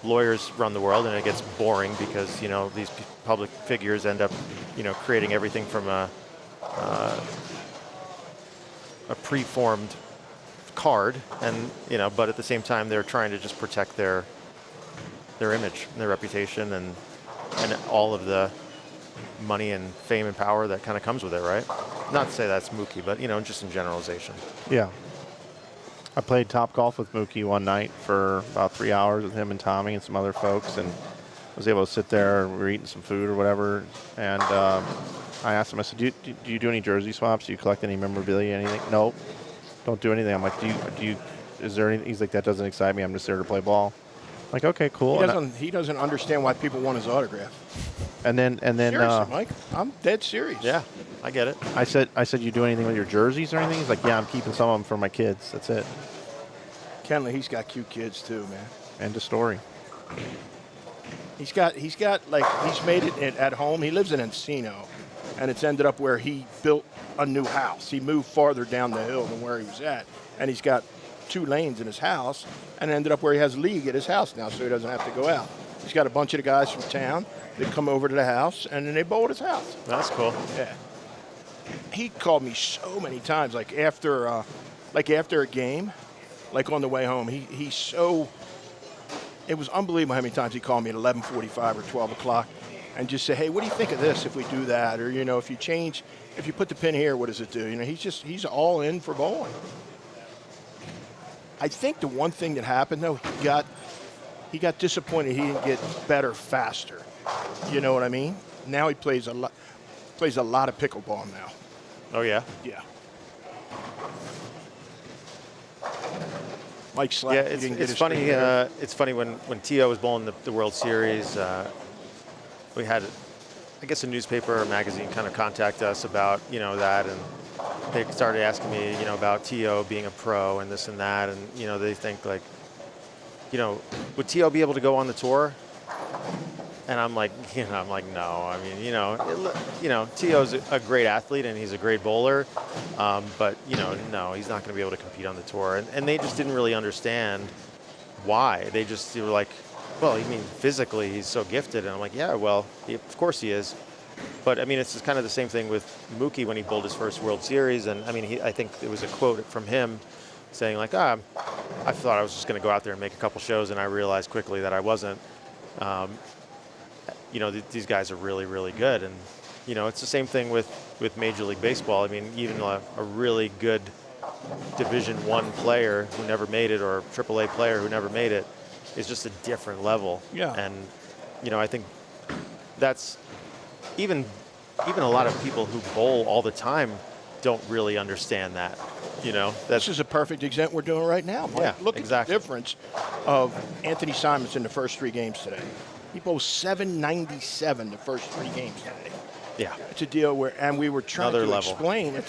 lawyers run the world, and it gets boring because these public figures end up creating everything from a preformed card, and but at the same time they're trying to just protect their image and their reputation and all of the money and fame and power that kind of comes with it, right? Not to say that's Mookie, but just in generalization. Yeah. I played Top Golf with Mookie one night for about 3 hours with him and Tommy and some other folks, and was able to sit there and we were eating some food or whatever. And I asked him, I said, do you do any jersey swaps? Do you collect any memorabilia, anything? Nope, don't do anything. I'm like, is there anything? He's like, that doesn't excite me. I'm just there to play ball. I'm like, okay, cool. He doesn't understand why people want his autograph. And then seriously, Mike, I'm dead serious. Yeah, I get it. I said, you do anything with your jerseys or anything? He's like, yeah, I'm keeping some of them for my kids. That's it. Kenley, he's got cute kids too, man. End of story. He's made it at home. He lives in Encino, and it's ended up where he built a new house. He moved farther down the hill than where he was at, and he's got 2 lanes in his house, and ended up where he has league at his house now, so he doesn't have to go out. He's got a bunch of the guys from town that come over to the house, and then they bowl at his house. That's cool. Yeah. He called me so many times, like after a game, like on the way home. It was unbelievable how many times he called me at 11:45 or 12 o'clock and just say, hey, what do you think of this if we do that? Or, if you put the pin here, what does it do? He's all in for bowling. I think the one thing that happened, though, he got disappointed he didn't get better faster. You know what I mean? Now he plays a lot of pickleball now. Oh, yeah? Yeah. Mike Slack. Yeah, it's funny. It's funny when T.O. was bowling the World Series. We had, I guess, a newspaper or magazine kind of contact us about that, and they started asking me about T.O. being a pro and this and that, and they think would T.O. be able to go on the tour? And I'm like, no. I mean, T.O.'s a great athlete and he's a great bowler, but no, he's not going to be able to compete on the tour. And they just didn't really understand why. They were like, well, you mean physically he's so gifted? And I'm like, yeah, well, of course he is. But I mean, it's just kind of the same thing with Mookie when he bowled his first World Series. And I mean, I think it was a quote from him saying like, I thought I was just going to go out there and make a couple shows, and I realized quickly that I wasn't. These guys are really, really good. And, it's the same thing with Major League Baseball. I mean, even a really good Division I player who never made it or a AAA player who never made it is just a different level. Yeah. And, you know, I think that's even a lot of people who bowl all the time don't really understand that. You know, this is a perfect example we're doing right now, Mike. Yeah, Look exactly. at the difference of Anthony Simons in the first 3 games today. He bowled 797 the first 3 games today. Yeah. It's a deal where, and we were trying Another to level. explain,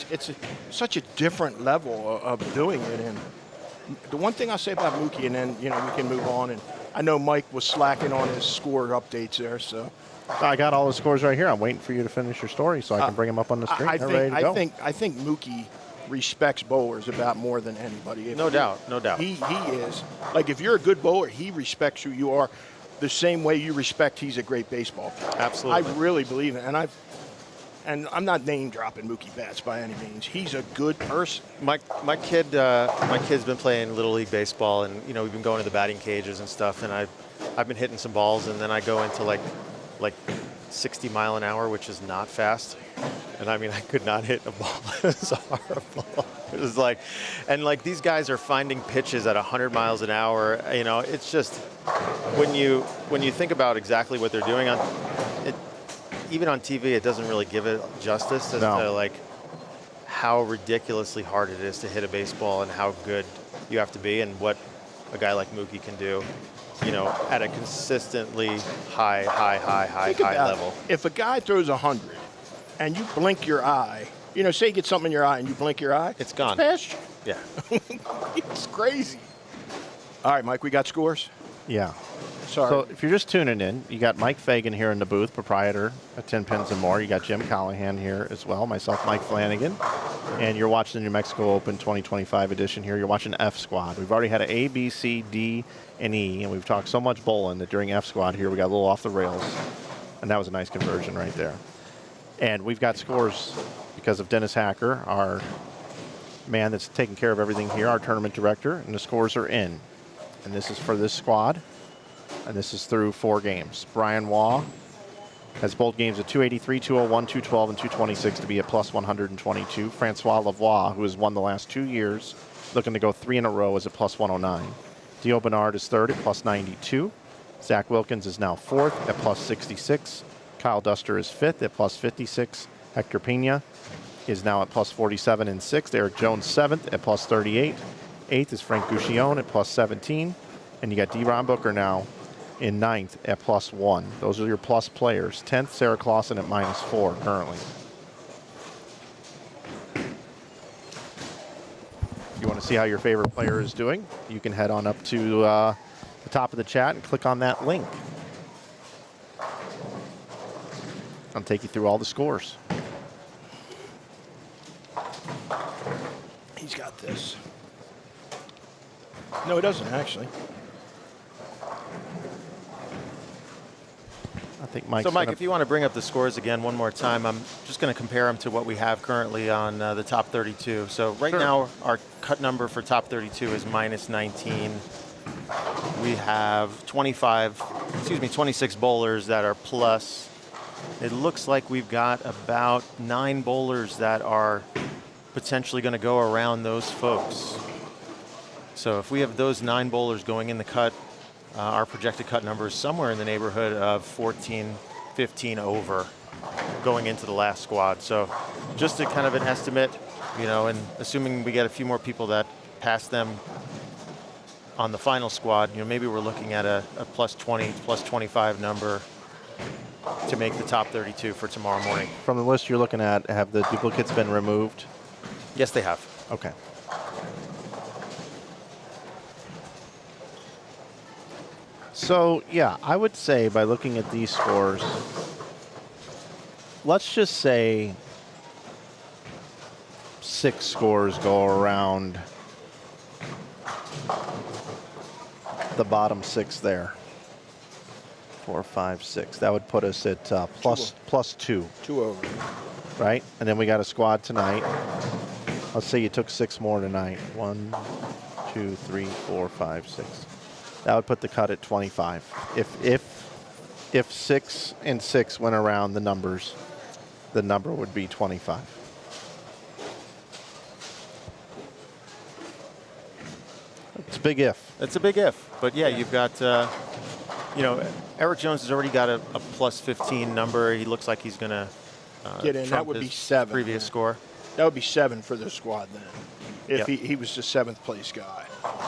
such a different level of doing it. And the one thing I'll say about Mookie, and then, you know, we can move on, and I know Mike was slacking on his score updates there, so. I got all the scores right here. I'm waiting for you to finish your story so I can bring them up on the screen. They're ready to go. I think Mookie respects bowlers about more than anybody. No doubt, no doubt. He is. Like, if you're a good bowler, he respects who you are the same way you respect he's a great baseball player. Absolutely. I really believe it. And I'm not name dropping Mookie Betts by any means. He's a good person. My kid's been playing Little League baseball, and, you know, we've been going to the batting cages and stuff, and I've been hitting some balls, and then I go into like 60 mile an hour, which is not fast. And I mean, I could not hit a ball. It was horrible. It was like, and like these guys are finding pitches at 100 miles an hour. You know, it's just when you think about exactly what they're doing on it, even on TV, it doesn't really give it justice as to like how ridiculously hard it is to hit a baseball and how good you have to be and what a guy like Mookie can do. You know, at a consistently high level. If a guy throws 100 and you blink your eye, you know, say you get something in your eye and you blink your eye, it's gone. It's past you. Yeah. It's crazy. All right, Mike, we got scores? Yeah. Sorry. So if you're just tuning in, you got Mike Fagan here in the booth, proprietor at Tenpins More. You got Jim Callahan here as well, myself, Mike Flanagan. And you're watching the New Mexico Open 2025 edition here. You're watching F Squad. We've already had an A, B, C, D, and E, and we've talked so much bowling that during F Squad here we got a little off the rails. And that was a nice conversion right there. And we've got scores because of Dennis Hacker, our man that's taking care of everything here, our tournament director, and the scores are in. And this is for this squad. And this is through 4 games. Brian Waugh has bowled games at 283, 201, 212, and 226 to be at plus 122. Francois Lavoie, who has won the last 2 years, looking to go 3 in a row, is at plus 109. Dio Bernard is third at plus 92. Zach Wilkins is now fourth at plus 66. Kyle Duster is fifth at plus 56. Hector Pena is now at plus 47 and sixth. Eric Jones seventh at plus 38. Eighth is Frank Guccione at plus 17. And you got D-Ron Booker now in ninth at plus 1. Those are your plus players. 10th, Sarah Clausen at minus 4 currently. If you want to see how your favorite player is doing, you can head on up to the top of the chat and click on that link. I'll take you through all the scores. He's got this. No, he doesn't, actually. I think Mike's So, Mike, if you want to bring up the scores again one more time, I'm just going to compare them to what we have currently on the top 32. So right now, our cut number for top 32 is minus 19. We have 26 bowlers that are plus. It looks like we've got about 9 bowlers that are potentially going to go around those folks. So if we have those 9 bowlers going in the cut, our projected cut number is somewhere in the neighborhood of 14, 15 over going into the last squad. So just a kind of an estimate, you know, and assuming we get a few more people that pass them on the final squad, you know, maybe we're looking at a plus 20, plus 25 number to make the top 32 for tomorrow morning. From the list you're looking at, have the duplicates been removed? Yes, they have. Okay. So, yeah, I would say by looking at these scores, let's just say 6 scores go around the bottom 6 there. 4, 5, 6. That would put us at plus 2. 2 over. Right? And then we got a squad tonight. Let's say you took 6 more tonight. 1, 2, 3, 4, 5, 6. That would put the cut at 25. If 6 and 6 went around the numbers, the number would be 25. It's a big if. It's a big if. But yeah, you've got, Eric Jones has already got a plus 15 number. He looks like he's going to get in. That would be 7. Previous score. That would be 7 for the squad then, if Yep. he was the 7th place guy. I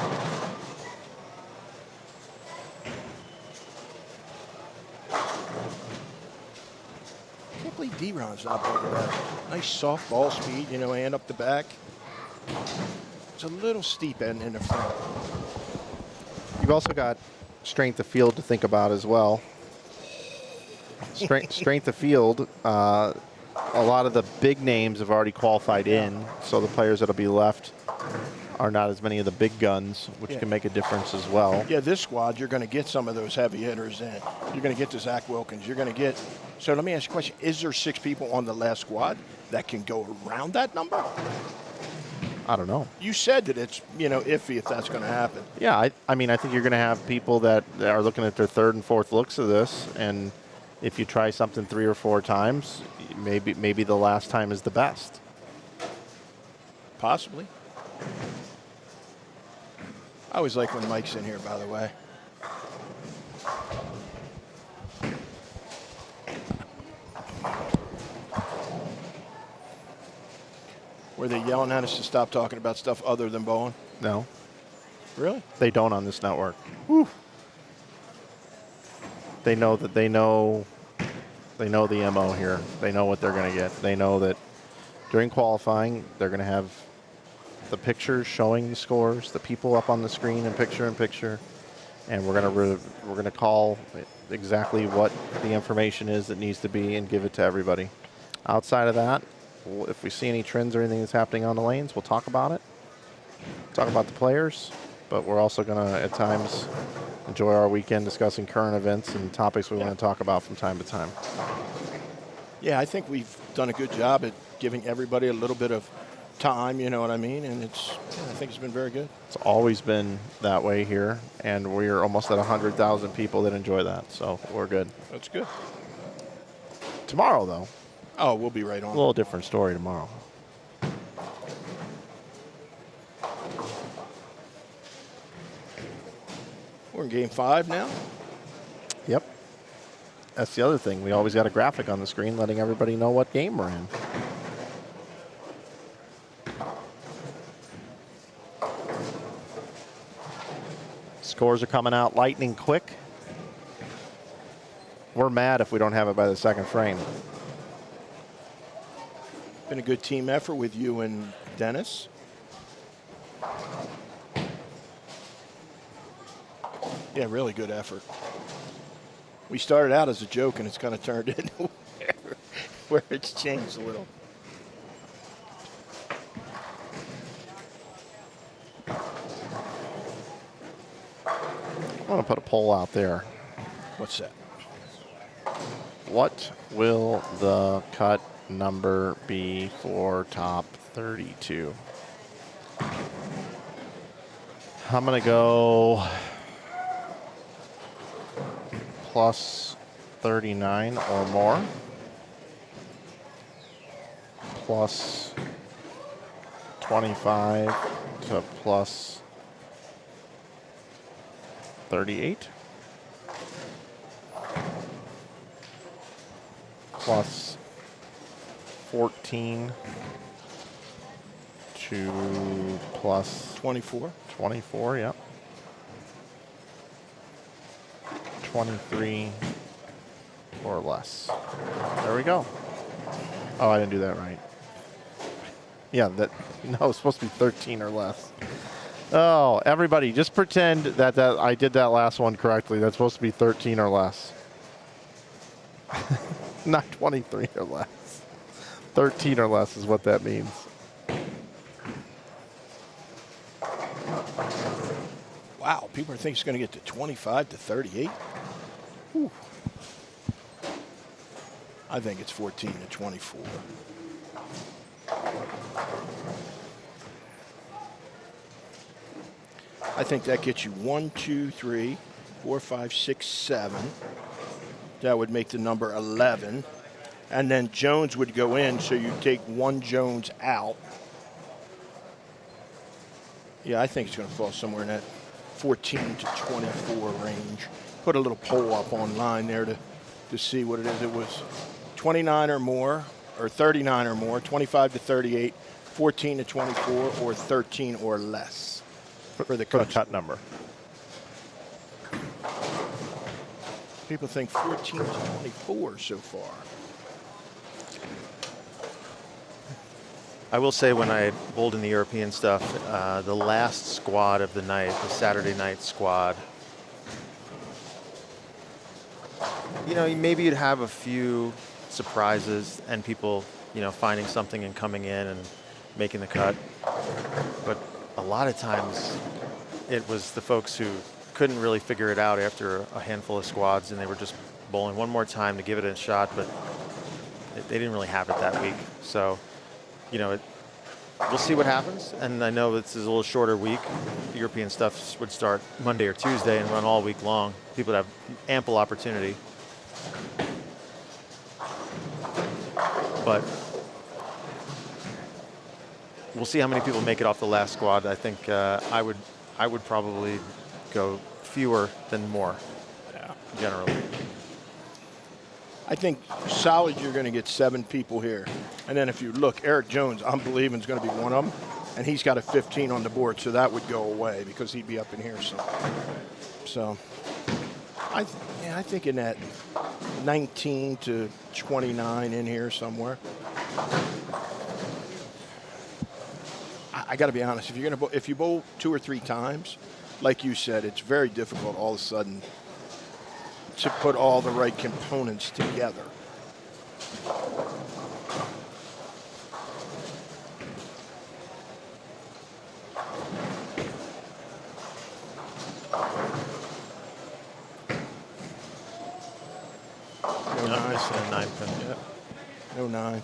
can't believe D-Ron's not better at that. Nice soft ball speed, and up the back. It's a little steep end in the front. You've also got strength of field to think about as well. Strength of field, a lot of the big names have already qualified in, so the players that'll be left are not as many of the big guns, which can make a difference as well. Yeah, this squad, you're going to get some of those heavy hitters in. You're going to get to Zach Wilkins. You're going to get. So let me ask you a question. Is there 6 people on the last squad that can go around that number? I don't know. You said that it's, iffy if that's going to happen. Yeah, I mean, I think you're going to have people that are looking at their 3rd and 4th looks of this, and if you try something 3 or 4 times, maybe the last time is the best. Possibly. I always like when Mike's in here, by the way. Were they yelling at us to stop talking about stuff other than bowling? No. Really? They don't on this network. Whew. They know that they know the MO here. They know what they're going to get. They know that during qualifying, they're going to have the pictures showing the scores, the people up on the screen in picture, and we're going to call exactly what the information is that needs to be and give it to everybody. Outside of that, if we see any trends or anything that's happening on the lanes, we'll talk about it. Talk about the players, but we're also going to, at times, enjoy our weekend discussing current events and topics we want to talk about from time to time. Yeah, I think we've done a good job at giving everybody a little bit of time, you know what I mean? And I think it's been very good. It's always been that way here, and we're almost at 100,000 people that enjoy that, so we're good. That's good. Tomorrow, though. Oh, we'll be right on. A little different story tomorrow. We're in game 5 now. Yep. That's the other thing. We always got a graphic on the screen letting everybody know what game we're in. Scores are coming out lightning quick. We're mad if we don't have it by the 2nd frame. Been a good team effort with you and Dennis. Yeah, really good effort. We started out as a joke, and it's kind of turned into where it's changed a little. I want to put a poll out there. What's that? What will the cut number be for top 32? I'm going to go plus 39 or more, plus 25 to plus 38, plus 14 to plus 24. 24, yep. 23 or less. There we go. Oh, I didn't do that right. Yeah, no, it's supposed to be 13 or less. Oh, everybody, just pretend that I did that last one correctly. That's supposed to be 13 or less. Not 23 or less. 13 or less is what that means. Wow, people think it's going to get to 25 to 38. Whew. I think it's 14 to 24. I think that gets you 1, 2, 3, 4, 5, 6, 7. That would make the number 11. And then Jones would go in, so you take one Jones out. Yeah, I think it's going to fall somewhere in that 14 to 24 range. Put a little poll up online there to see what it is. It was 29 or more, or 39 or more, 25 to 38, 14 to 24, or 13 or less for the cut number. People think 14 to 24 so far. I will say when I bowled in the European stuff, the last squad of the night, the Saturday night squad, you know, maybe you'd have a few surprises and people, you know, finding something and coming in and making the cut. But a lot of times it was the folks who couldn't really figure it out after a handful of squads, and they were just bowling one more time to give it a shot, but they didn't really have it that week. So, you know, we'll see what happens. And I know this is a little shorter week. The European stuff would start Monday or Tuesday and run all week long. People would have ample opportunity. But we'll see how many people make it off the last squad. I think I would probably go fewer than more, generally. I think solid you're going to get 7 people here. And then if you look, Eric Jones, I'm believing, is going to be one of them. And he's got a 15 on the board, so that would go away because he'd be up in here somewhere. So I think in that 19 to 29 in here somewhere. I got to be honest, if you bowl 2 or 3 times, like you said, it's very difficult all of a sudden to put all the right components together. No 9. 9 pin. Yep. No 9.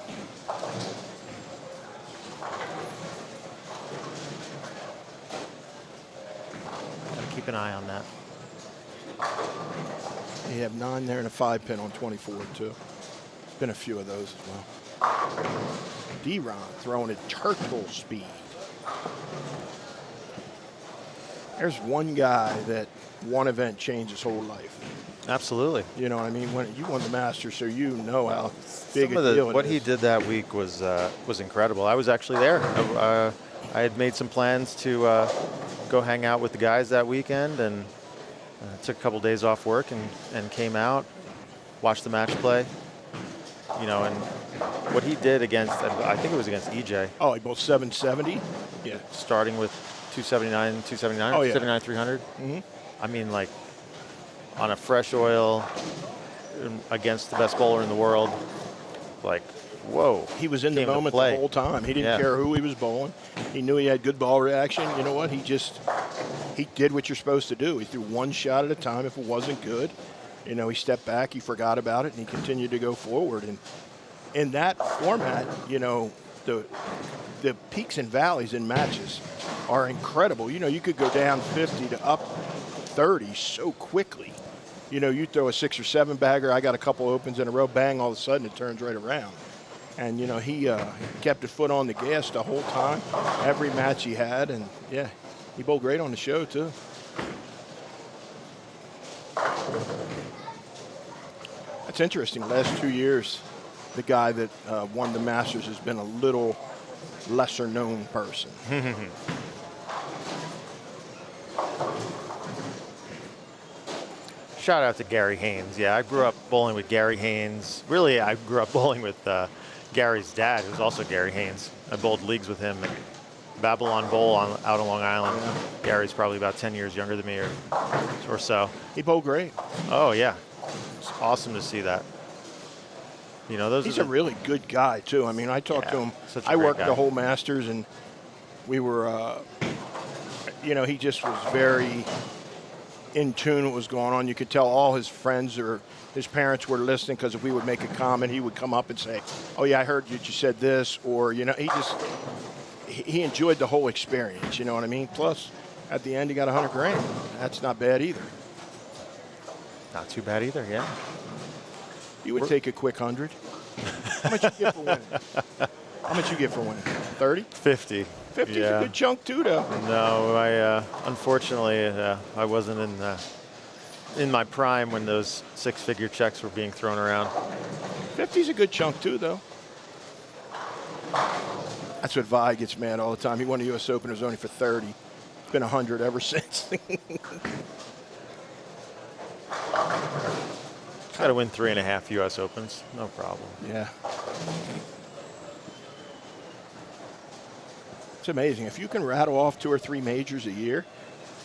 Gotta keep an eye on that. You have 9 there and a 5 pin on 24 too. Been a few of those as well. D-Ron throwing at turtle speed. There's one guy that one event changed his whole life. Absolutely. You know what I mean? When you won the Masters, so you know how big Some a of deal it what is. he did that week was incredible. I was actually there. I had made some plans to go hang out with the guys that weekend, and took a couple days off work and came out, watched the match play. You know, and what he did against, I think it was against EJ. Oh, he bowled 770? Yeah. Starting with 279, 279, Oh, yeah. 79, 300. Mm-hmm. I mean, like, on a fresh oil against the best bowler in the world, like, whoa. He was in the Came to moment play. the whole time. He didn't Yeah. care who he was bowling. He knew he had good ball reaction. You know what? He did what you're supposed to do. He threw one shot at a time. If it wasn't good, you know, he stepped back, he forgot about it, and he continued to go forward. And in that format, you know, the peaks and valleys in matches are incredible. You know, you could go down 50 to up 30 so quickly. You know, you throw a 6 or 7 bagger, I got a couple opens in a row, bang, all of a sudden it turns right around. And, you know, he kept his foot on the gas the whole time, every match he had. And, yeah, he bowled great on the show, too. That's interesting. The last 2 years, the guy that won the Masters has been a little lesser-known person. Shout out to Gary Haynes. Yeah, I grew up bowling with Gary Haynes. Really, I grew up bowling with Gary's dad, who's also Gary Haynes. I bowled leagues with him at Babylon Bowl out on Long Island. Yeah. Gary's probably about 10 years younger than me or so. He bowled great. Oh, yeah. It's awesome to see that. You know, He's a really good guy, too. I mean, I talked to him. I worked the whole Masters, and we were, you know, he just was very in tune with what was going on. You could tell all his friends or his parents were listening, because if we would make a comment, he would come up and say, oh, yeah, I heard you said this. Or, you know, he enjoyed the whole experience, you know what I mean? Plus, at the end, he got $100 grand. That's not bad either. Not too bad either, yeah. You would take a quick 100. How much you get for winning? How much you get for winning? 30? 50. 50's Yeah. a good chunk too, though. No, unfortunately, I wasn't in my prime when those six-figure checks were being thrown around. 50's a good chunk too, though. That's what Vi gets mad all the time. He won the U.S. Open. It was only for 30. It's been 100 ever since. Got to win 3.5 U.S. Opens, no problem. Yeah. It's amazing. If you can rattle off 2 or 3 majors a year,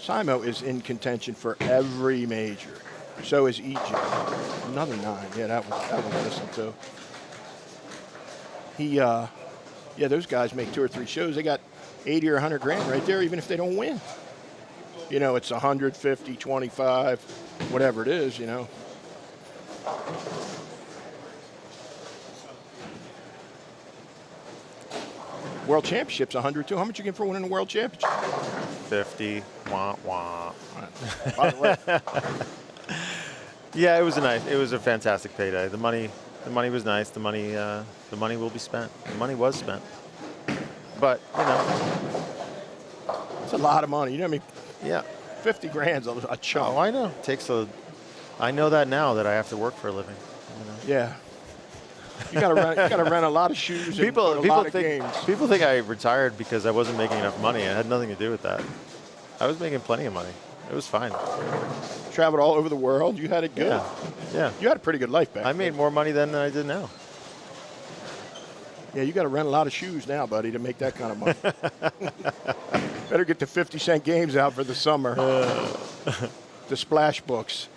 Simo is in contention for every major. So is EJ. Another 9. Yeah, that was listen too. Yeah, those guys make 2 or 3 shows. They got 80 or 100 grand right there, even if they don't win. You know, it's 150, 25, whatever it is, you know. World Championships 100 too. How much you get for winning a World Championship? 50. Wah wah. By the way, Yeah, it was a fantastic payday. The money was nice. The money will be spent. The money was spent. But you know, it's a lot of money. You know what I mean? yeah. 50 grand's a chunk. Oh, I know. I know that now that I have to work for a living. You know? Yeah. You gotta rent a lot of shoes and a lot of games. People think I retired because I wasn't making enough money. It had nothing to do with that. I was making plenty of money. It was fine. Traveled all over the world. You had it good. Yeah. You had a pretty good life back I then. made more money then than I did now. Yeah, you got to rent a lot of shoes now, buddy, to make that kind of money. Better get the 50-cent games out for the summer. The splash books.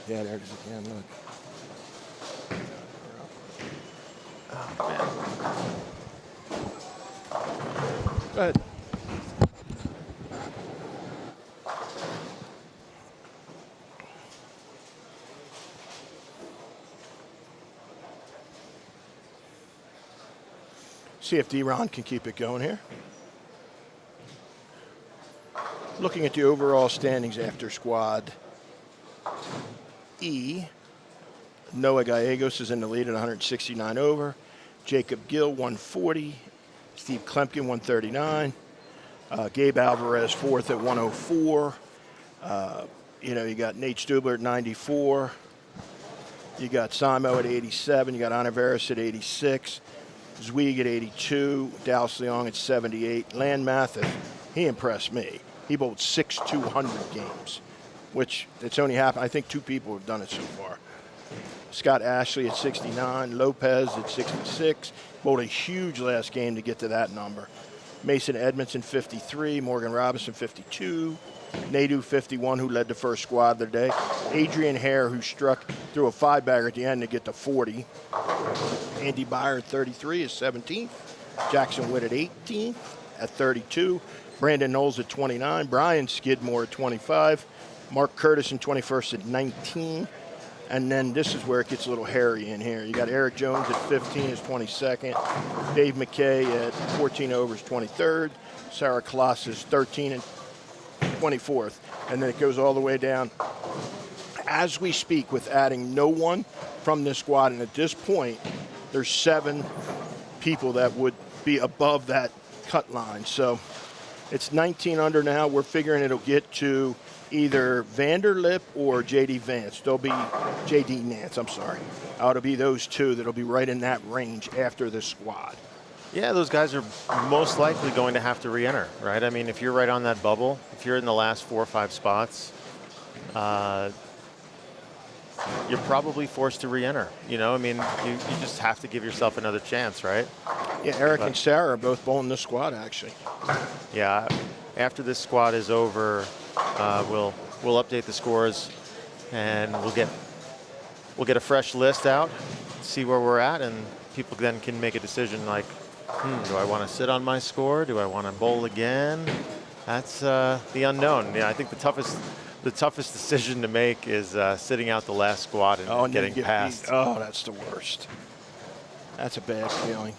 Yeah, there it is again. Look. Oh, man. Go ahead. See if D-Ron can keep it going here. Looking at the overall standings after squad E, Noah Gallegos is in the lead at 169 over. Jacob Gill, 140. Steve Klemkin, 139. Gabe Alvarez, fourth at 104. You got Nate Stubler at 94. You got Simo at 87. You got Anaveris at 86. Zweig at 82, Dallas Leong at 78. Land Mathis, he impressed me. He bowled 6 200 games, which it's only happened. I think 2 people have done it so far. Scott Ashley at 69, Lopez at 66. Bowled a huge last game to get to that number. Mason Edmondson 53, Morgan Robinson 52, Nadu 51, who led the first squad the day. Adrian Hare, who struck through a 5-bagger at the end to get to 40. Andy Byer at 33 is 17th. Jackson Witt at 18th at 32. Brandon Knowles at 29. Brian Skidmore at 25. Mark Curtis in 21st at 19. And then this is where it gets a little hairy in here. You got Eric Jones at 15 is 22nd. Dave McKay at 14 overs 23rd. Sarah Kloss is 13 and 24th. And then it goes all the way down as we speak with adding no one from this squad. And at this point, there's 7 people that would be above that cut line. So it's 19 under now. We're figuring it'll get to either Vanderlip or J.D. Vance. There'll be J.D. Nance, I'm sorry. It'll be those 2 that'll be right in that range after this squad. Yeah, those guys are most likely going to have to re-enter, right? I mean, if you're right on that bubble, if you're in the last 4 or 5 spots, you're probably forced to re-enter. You know, I mean, you just have to give yourself another chance, right? Yeah, Eric and Sarah are both bowling this squad, actually. Yeah, after this squad is over, we'll update the scores, and we'll get a fresh list out, see where we're at, and people then can make a decision like, do I want to sit on my score? Do I want to bowl again? That's the unknown. Yeah, I think the toughest decision to make is sitting out the last squad and getting past. Beat. Oh, that's the worst. That's a bad feeling.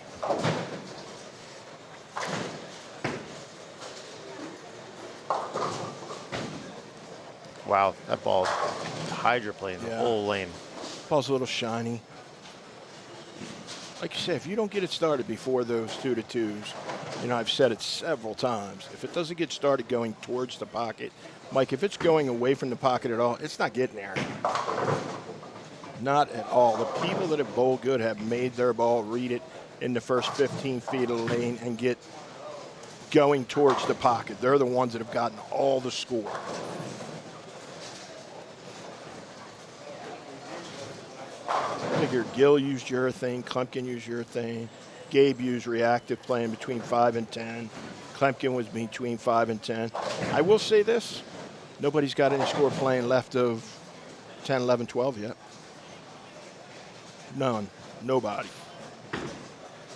Wow, that ball hydroplaning the whole lane. Ball's a little shiny. like you said, if you don't get it started before those 2-2s, you know, I've said it several times, if it doesn't get started going towards the pocket, Mike, if it's going away from the pocket at all, it's not getting there. Not at all. The people that have bowled good have made their ball read it in the first 15 feet of the lane and get going towards the pocket. They're the ones that have gotten all the score. I figured Gill used urethane, Klumpkin used urethane, Gabe used reactive playing between 5 and 10. Klumpkin was between 5 and 10. I will say this, nobody's got any score playing left of 10, 11, 12 yet. None. Nobody.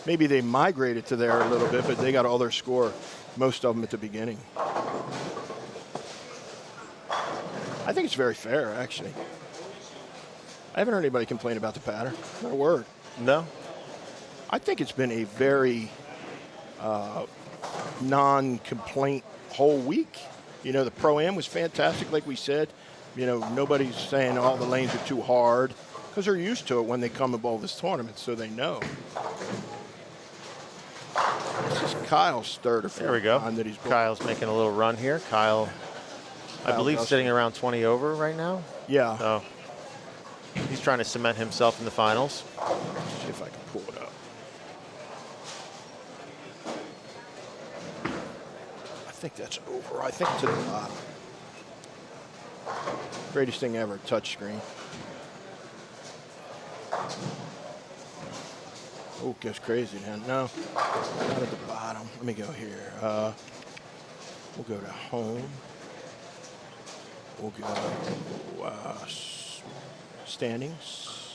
Maybe they migrated to there a little bit, but they got all their score, most of them at the beginning. I think it's very fair, actually. I haven't heard anybody complain about the pattern. Not a word. No? I think it's been a very non-complaint whole week. You know, the Pro-Am was fantastic, like we said. You know, nobody's saying all the lanes are too hard because they're used to it when they come and bowl this tournament, so they know. This is Kyle's third or fourth There we go. time that he's bowled. Kyle's making a little run here. Kyle, I believe, Dustin. sitting around 20 over right now. Yeah. So he's trying to cement himself in the finals. See if I can pull it up. I think that's over. I think it's at the bottom. Greatest thing ever, touchscreen. Oh, it goes crazy then. No, not at the bottom. Let me go here. We'll go to home. We'll go standings.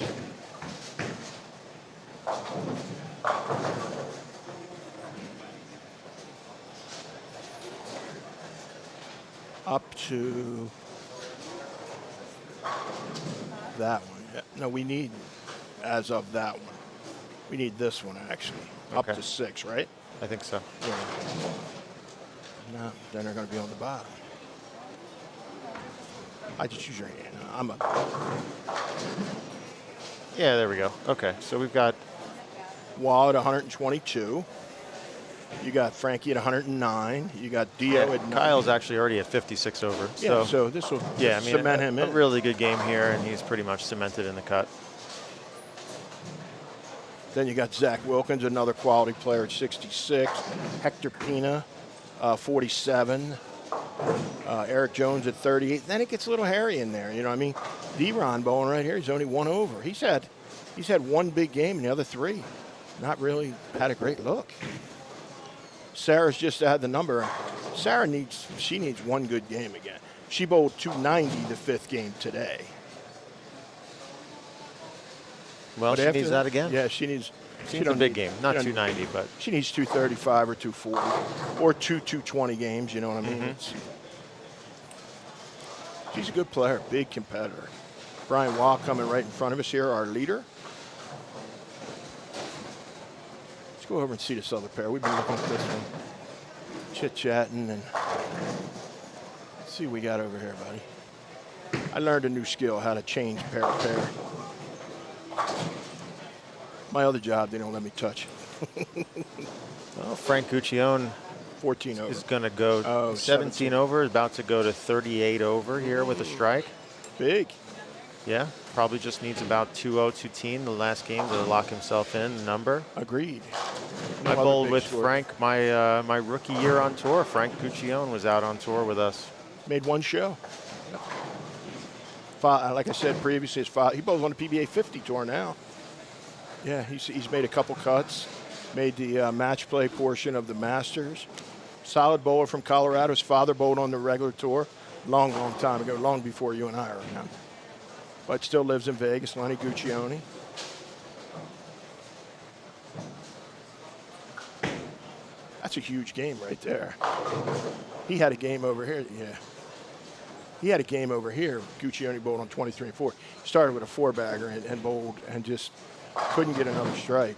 Up to that one. Yeah. No, we need, as of that one, we need this one actually. Okay. Up to 6, right? I think so. Yeah. No, then they're going to be on the bottom. I just use your hand. I'm a. Yeah, there we go. Okay, so we've got Wall at 122. You got Frankie at 109. You got Dio at 9. Kyle's actually already at 56 over. Yeah, so this will cement him in. A really good game here, and he's pretty much cemented in the cut. Then you got Zach Wilkins, another quality player at 66. Hector Pina, 47. Eric Jones at 38. Then it gets a little hairy in there. You know what I mean? D-Ron bowling right here. He's only 1 over. He's had one big game and the other 3 not really had a great look. Sarah's just had the number. Sarah needs one good game again. She bowled 290 the 5th game today. Well, she needs that again. Yeah, she needs. She needs a big game, not 290, but she needs 235 or 240 or 220 games. You know what I mean? She's a good player, big competitor. Brian Waugh coming right in front of us here, our leader. Let's go over and see this other pair. We've been looking at this one, chit-chatting, and let's see what we got over here, buddy. I learned a new skill, how to change pair to pair. My other job, they don't let me touch. Well, Frank Guccione 14 over. is going to go 17 over, about to go to 38 over here with a strike. Big. Yeah, probably just needs about 2-0, 2-10 the last game to lock himself in the number. Agreed. I bowled with Frank my rookie year on tour. Frank Guccione was out on tour with us. Made one show. Like I said previously, he bowls on the PBA 50 tour now. Yeah, he's made a couple cuts. Made the match play portion of the Masters. Solid bowler from Colorado. His father bowled on the regular tour long, long time ago, long before you and I are around. But still lives in Vegas, Lenny Guccione. That's a huge game right there. He had a game over here, yeah. He had a game over here. Guccione bowled on 23 and 4. Started with a 4-bagger and bowled and just couldn't get another strike.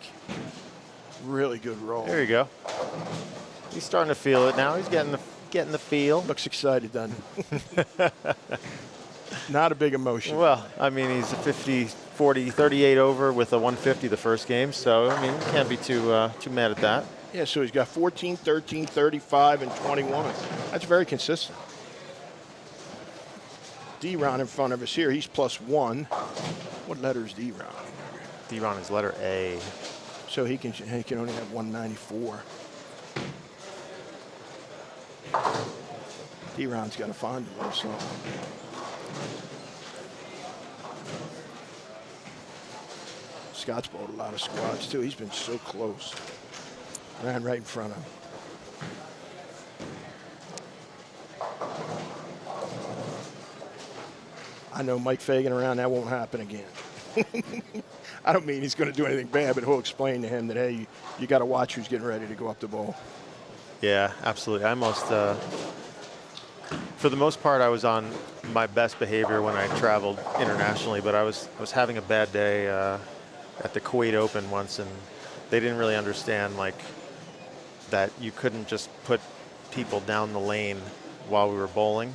Really good roll. There you go. He's starting to feel it now. He's getting the feel. Looks excited, doesn't he? Not a big emotion. Well, I mean, he's a 50, 40, 38 over with a 150 the first game, so I mean, you can't be too mad at that. Yeah, so he's got 14, 13, 35, and 21. That's very consistent. D-Ron in front of us here, he's +1. What letter is D-Ron? D-Ron is letter A. So he can only have 194. D-Ron's got to find a little something. Scott's bowled a lot of squads too. He's been so close. Ran right in front of him. I know Mike Flanagan around, that won't happen again. I don't mean he's going to do anything bad, but he'll explain to him that, hey, you got to watch who's getting ready to go up the bowl. Yeah, absolutely. I almost, for the most part, I was on my best behavior when I traveled internationally, but I was having a bad day at the Kuwait Open once, and they didn't really understand like that you couldn't just put people down the lane while we were bowling,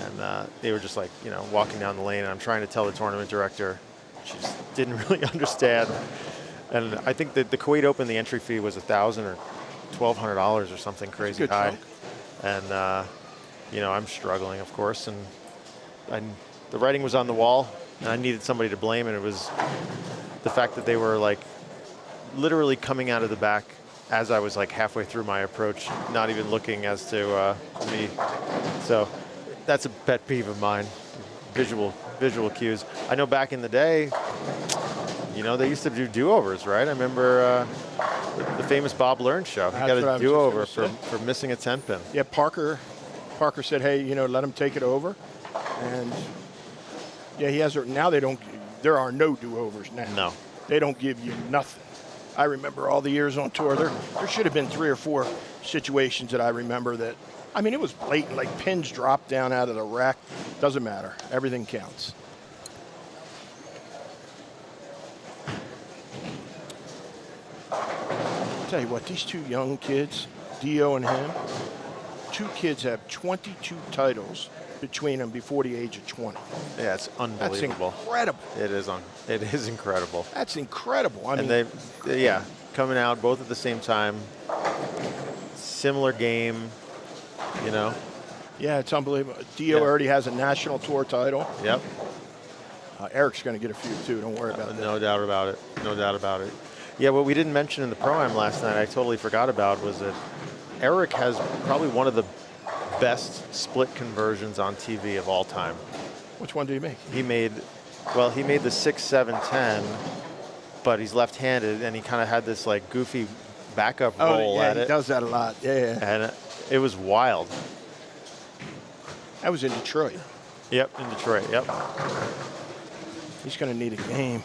and they were just like, you know, walking down the lane, and I'm trying to tell the tournament director. She just didn't really understand. And I think that the Kuwait Open, the entry fee was $1,000 or $1,200 or something crazy high. Chunk. And, you know, I'm struggling, of course. And the writing was on the wall, and I needed somebody to blame. And it was the fact that they were, like, literally coming out of the back as I was, like, halfway through my approach, not even looking as to me. So that's a pet peeve of mine, visual cues. I know back in the day, you know, they used to do do-overs, right? I remember the famous Bob Learn show. He got a do-over for missing a 10-pin. Yeah, Parker said, hey, you know, let him take it over. And, yeah, he has, now there are no do-overs now. No. They don't give you nothing. I remember all the years on tour, there should have been 3 or 4 situations that I remember that, I mean, it was blatant, like pins dropped down out of the rack. Doesn't matter. Everything counts. Tell you what, these 2 young kids, Dio and him, 2 kids have 22 titles between them before the age of 20. Yeah, it's unbelievable. That's incredible. It is incredible. That's incredible. I mean, they coming out both at the same time. Similar game, you know. Yeah, it's unbelievable. Dio already has a national tour title. Yep. Eric's going to get a few too. Don't worry about that. No doubt about it. No doubt about it. Yeah, what we didn't mention in the Pro-Am last night, I totally forgot about, was that Eric has probably one of the best split conversions on TV of all time. Which one did he make? He made the 6-7-10, but he's left-handed, and he kind of had this like goofy backup roll at it. He does that a lot. Yeah. And it was wild. That was in Detroit. Yep, in Detroit. Yep. He's going to need a game.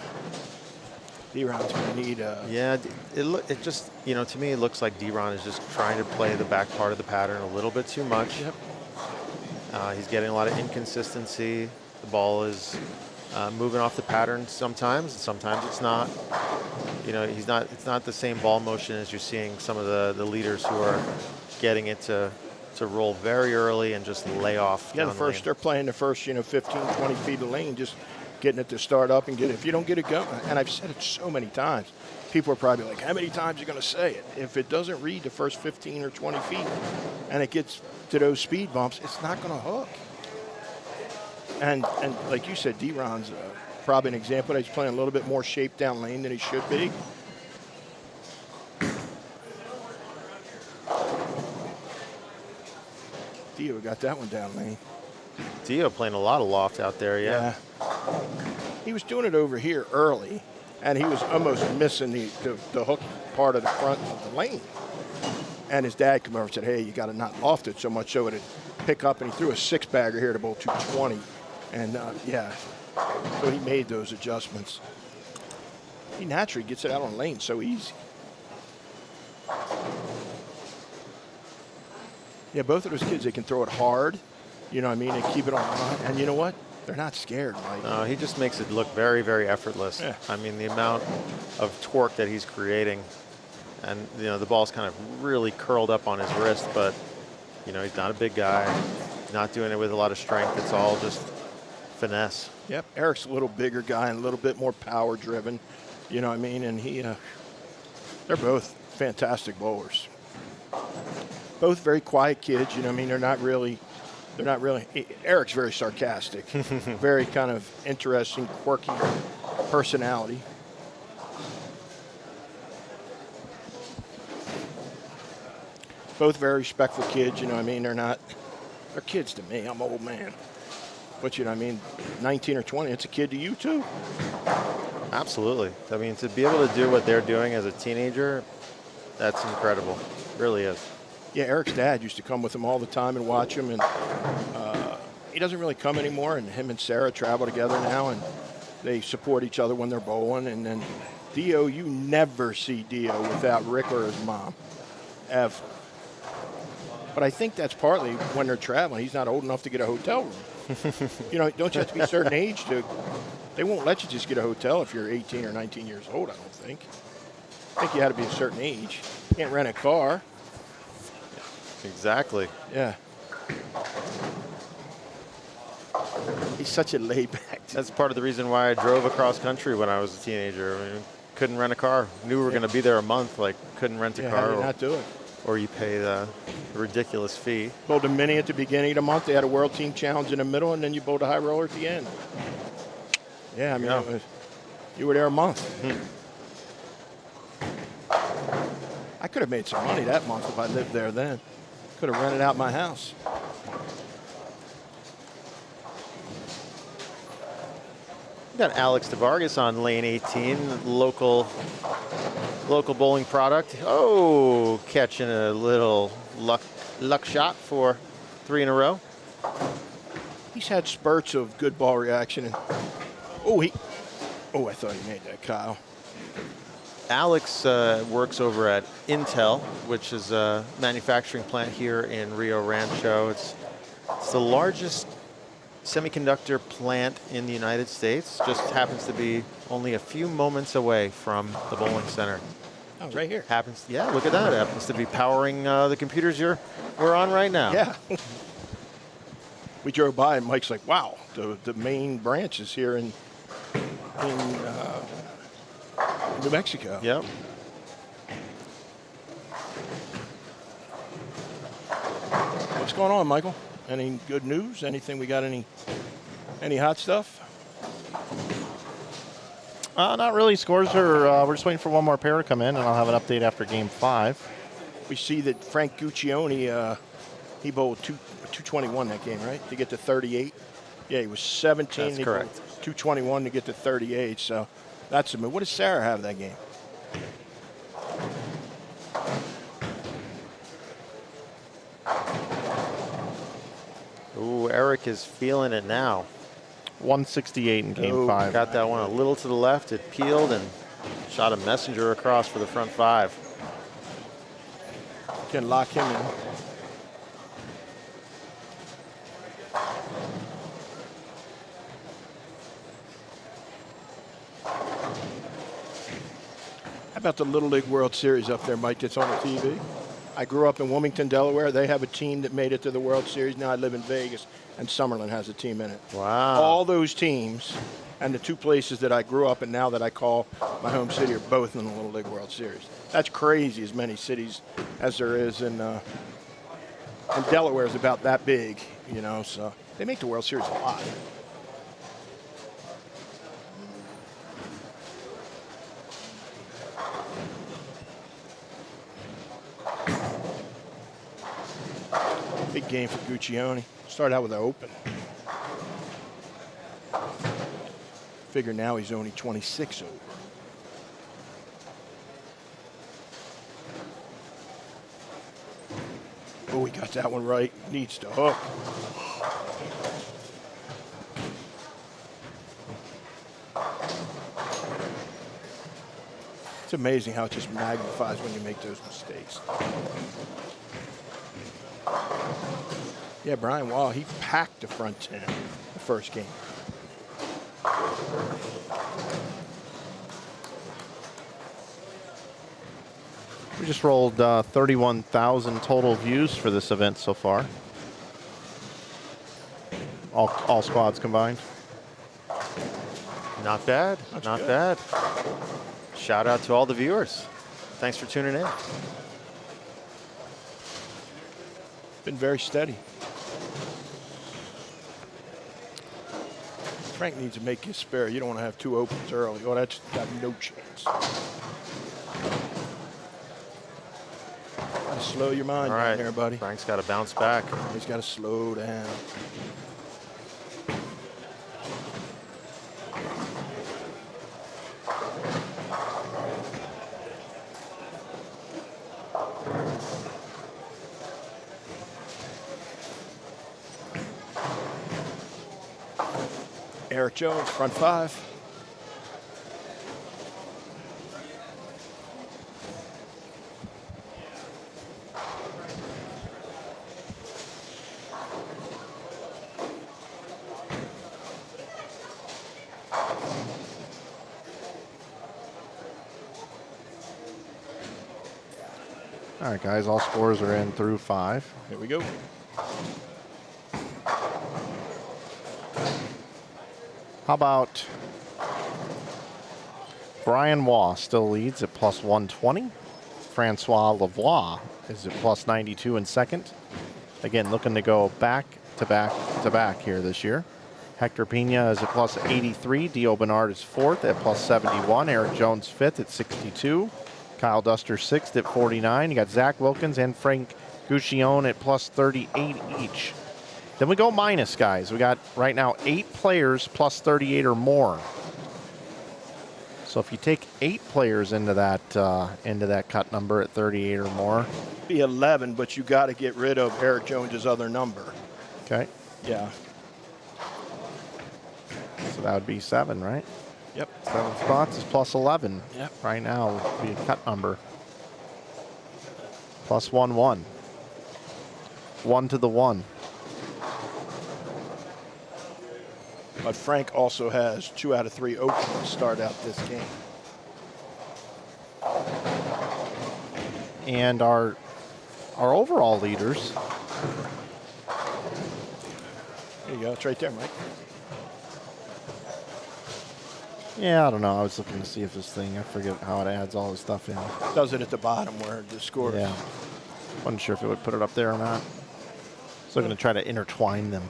D-Ron's going to need a... Yeah, it just, you know, to me it looks like D-Ron is just trying to play the back part of the pattern a little bit too much. Yep. He's getting a lot of inconsistency. The ball is moving off the pattern sometimes, and sometimes it's not. You know, it's not the same ball motion as you're seeing some of the leaders who are getting it to roll very early and just lay off. Yeah, they're playing the first, 15, 20 feet of lane, just getting it to start up and get it. If you don't get it going, and I've said it so many times, people are probably like, how many times are you going to say it? If it doesn't read the first 15 or 20 feet and it gets to those speed bumps, it's not going to hook. And like you said, D-Ron's probably an example that he's playing a little bit more shape down lane than he should be. Dio got that one down lane. Dio playing a lot of loft out there, yeah. He was doing it over here early, and he was almost missing the hook part of the front of the lane. And his dad came over and said, hey, you got to not loft it so much so it'd pick up, and he threw a 6-bagger here to bowl 220. And, so he made those adjustments. He naturally gets it out on lane so easy. Yeah, both of those kids, they can throw it hard, you know what I mean, and keep it on line. And you know what? They're not scared, Mike. No, he just makes it look very, very effortless. Yeah. I mean, the amount of torque that he's creating, and, the ball's kind of really curled up on his wrist, but, he's not a big guy, not doing it with a lot of strength. It's all just finesse. Yep, Eric's a little bigger guy and a little bit more power driven, you know what I mean? And they're both fantastic bowlers. Both very quiet kids, you know what I mean? They're not really, Eric's very sarcastic, very kind of interesting, quirky personality. Both very respectful kids, you know what I mean? They're kids to me. I'm an old man. But you know what I mean? 19 or 20, it's a kid to you too. Absolutely. I mean, to be able to do what they're doing as a teenager, that's incredible. Really is. Yeah, Eric's dad used to come with him all the time and watch him, and he doesn't really come anymore, and him and Sarah travel together now, and they support each other when they're bowling. And then Dio, you never see Dio without Rick or his mom, ever. But I think that's partly when they're traveling, he's not old enough to get a hotel room. You know, don't you have to be a certain age they won't let you just get a hotel if you're 18 or 19 years old, I don't think. I think you had to be a certain age. You can't rent a car. Exactly. Yeah. He's such a laid back. That's part of the reason why I drove across country when I was a teenager. I mean, couldn't rent a car. Knew we were going to be there a month, like couldn't rent a car. How do you not do it? Or you pay the ridiculous fee. Bowled a mini at the beginning of the month. They had a World Team Challenge in the middle, and then you bowled a high roller at the end. Yeah, I mean, you were there a month. I could have made some money that month if I lived there then. Could have rented out my house. We got Alex DeVargas on lane 18, local bowling product. Oh, catching a little luck shot for 3 in a row. He's had spurts of good ball reaction. And I thought he made that, Kyle. Alex works over at Intel, which is a manufacturing plant here in Rio Rancho. It's the largest semiconductor plant in the United States. Just happens to be only a few moments away from the bowling center. Oh, right here. Yeah, look at that. It happens to be powering the computers we're on right now. Yeah. We drove by and Mike's like, wow, the main branch is here in New Mexico. Yep. What's going on, Michael? Any good news? Anything? We got any hot stuff? Not really. Scores are, we're just waiting for one more pair to come in, and I'll have an update after game 5. We see that Frank Guccione, he bowled 221 that game, right? To get to 38. Yeah, he was 17. That's correct. 221 to get to 38. So that's a move. What does Sarah have that game? Ooh, Eric is feeling it now. 168 in game 5. Got that one a little to the left. It peeled and shot a messenger across for the front 5. Can lock him in. How about the Little League World Series up there, Mike, that's on the TV? I grew up in Wilmington, Delaware. They have a team that made it to the World Series. Now I live in Vegas, and Summerlin has a team in it. Wow. All those teams and the 2 places that I grew up in now that I call my home city are both in the Little League World Series. That's crazy, as many cities as there is in Delaware is about that big, you know, so they make the World Series a lot. Big game for Guccione. Started out with an open. Figure now he's only 26 over. Oh, he got that one right. Needs to hook. It's amazing how it just magnifies when you make those mistakes. Yeah, Brian Wall, he packed the front 10 the first game. We just rolled 31,000 total views for this event so far. All squads combined. Not bad. That's Not good. bad. Shout out to all the viewers. Thanks for tuning in. Been very steady. Frank needs to make his spare. You don't want to have 2 opens early. Oh, that's got no chance. Gotta slow your mind All down right, there, buddy. Frank's got to bounce back. He's got to slow down. Eric Jones, front 5. All right, guys, all scores are in through 5. Here we go. How about Brian Waugh still leads at plus 120. Francois Lavoie is at plus 92 in second. Again, looking to go back to back to back here this year. Hector Pena is at plus 83. Dio Bernard is fourth at plus 71. Eric Jones fifth at 62. Kyle Duster sixth at 49. You got Zach Wilkins and Frank Guccione at plus 38 each. Then we go minus, guys. We got right now 8 players plus 38 or more. So if you take 8 players into that cut number at 38 or more, Be 11, but you got to get rid of Eric Jones's other number. okay. Yeah. So that would be 7, right? Yep. 7 spots is plus 11. Yep. Right now would be a cut number. Plus 1, 1. 1 to the 1. But Frank also has 2 out of 3 open to start out this game. And our overall leaders. There you go. It's right there, Mike. Yeah, I don't know. I was looking to see if this thing, I forget how it adds all this stuff in. Does it at the bottom where the scores. Yeah. Wasn't sure if it would put it up there or not. So I'm going to try to intertwine them.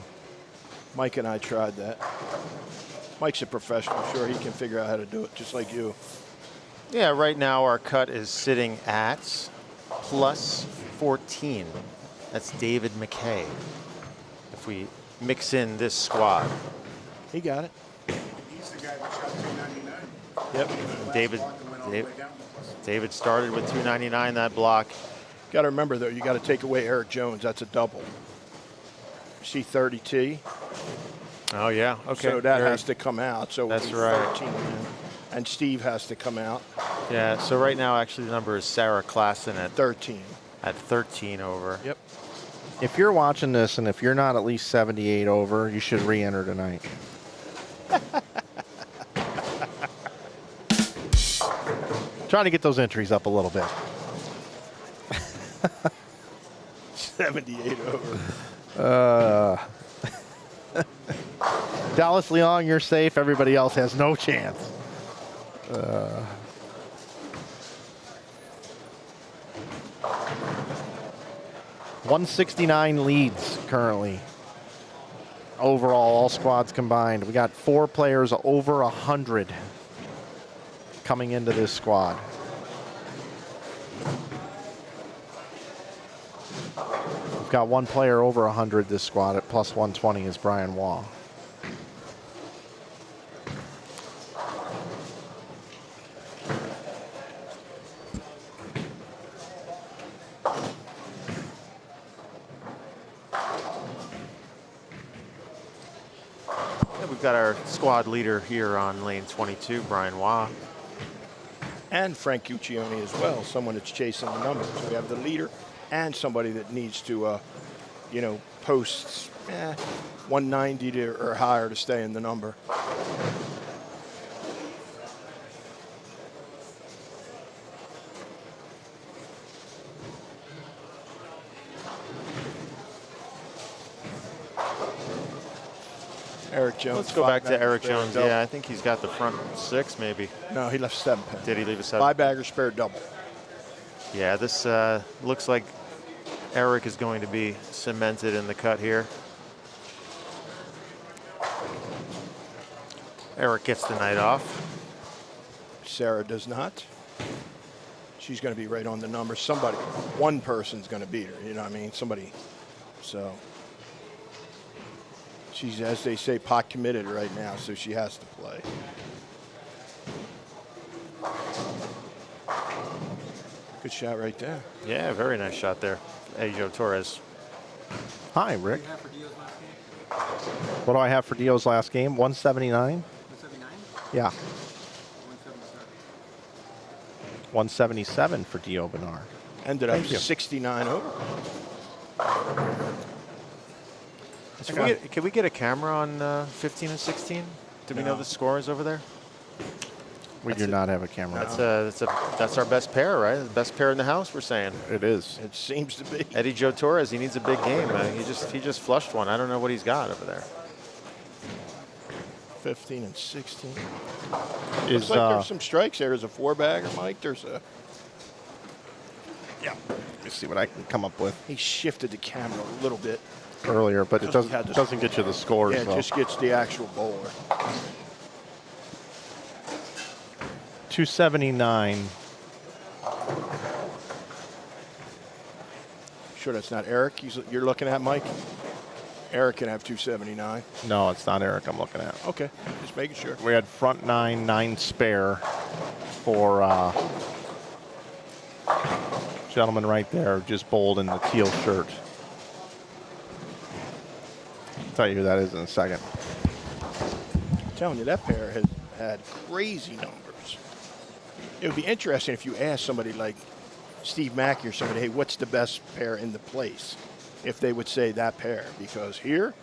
Mike and I tried that. Mike's a professional. Sure, he can figure out how to do it, just like you. Yeah, right now our cut is sitting at plus 14. That's David McKay. If we mix in this squad. He got it. He's the guy that shot 299. Yep. David started with 299 that block. Got to remember, though, you got to take away Eric Jones. That's a double. See 30T? Oh, yeah. Okay. So that has to come out. So that's it'll be right. 13 then. And Steve has to come out. Yeah, so right now, actually, the number is Sarah Klassen at 13. At 13 over. Yep. If you're watching this and if you're not at least 78 over, you should re-enter tonight. Trying to get those entries up a little bit. 78 over. Dallas Leong, you're safe. Everybody else has no chance. 169 leads currently. Overall, all squads combined. We got 4 players over 100 coming into this squad. We've got 1 player over 100 this squad at plus 120 is Brian Waugh. We've got our squad leader here on lane 22, Brian Waugh. And Frank Guccione as well, someone that's chasing the numbers. So we have the leader and somebody that needs to, post 190 or higher to stay in the number. Eric Jones. Let's go back to Eric spare Jones. double. Yeah, I think he's got the front 6 maybe. No, he left 7 pin. Did he leave a 7? 5 bagger spare double. Yeah, this looks like Eric is going to be cemented in the cut here. Eric gets the night off. Sarah does not. She's going to be right on the number. Somebody, one person's going to beat her. You know what I mean? Somebody. So she's, as they say, pot committed right now, so she has to play. Good shot right there. Yeah, very nice shot there. Eddie Joe Torres. Hi, Rick. What do I have for Dio's last game? 179? 179? Yeah. 177. 177 for Dio Bernard. Ended up Thank you. 69 over. Can we get a camera on 15 and 16? Do we know the scores over there? We do not have a camera. That's our best pair, right? The best pair in the house, we're saying. It is. It seems to be. Eddie Joe Torres, he needs a big game. He just flushed one. I don't know what he's got over there. 15 and 16. Is Looks like there's some strikes there. There's a 4-bagger, Mike. There's a. Yeah. Let's see what I can come up with. He shifted the camera a little bit. Earlier, but it doesn't get you the scores. Yeah, it though. just gets the actual bowler. 279. Sure, that's not Eric you're looking at, Mike? Eric can have 279. No, it's not Eric I'm looking at. Okay, just making sure. We had front 9, 9 spare for gentleman right there, just bowled in the teal shirt. I'll tell you who that is in a second. I'm telling you, that pair has had crazy numbers. It would be interesting if you asked somebody like Steve Mackey or somebody, hey, what's the best pair in the place? If they would say that pair, because here,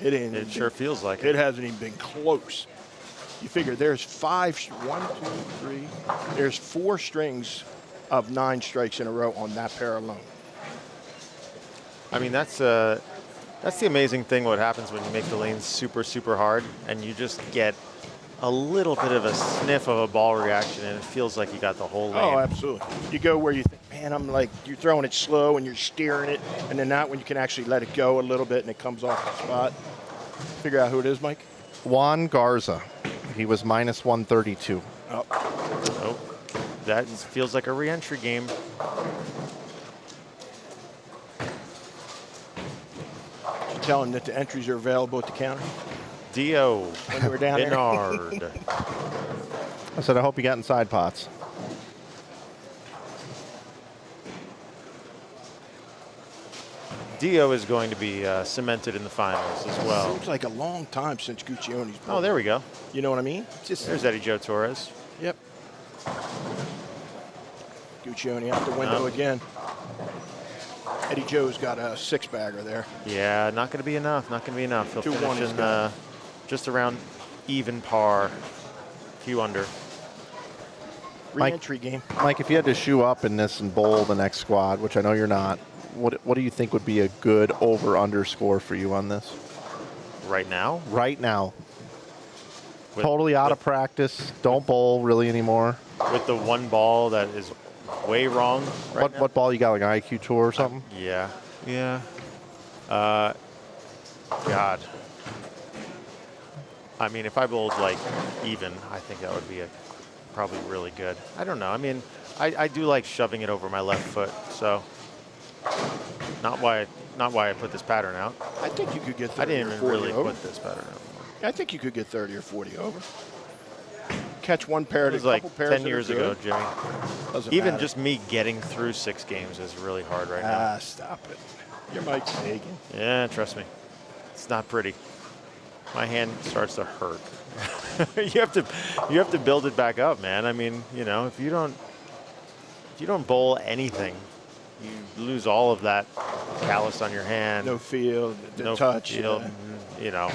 it sure feels like it hasn't even been close. You figure there's 4 strings of 9 strikes in a row on that pair alone. I mean, that's the amazing thing. What happens when you make the lanes super, super hard, and you just get a little bit of a sniff of a ball reaction, and it feels like you got the whole lane. Oh, absolutely. You go where you think, man, I'm like, you're throwing it slow and you're steering it, and then that when you can actually let it go a little bit and it comes off the spot. Figure out who it is, Mike. Juan Garza. He was minus 132. Oh, that feels like a re-entry game. You tell him that the entries are available at the counter. Dio When you were down there. Bernard. I said, I hope you got inside pots. Dio is going to be cemented in the finals as well. Seems like a long time since Guccione's been. Oh, there we go. You know what I mean? There's Eddie Joe Torres. Yep. Guccione out the window again. Eddie Joe's got a 6-bagger there. Yeah, not going to be enough. Not going to be enough. He'll 2-1 finish in just around even par, a few under. Re-entry game. Mike, if you had to shoe up in this and bowl the next squad, which I know you're not, what do you think would be a good over-under score for you on this? Right now? Right now. Totally out of practice. Don't bowl really anymore. With the one ball that is way wrong. Right now? What ball you got, like an IQ tour or something? Yeah. Yeah. God. I mean, if I bowled like even, I think that would be probably really good. I don't know. I mean, I do like shoving it over my left foot, so not why I put this pattern out. I think you could get 30 I didn't or even 40 really over. put this pattern out. I think you could get 30 or 40 over. Catch one pair It to was a like couple pairs 10 that are years ago, good. Jimmy. Doesn't Even matter. just me getting through 6 games is really hard right now. Stop it. Your Mike's Hagan. Yeah, trust me. It's not pretty. My hand starts to hurt. you have to build it back up, man. I mean, you know, if you don't bowl anything, you lose all of that callus on your hand. No feel, the no touch. feel, you know.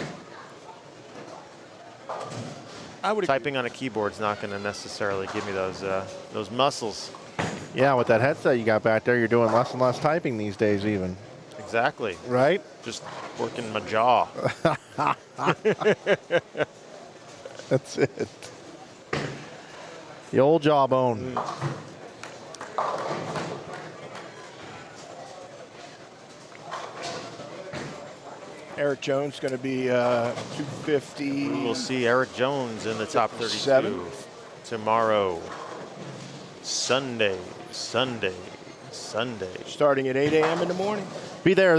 Typing on a keyboard's not going to necessarily give me those muscles. Yeah, with that headset you got back there, you're doing less and less typing these days even. Exactly. Right? Just working my jaw. That's it. The old jawbone. Eric Jones going to be 250. We'll see Eric Jones in the top 32 7. tomorrow. Sunday. Starting at 8 a.m. in the morning. Be there.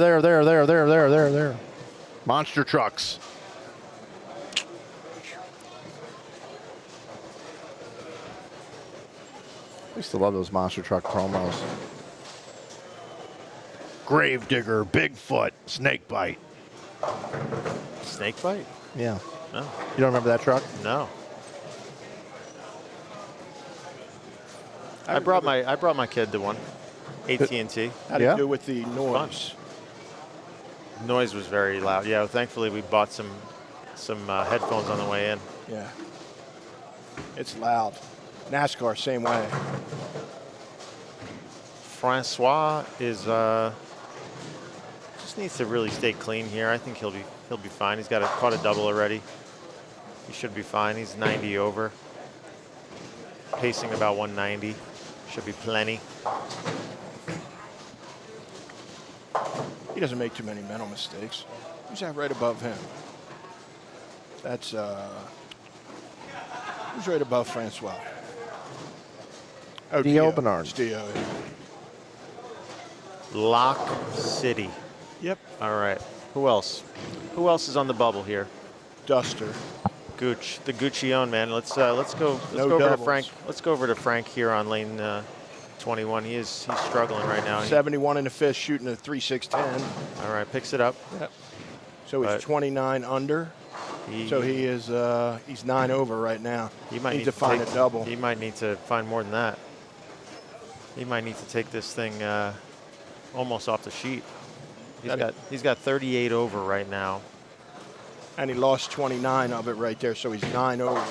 Monster trucks. I used to love those monster truck promos. Gravedigger, Bigfoot, Snakebite. Snakebite? Yeah. No. You don't remember that truck? No. I brought my kid to one. AT&T. How do you do with the noise? Noise was very loud. Yeah, thankfully we bought some headphones on the way in. Yeah. It's loud. NASCAR, same way. Francois is just needs to really stay clean here. I think he'll be fine. He's caught a double already. He should be fine. He's 90 over. Pacing about 190. Should be plenty. He doesn't make too many mental mistakes. Who's that right above him? That's who's right above Francois? Oh, Dio Bernard. It's Dio. Lock City. Yep. All right. Who else? Who else is on the bubble here? Duster. Gooch, the Guccione man. Let's go No over to doubles. Frank. Let's go over to Frank here on lane 21. He's struggling right now. 71 in the fifth, shooting a 3.610. All right, picks it up. Yep. So he's But 29 under. So he is he's 9 over right now. He might need to find a double. He might need to find more than that. He might need to take this thing almost off the sheet. He's got 38 over right now. And he lost 29 of it right there, so he's 9 over.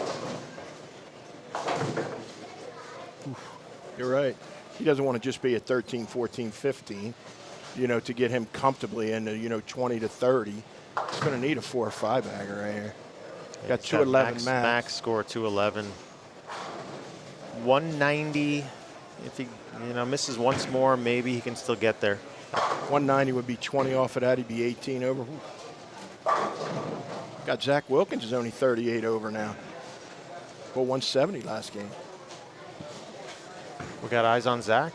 You're right. He doesn't want to just be at 13, 14, 15, to get him comfortably into, 20 to 30. He's going to need a 4 or 5 bagger right here. Got 211 max score 211. 190. If he misses once more, maybe he can still get there. 190 would be 20 off of that. He'd be 18 over. Ooh. Got Zach Wilkins is only 38 over now. Well, 170 last game. We got eyes on Zach.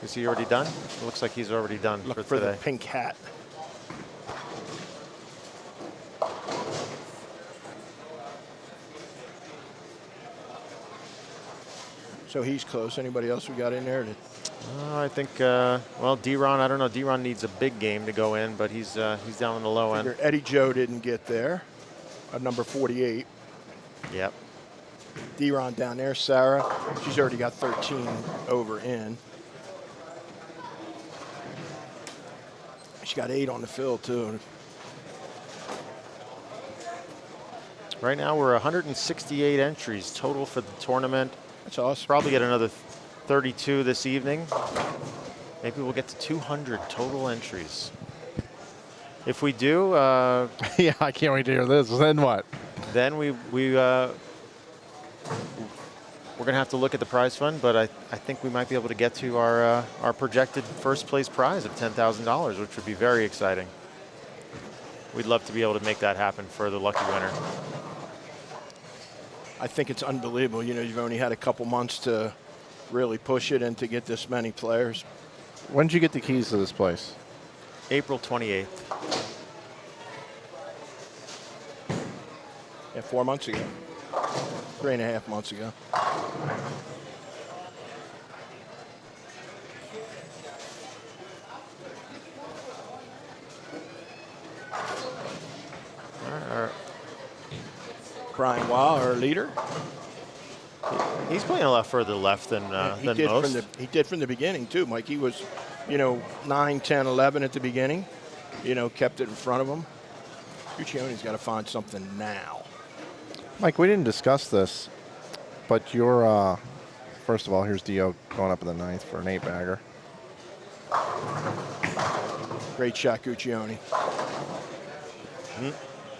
Is he already done? It looks like he's already done Look for for today. the pink hat. So he's close. Anybody else we got in there? I think, D-Ron, I don't know. D-Ron needs a big game to go in, but he's down on the low end. Eddie Joe didn't get there at number 48. Yep. D-Ron down there. Sarah, she's already got 13 over in. She got 8 on the fill, too. Right now we're 168 entries total for the tournament. That's awesome. Probably get another 32 this evening. Maybe we'll get to 200 total entries. If we do, yeah, I can't wait to hear this. Then what? Then we're gonna have to look at the prize fund, but I think we might be able to get to our projected first place prize of $10,000, which would be very exciting. We'd love to be able to make that happen for the lucky winner. I think it's unbelievable. You've only had a couple months to really push it and to get this many players. When did you get the keys to this place? April 28th. Yeah, 4 months ago. 3.5 months ago. Brian Wow, our leader. He's playing a lot further left than most. He did from the beginning, too, Mike. He was, 9, 10, 11 at the beginning. Kept it in front of him. Guccione's got to find something now. Mike, we didn't discuss this, but you're, first of all, here's Dio going up in the 9th for an 8-bagger. Great shot, Guccione.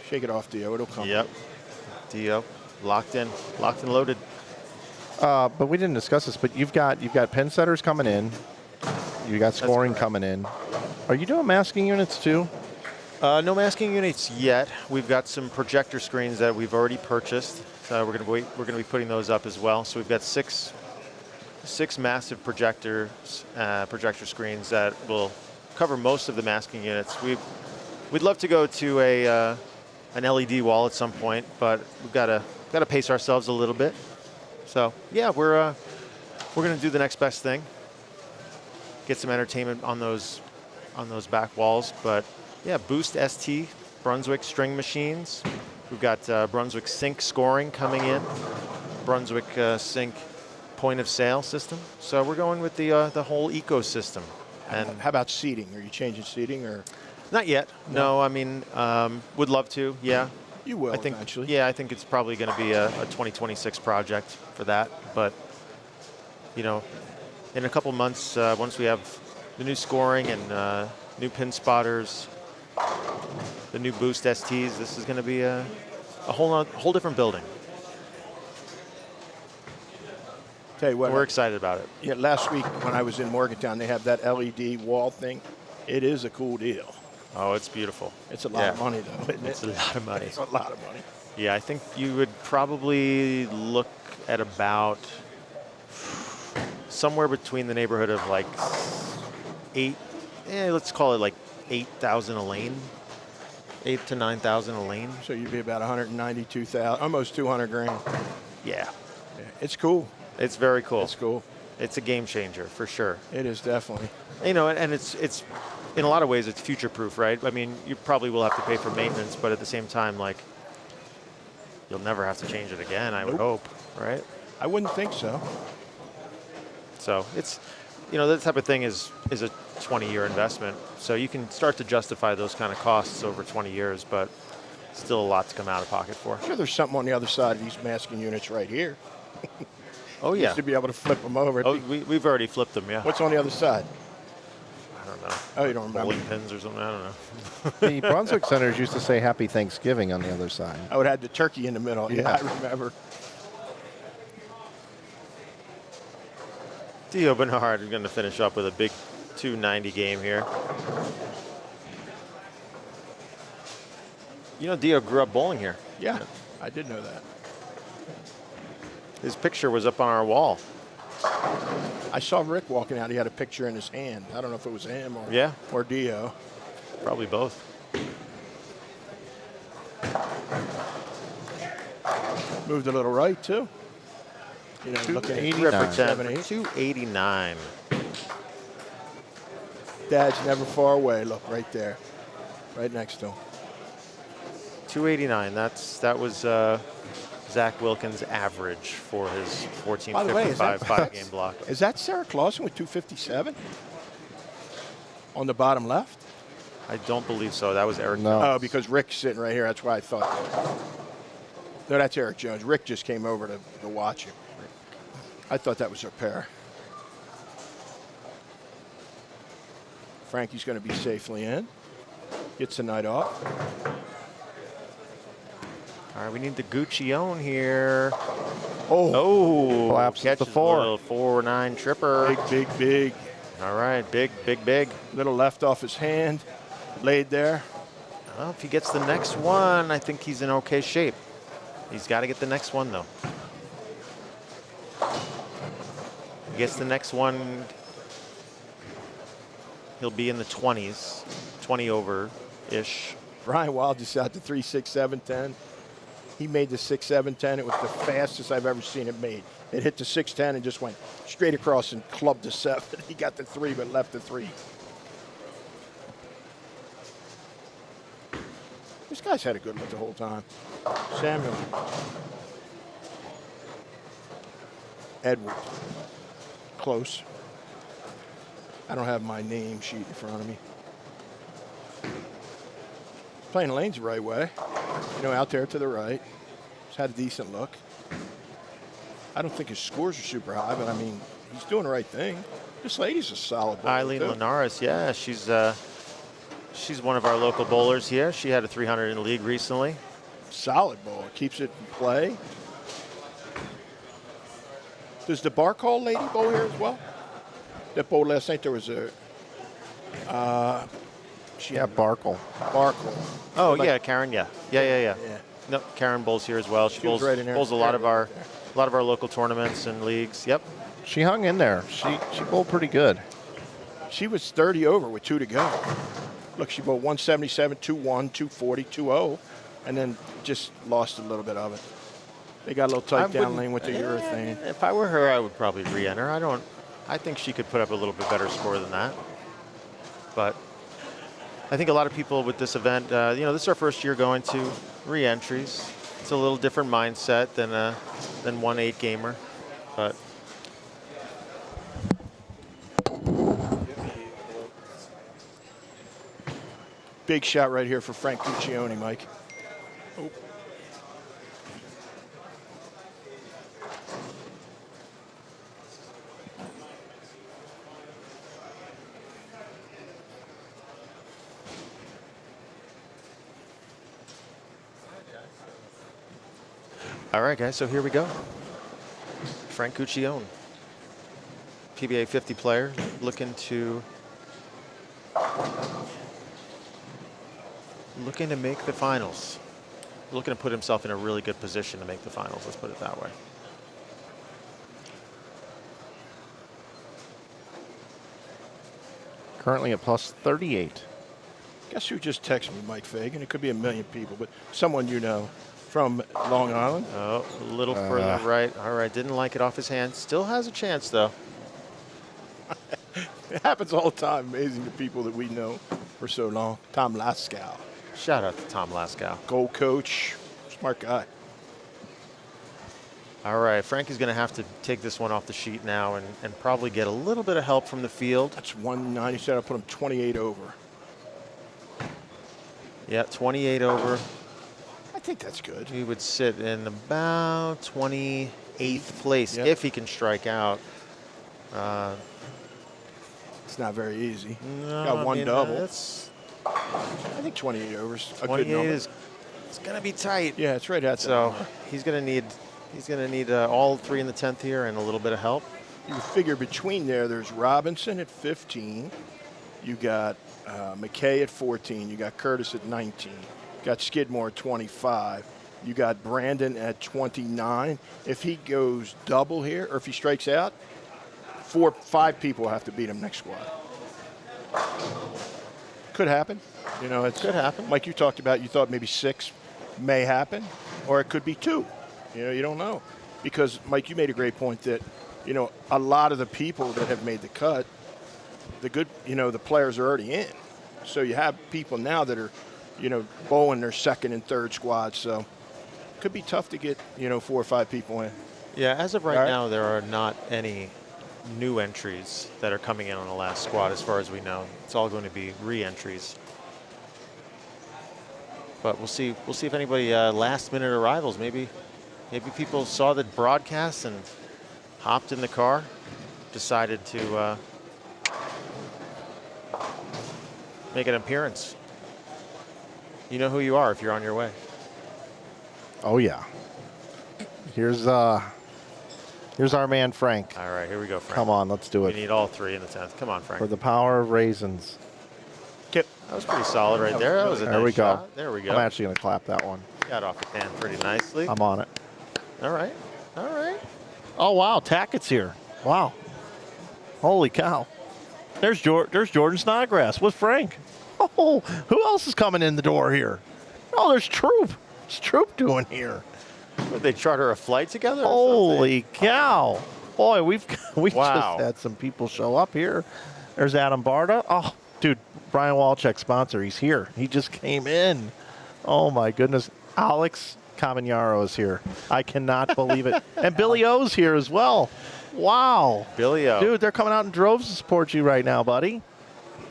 Shake it off, Dio. It'll come. Yep. Dio, locked in, loaded. But we didn't discuss this, but you've got pin setters coming in. You got scoring coming in. Are you doing masking units too? No masking units yet. We've got some projector screens that we've already purchased. So we're going to be putting those up as well. So we've got six massive projector screens that will cover most of the masking units. We'd love to go to an LED wall at some point, but we've got to pace ourselves a little bit. So yeah, we're going to do the next best thing. Get some entertainment on those back walls, but yeah, Boost ST, Brunswick string machines. We've got Brunswick Sync scoring coming in, Brunswick Sync point of sale system. So we're going with the whole ecosystem. And how about seating? Are you changing seating or? Not yet. No, I mean, would love to. Yeah. You will I think, eventually. Yeah, I think it's probably going to be a 2026 project for that. But you know, in a couple months, once we have the new scoring and new pin spotters, the new Boost STs, this is going to be a whole different building. Tell you what, we're excited about it. Yeah, last week when I was in Morgantown, they have that LED wall thing. It is a cool deal. Oh, it's beautiful. It's a lot of money, though, isn't it? It's a lot of money. It's a lot of money. Yeah, I think you would probably look at about somewhere between the neighborhood of like let's call it like 8,000 a lane, 8 to 9,000 a lane. So you'd be about 192,000, almost 200 grand. Yeah. It's cool. It's very cool. It's cool. It's a game changer for sure. It is definitely. You know, and it's in a lot of ways it's future proof, right? I mean, you probably will have to pay for maintenance, but at the same time, like, you'll never have to change it again, I would hope, right? I wouldn't think so. So it's, you know, that type of thing is a 20-year investment. So you can start to justify those kind of costs over 20 years, but still a lot to come out of pocket for. Sure, there's something on the other side of these masking units right here. Oh, yeah. Used to be able to flip them over. Oh, we've already flipped them, yeah. What's on the other side? I don't know. Oh, you don't remember? Bowling pins or something, I don't know. The Brunswick Centers used to say Happy Thanksgiving on the other side. I would have had the turkey in the middle. Yeah, I remember. Dio Bernard is going to finish up with a big 290 game here. You know, Dio grew up bowling here. Yeah, I did know that. His picture was up on our wall. I saw Rick walking out. He had a picture in his hand. I don't know if it was him or Dio. Probably both. Moved a little right, too. You know, looking at 289. Dad's never far away. Look, right there. Right next to him. 289. That was Zach Wilkins' average for his 1455 5-game block. Is that Sarah Clausen with 257? On the bottom left? I don't believe so. That was Eric No. Jones. Oh, because Rick's sitting right here. That's why I thought. No, that's Eric Jones. Rick just came over to watch him. I thought that was their pair. Frankie's going to be safely in. Gets the night off. All right, we need the Guccione here. Oh, collapses catches the 4. A little 4-9 tripper. Big. All right, big. Little left off his hand. Laid there. Well, if he gets the next one, I think he's in okay shape. He's got to get the next one, though. He gets the next one, he'll be in the 20s, 20 over-ish. Brian Wild just out to 3, 6, 7, 10. He made the 6, 7, 10. It was the fastest I've ever seen it made. It hit the 6, 10 and just went straight across and clubbed the 7. He got the 3, but left the 3. This guy's had a good look the whole time. Samuel. Edward. Close. I don't have my name sheet in front of me. Playing lanes the right way. You know, out there to the right. He's had a decent look. I don't think his scores are super high, but I mean, he's doing the right thing. This lady's a solid bowler, Eileen too. Linares, yeah, she's She's one of our local bowlers here. She had a 300 in the league recently. Solid ball. Keeps it in play. Does the Barcall lady bowl here as well? That bowl last night, there was a... Barkle. Barcall. Oh, Like- yeah, Karen, yeah. Yeah. No, Karen bowls here as well. She was bowls, right in there. bowls a lot of our local tournaments and leagues. Yep. She hung in there. She bowled pretty good. She was 30 over with 2 to go. Look, she bowled 177, 2-1, 240, 2-0, and then just lost a little bit of it. They got a little tight down lane with the urethane. If I were her, I would probably re-enter. I think she could put up a little bit better score than that. But I think a lot of people with this event, this is our first year going to re-entries. It's a little different mindset than 1-8 gamer, but. Big shot right here for Frank Cuccione, Mike. Oh. All right, guys, so here we go. Frank Cuccione, PBA 50 player, looking to make the finals. Looking to put himself in a really good position to make the finals, let's put it that way. Currently at plus 38. Guess who just texted me, Mike Fagan? It could be a million people, but someone you know from Long Island. Oh, a little further right. All right, didn't like it off his hand. Still has a chance, though. It happens all the time. Amazing the people that we know for so long. Tom Laskow. Shout out to Tom Laskow. Gold coach, smart guy. All right, Frankie's going to have to take this one off the sheet now and probably get a little bit of help from the field. That's 190. Said I'll put him 28 over. Yeah, 28 over. I think that's good. He would sit in about 28th place if he can strike out. It's not very easy. No, Got one double. I think 28 overs. 28 is it's going to be tight. Yeah, it's right at so he's going to need all 3 in the 10th here and a little bit of help. You figure between there's Robinson at 15. You got McKay at 14. You got Curtis at 19. You got Skidmore at 25. You got Brandon at 29. If he goes double here, or if he strikes out, 5 people will have to beat him next squad. Could happen. It could happen. Like you talked about, you thought maybe 6 may happen, or it could be 2. You don't know. Because, Mike, you made a great point that, a lot of the people that have made the cut, the good, the players are already in. So you have people now that are, bowling their second and third squad. So it could be tough to get, 4 or 5 people in. Yeah, as of right now, there are not any new entries that are coming in on the last squad as far as we know. It's all going to be re-entries. But we'll see if anybody last minute arrivals. Maybe people saw the broadcast and hopped in the car, decided to make an appearance. You know who you are if you're on your way. Oh yeah. Here's our man Frank. All right, here we go, Frank. Come on, let's do it. We need all 3 in the 10th. Come on, Frank. For the power of raisins. That was pretty solid right there. That was a there nice we go. shot. There we go. I'm actually going to clap that one. Got off the hand pretty nicely. I'm on it. All right. Oh wow, Tackett's here. Wow. Holy cow. There's Jordan Snodgrass with Frank. Oh, who else is coming in the door here? Oh, there's Troop. What's Troop doing here? Would they charter a flight together? Holy cow. Boy, we've Wow. just had some people show up here. There's Adam Barta. Oh, dude, Brian Walczak, sponsor. He's here. He just came in. Oh, my goodness. Alex Cavagnaro is here. I cannot believe it. And Billy O's here as well. Wow. Billy O. Dude, they're coming out in droves to support you right now, buddy.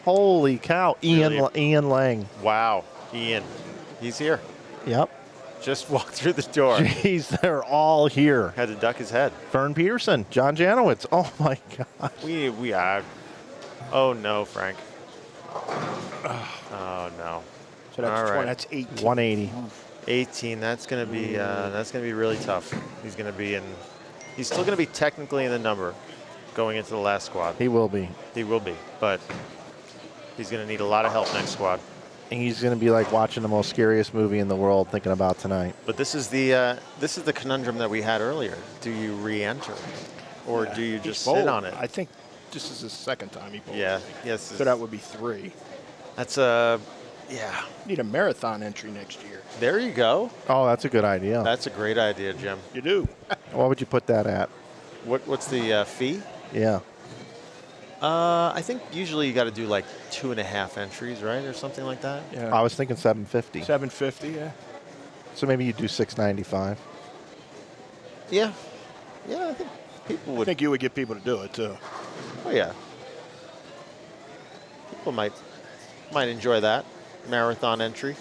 Holy cow. Ian Lang. Wow. Ian. He's here. Yep. Just walked through the door. Jeez, they're all here. Had to duck his head. Vern Peterson, John Janowitz. Oh, my God. We are. Oh, no, Frank. Oh, So that's All 20, right. that's 18. 180. 18. That's gonna be really tough. He's still gonna be technically in the number going into the last squad. He will be. He will be, but he's gonna need a lot of help next squad. And he's going to be like watching the most scariest movie in the world thinking about tonight. But this is the conundrum that we had earlier. Do you re-enter, or do you just sit on it? I think this is his second time he bowled. Yeah. Yes. So that would be 3. That's yeah. Need a marathon entry next year. There you go. Oh, that's a good idea. That's a great idea, Jim. You do. What would you put that at? What's the fee? Yeah. I think usually you got to do like 2.5 entries, right, or something like that. Yeah. I was thinking 750. 750, yeah. So maybe you do 695. Yeah. Yeah, I think people I would. think you would get people to do it, too. Oh yeah. People might enjoy that marathon entry.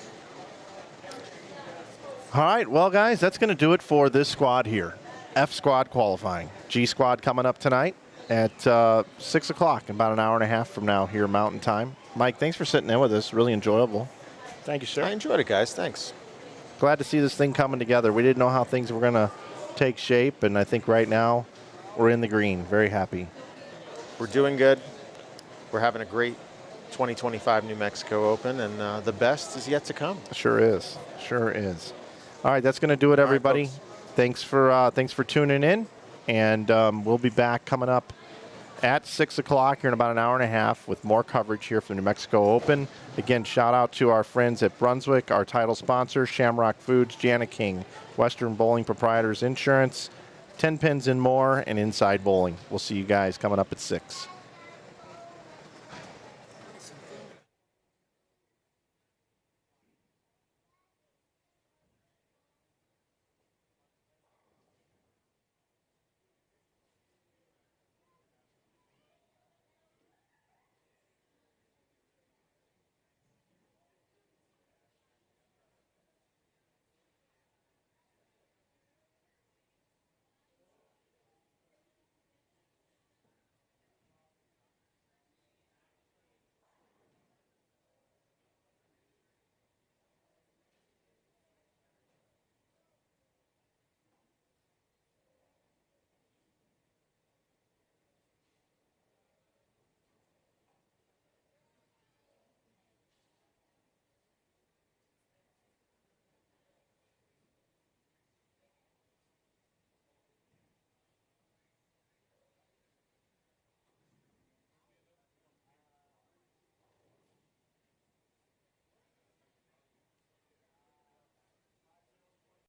All right, well, guys, that's going to do it for this squad here. F squad qualifying. G squad coming up tonight at 6 o'clock, about an hour and a half from now here Mountain Time. Mike, thanks for sitting in with us. Really enjoyable. Thank you, sir. I enjoyed it, guys. Thanks. Glad to see this thing coming together. We didn't know how things were going to take shape, and I think right now we're in the green. Very happy. We're doing good. We're having a great 2025 New Mexico Open, and the best is yet to come. Sure is. Sure is. All right, that's going to do it, everybody. Thanks for tuning in, and we'll be back coming up at 6 o'clock here in about an hour and a half with more coverage here from the New Mexico Open. Again, shout out to our friends at Brunswick, our title sponsors, Shamrock Foods, Jani King, Western Bowling Proprietors Insurance, Tenpins More, and Inside Bowling. We'll see you guys coming up at 6.